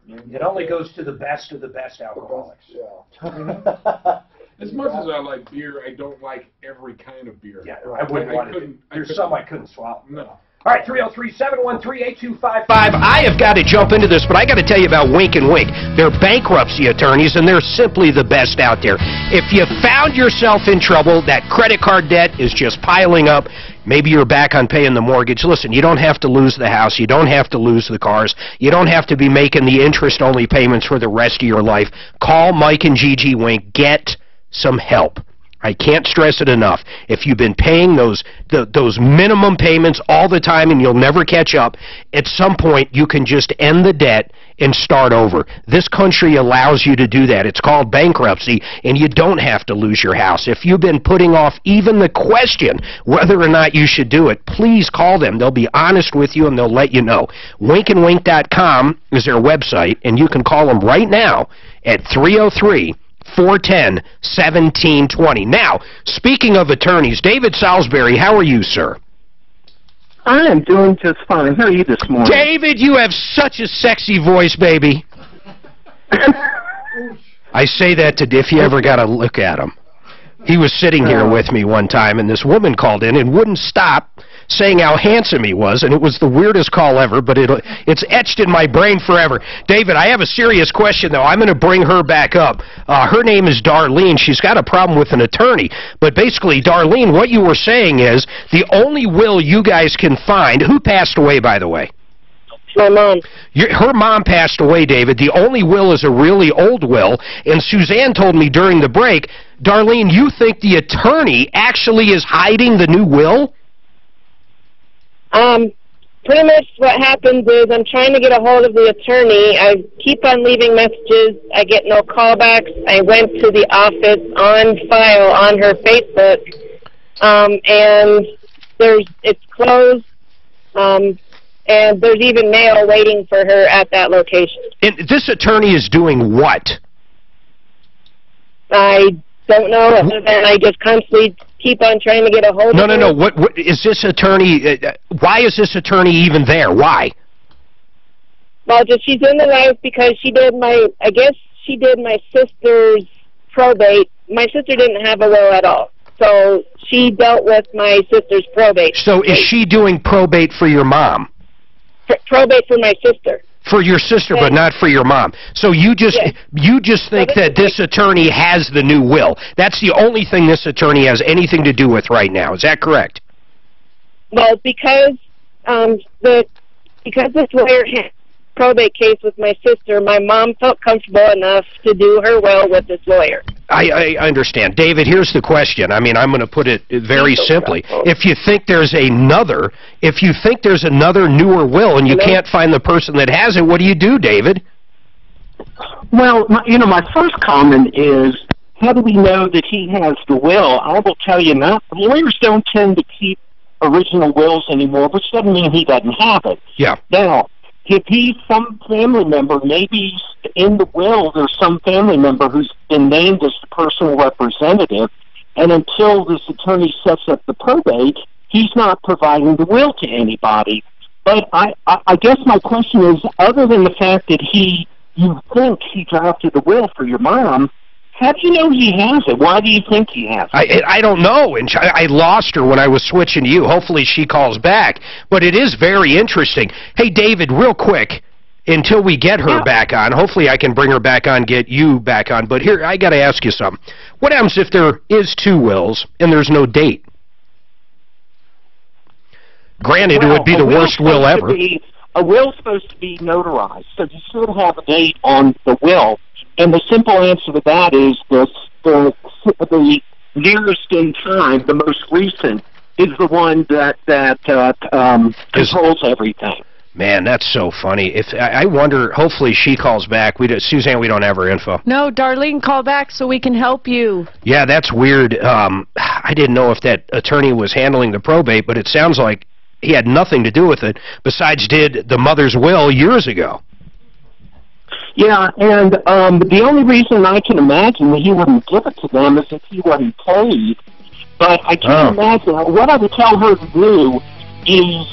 It only goes to the best of the best alcoholics. Yeah. As much as I like beer, I don't like every kind of beer. Yeah, I wouldn't want it. There's some I couldn't swallow. No. All right, 303-713-8255. I have got to jump into this, but I got to tell you about Wink and Wink. They're bankruptcy attorneys, and they're simply the best out there. If you found yourself in trouble, that credit card debt is just piling up, maybe you're back on paying the mortgage. Listen, you don't have to lose the house. You don't have to lose the cars. You don't have to be making the interest-only payments for the rest of your life. Call Mike and Gigi Wink. Get some help. I can't stress it enough. If you've been paying those minimum payments all the time and you'll never catch up, at some point you can just end the debt and start over. This country allows you to do that. It's called bankruptcy, and you don't have to lose your house. If you've been putting off even the question whether or not you should do it, please call them. They'll be honest with you and they'll let you know. winkandwink.com is their website, and you can call them right now at 303-410-1720. Now, speaking of attorneys, David Salisbury, how are you, sir? I am doing just fine. How are you this morning? David, you have such a sexy voice, baby. I say that to if you ever got to look at him. He was sitting here with me one time, and this woman called in and wouldn't stop saying how handsome he was, and it was the weirdest call ever, but it's etched in my brain forever. David, I have a serious question, though. I'm going to bring her back up. Her name is Darlene. She's got a problem with an attorney, but basically, Darlene, what you were saying is the only will you guys can find, who passed away, by the way? My mom. Her mom passed away, David. The only will is a really old will, and Suzanne told me during the break, Darlene, you think the attorney actually is hiding the new will? Pretty much what happens is I'm trying to get a hold of the attorney. I keep on leaving messages. I get no callbacks. I went to the office on file on her Facebook, and it's closed. and there's even mail waiting for her at that location. And this attorney is doing what? I don't know, other than I just constantly keep on trying to get a hold of her. No. What is this attorney? Why is this attorney even there? Why? Well, just she's in the life because she did I guess she did my sister's probate. My sister didn't have a will at all, so she dealt with my sister's probate. So is she doing probate for your mom? Probate for my sister. For your sister, but not for your mom. So you just think that this attorney has the new will. That's the only thing this attorney has anything to do with right now. Is that correct? Well, because this lawyer had a probate case with my sister, my mom felt comfortable enough to do her will with this lawyer. I understand. David, here's the question. I mean, I'm going to put it very simply. If you think there's another newer will and you can't find the person that has it, what do you do, David? Well, my first comment is, how do we know that he has the will? I will tell you now, lawyers don't tend to keep original wills anymore, which doesn't mean he doesn't have it. Yeah. Now, if he's some family member, maybe in the will there's some family member who's been named as the personal representative, and until this attorney sets up the probate, he's not providing the will to anybody. But I guess my question is, other than the fact that you think he drafted the will for your mom, how do you know he has it? Why do you think he has it? I don't know, and I lost her when I was switching to you. Hopefully she calls back. But it is very interesting. Hey, David, real quick, until we get her back on, hopefully I can bring her back on, get you back on. But here, I got to ask you something. What happens if there is two wills and there's no date? Granted, it would be the worst will ever. A will's supposed to be notarized, so you should have a date on the will. And the simple answer to that is the nearest in time, the most recent, is the one that controls everything. Man, that's so funny. I wonder, hopefully she calls back. Suzanne, we don't have her info. No, Darlene, call back so we can help you. Yeah, that's weird. I didn't know if that attorney was handling the probate, but it sounds like he had nothing to do with it, besides did the mother's will years ago. Yeah, and the only reason I can imagine that he wouldn't give it to them is if he wasn't paid. But I can't imagine. What I would tell her to do is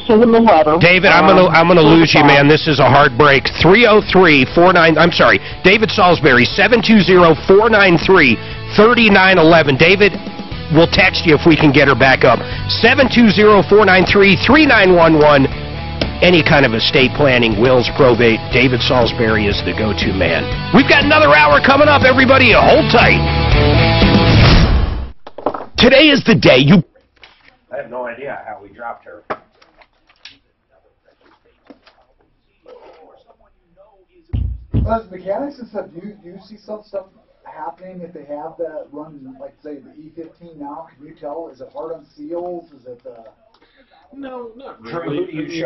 send him a letter. David, I'm gonna lose you, man. This is a hard break. 303-49. I'm sorry, David Salisbury, 720-493-3911. David, we'll text you if we can get her back up. 720-493-3911. Any kind of estate planning, wills, probate, David Salisbury is the go-to man. We've got another hour coming up, everybody. Hold tight. Today is the day you... I have no idea how we dropped her. As mechanics and stuff, do you see some stuff happening if they have that run, like say the E15 now? Can you tell? Is it hard on seals? Is it... No, not really. The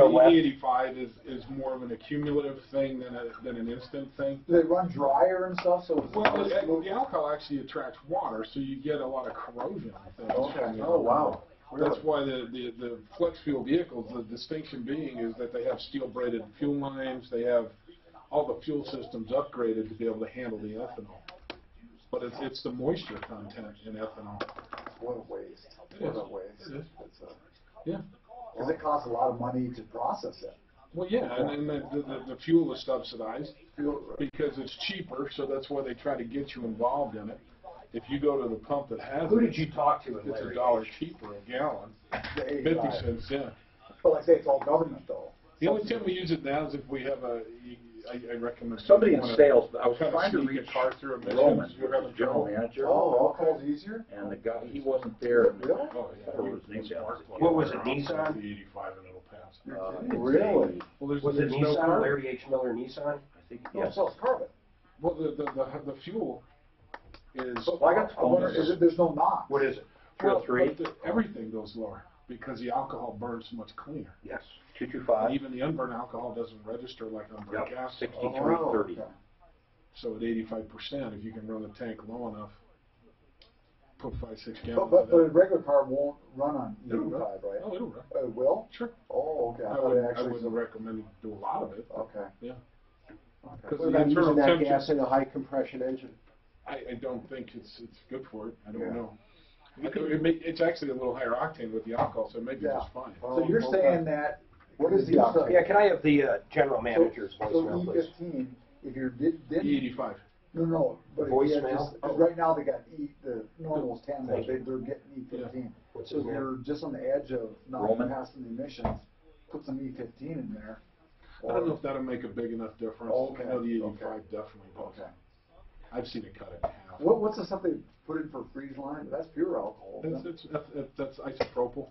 E85 is more of an accumulative thing than an instant thing. Do they run drier and stuff? So well, the alcohol actually attracts water, so you get a lot of corrosion. Okay. Oh wow. That's why the flex fuel vehicles, the distinction being is that they have steel braided fuel lines. They have all the fuel systems upgraded to be able to handle the ethanol. But it's the moisture content in ethanol. What a waste. What a waste. It is. Yeah. Because it costs a lot of money to process it. Well, yeah, and the fuel is subsidized because it's cheaper, so that's why they try to get you involved in it. If you go to the pump that has Who did you talk to? It's $1 cheaper a gallon, 50 cents. Yeah. But like I say, it's all government though. The only time we use it now is if we have I recommend somebody in sales. I was trying to reach a car through Roman, emissions. the general manager. Oh, all calls easier. And the guy, he wasn't there. Really? Oh yeah. What was it, Nissan? The 85 and it'll pass. Really? Well, was it Nissan? Larry H. Miller Nissan? I think. Yes. Oh, it's carbon. Well, the fuel is. Well, I wonder, there's no knock. What is it? Well, everything goes lower because the alcohol burns much cleaner. Yes. 225. Even the unburned alcohol doesn't register like unburned gas. 63.30. So at 85%, if you can run the tank low enough. put 5-6 gallons. But a regular car won't run on It'll E5, run. right? Oh, it'll run. It will? Sure. Oh, okay. I wouldn't recommend do a lot of it. Okay. Yeah. What about using that gas in a high compression engine? I don't think it's good for it. I don't know. It's actually a little higher octane with the alcohol, so it may be just fine. So you're saying that, what is the octane? Yeah, can I have the general manager's voicemail, please? E15, if you're didn't E85. No, but Voicemail? right now they got the normal is 10, but Thank they're getting E15. What's So his if name? you're just on the edge of not Roman? passing the emissions, put some E15 in there. I don't know if that'll make a big enough difference. Okay. I know the 85 definitely does. Okay. I've seen it cut it in half. What's the stuff they put in for freeze line? That's pure alcohol. That's isopropyl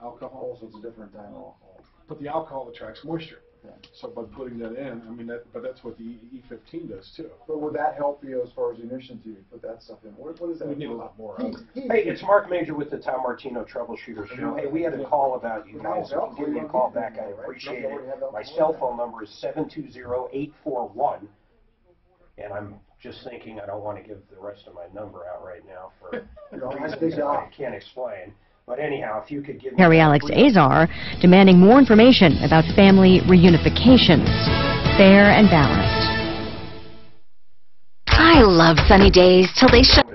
alcohol. Oh, so it's a different type of alcohol. But the alcohol attracts moisture. Okay. So by putting that in, I mean, but that's what the E15 does too. But would that help you as far as emissions? You put that stuff in. What is that? We need a lot more. Hey, it's Mark Major with the Tom Martino Troubleshooter Show. Hey, we had a call about you guys. If you give me a call back, I appreciate it. My cell phone number is 720-841, and I'm just thinking I don't want to give the rest of my number out right now for reasons I can't explain. But anyhow, if you could give me... Harry Alex Azar demanding more information about family reunifications. Fair and balanced. I love sunny days till they shut.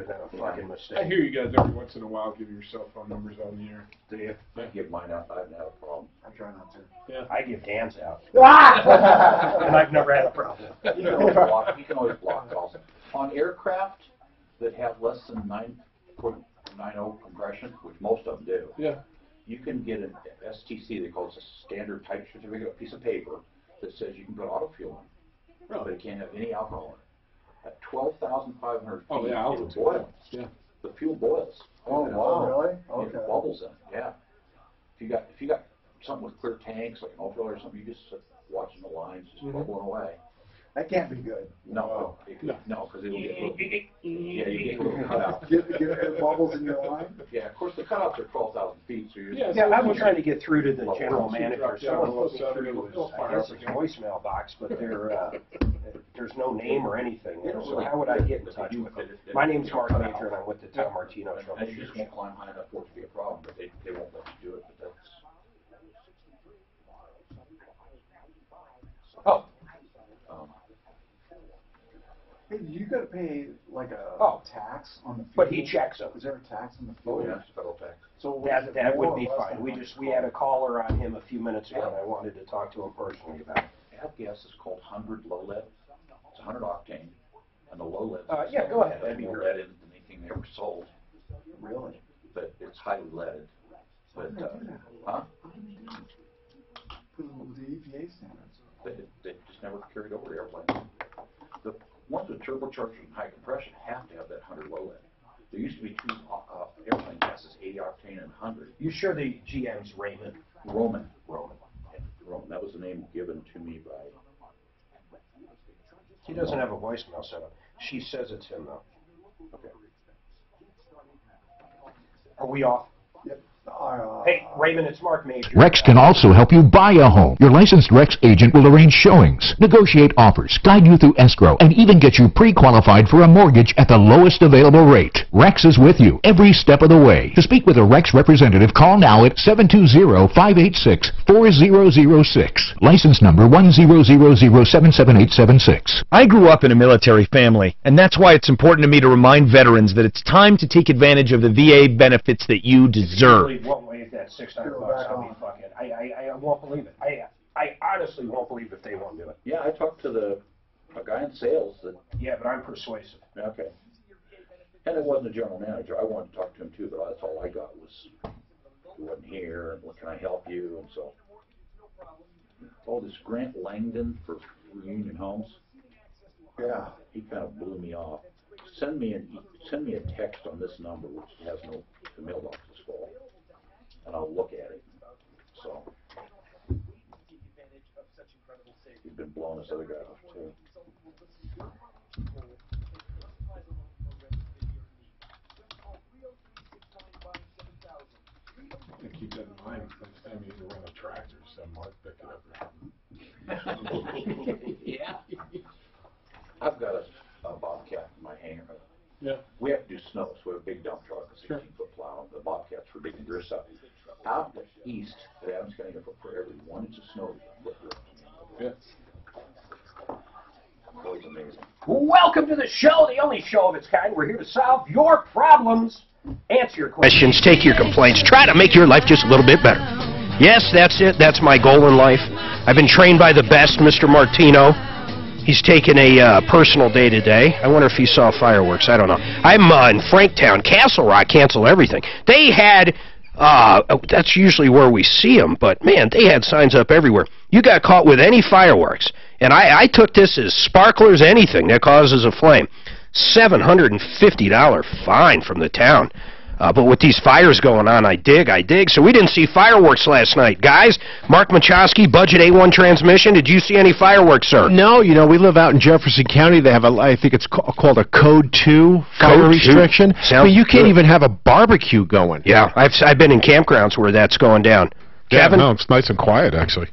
I hear you guys every once in a while give your cell phone numbers on the air. Do you? I give mine out. I haven't had a problem. I try not to. Yeah. I give Dan's out. And I've never had a problem. You can always block calls. On aircraft that have less than 9.90 compression, which most of them do, yeah, you can get an STC, they call it a standard type certificate, a piece of paper that says you can put auto fuel in. But it can't have any alcohol in it. At 12,500 feet, oh, yeah, it boils. Yeah. The fuel boils. Oh, wow, really? Okay. It bubbles in it, yeah. If you got something with clear tanks, like an oil or something, you just sit watching the lines just bubbling away. That can't be good. No, because it'll get you get a little cutout. Get bubbles in your line? Yeah, of course the cutouts are 12,000 feet, so you're I've been trying to get through to the general manager. Yeah, Someone put me through his, I guess his voicemail box, but there's no name or anything there. So how would I get in touch with him? My name's Mark Major, and I'm with the Tom Martino Show. And you just won't climb high enough for it to be a problem, but they won't let you do it. But that's... Oh. Hey, you got to pay like a tax on the fuel. But he checks them. Is there a tax on the fuel? Oh, yeah, it's federal tax. So that would be fine. We had a caller on him a few minutes ago, and I wanted to talk to him personally about it. Avgas is called 100 low lead. It's 100 octane, and the low lead. Yeah, go ahead. That'd be more great. leaded than anything they ever sold. Really? But it's highly leaded. But huh? Put them with the EPA standards. They just never carried over to airplanes. The ones with turbochargers and high compression have to have that 100 low lead. There used to be two airplane gases, 80 octane and 100. You sure the GM's Raymond? Roman. That was the name given to me by... He doesn't have a voicemail set up. She says it's him, though. Okay. Are we off? Yep. Hey, Raymond, it's Mark Major. Rex can also help you buy a home. Your licensed Rex agent will arrange showings, negotiate offers, guide you through escrow, and even get you pre-qualified for a mortgage at the lowest available rate. Rex is with you every step of the way. To speak with a Rex representative, call now at 720-586-4006. License number 100077876. I grew up in a military family, and that's why it's important to me to remind veterans that it's time to take advantage of the VA benefits that you deserve. Won't waive that $600. I'll be fucking. I won't believe it. I honestly won't believe if they won't do it. Yeah, I talked to a guy in sales that... Yeah, but I'm persuasive. Okay. And it wasn't a general manager. I wanted to talk to him too, but that's all I got was, he wasn't here, and what can I help you, and so. Oh, this Grant Langdon for Reunion Homes. Yeah. He kind of blew me off. Send me a text on this number, which has the mailbox is full, and I'll look at it. So. He's been blowing this other guy off too. Keep that in mind. Next time you run a tractor, some Mark pick it up. Yeah. I've got a Bobcat in my hangar. Yeah. we have to do snow, so we have a big dump truck, a 16-foot plow, the Bobcats for big and dress up. Out east, at Adams County, for every 1 inch of snow, always amazing. Welcome to the show, the only show of its kind. We're here to solve your problems, answer your questions, take your complaints, try to make your life just a little bit better. Yes, that's it. That's my goal in life. I've been trained by the best, Mr. Martino. He's taken a personal day today. I wonder if he saw fireworks. I don't know. I'm in Franktown. Castle Rock canceled everything. They had, that's usually where we see them, but, man, they had signs up everywhere. You got caught with any fireworks, and I took this as sparklers, anything that causes a flame. $750 fine from the town. But with these fires going on, I dig. So we didn't see fireworks last night. Guys, Mark Machowski, Budget A1 Transmission, did you see any fireworks, sir? No, you know, we live out in Jefferson County. They have I think it's called a Code 2 fire restriction. I mean, you can't even have a barbecue going. Yeah, I've been in campgrounds where that's going down. Yeah, Kevin? no, it's nice and quiet, actually.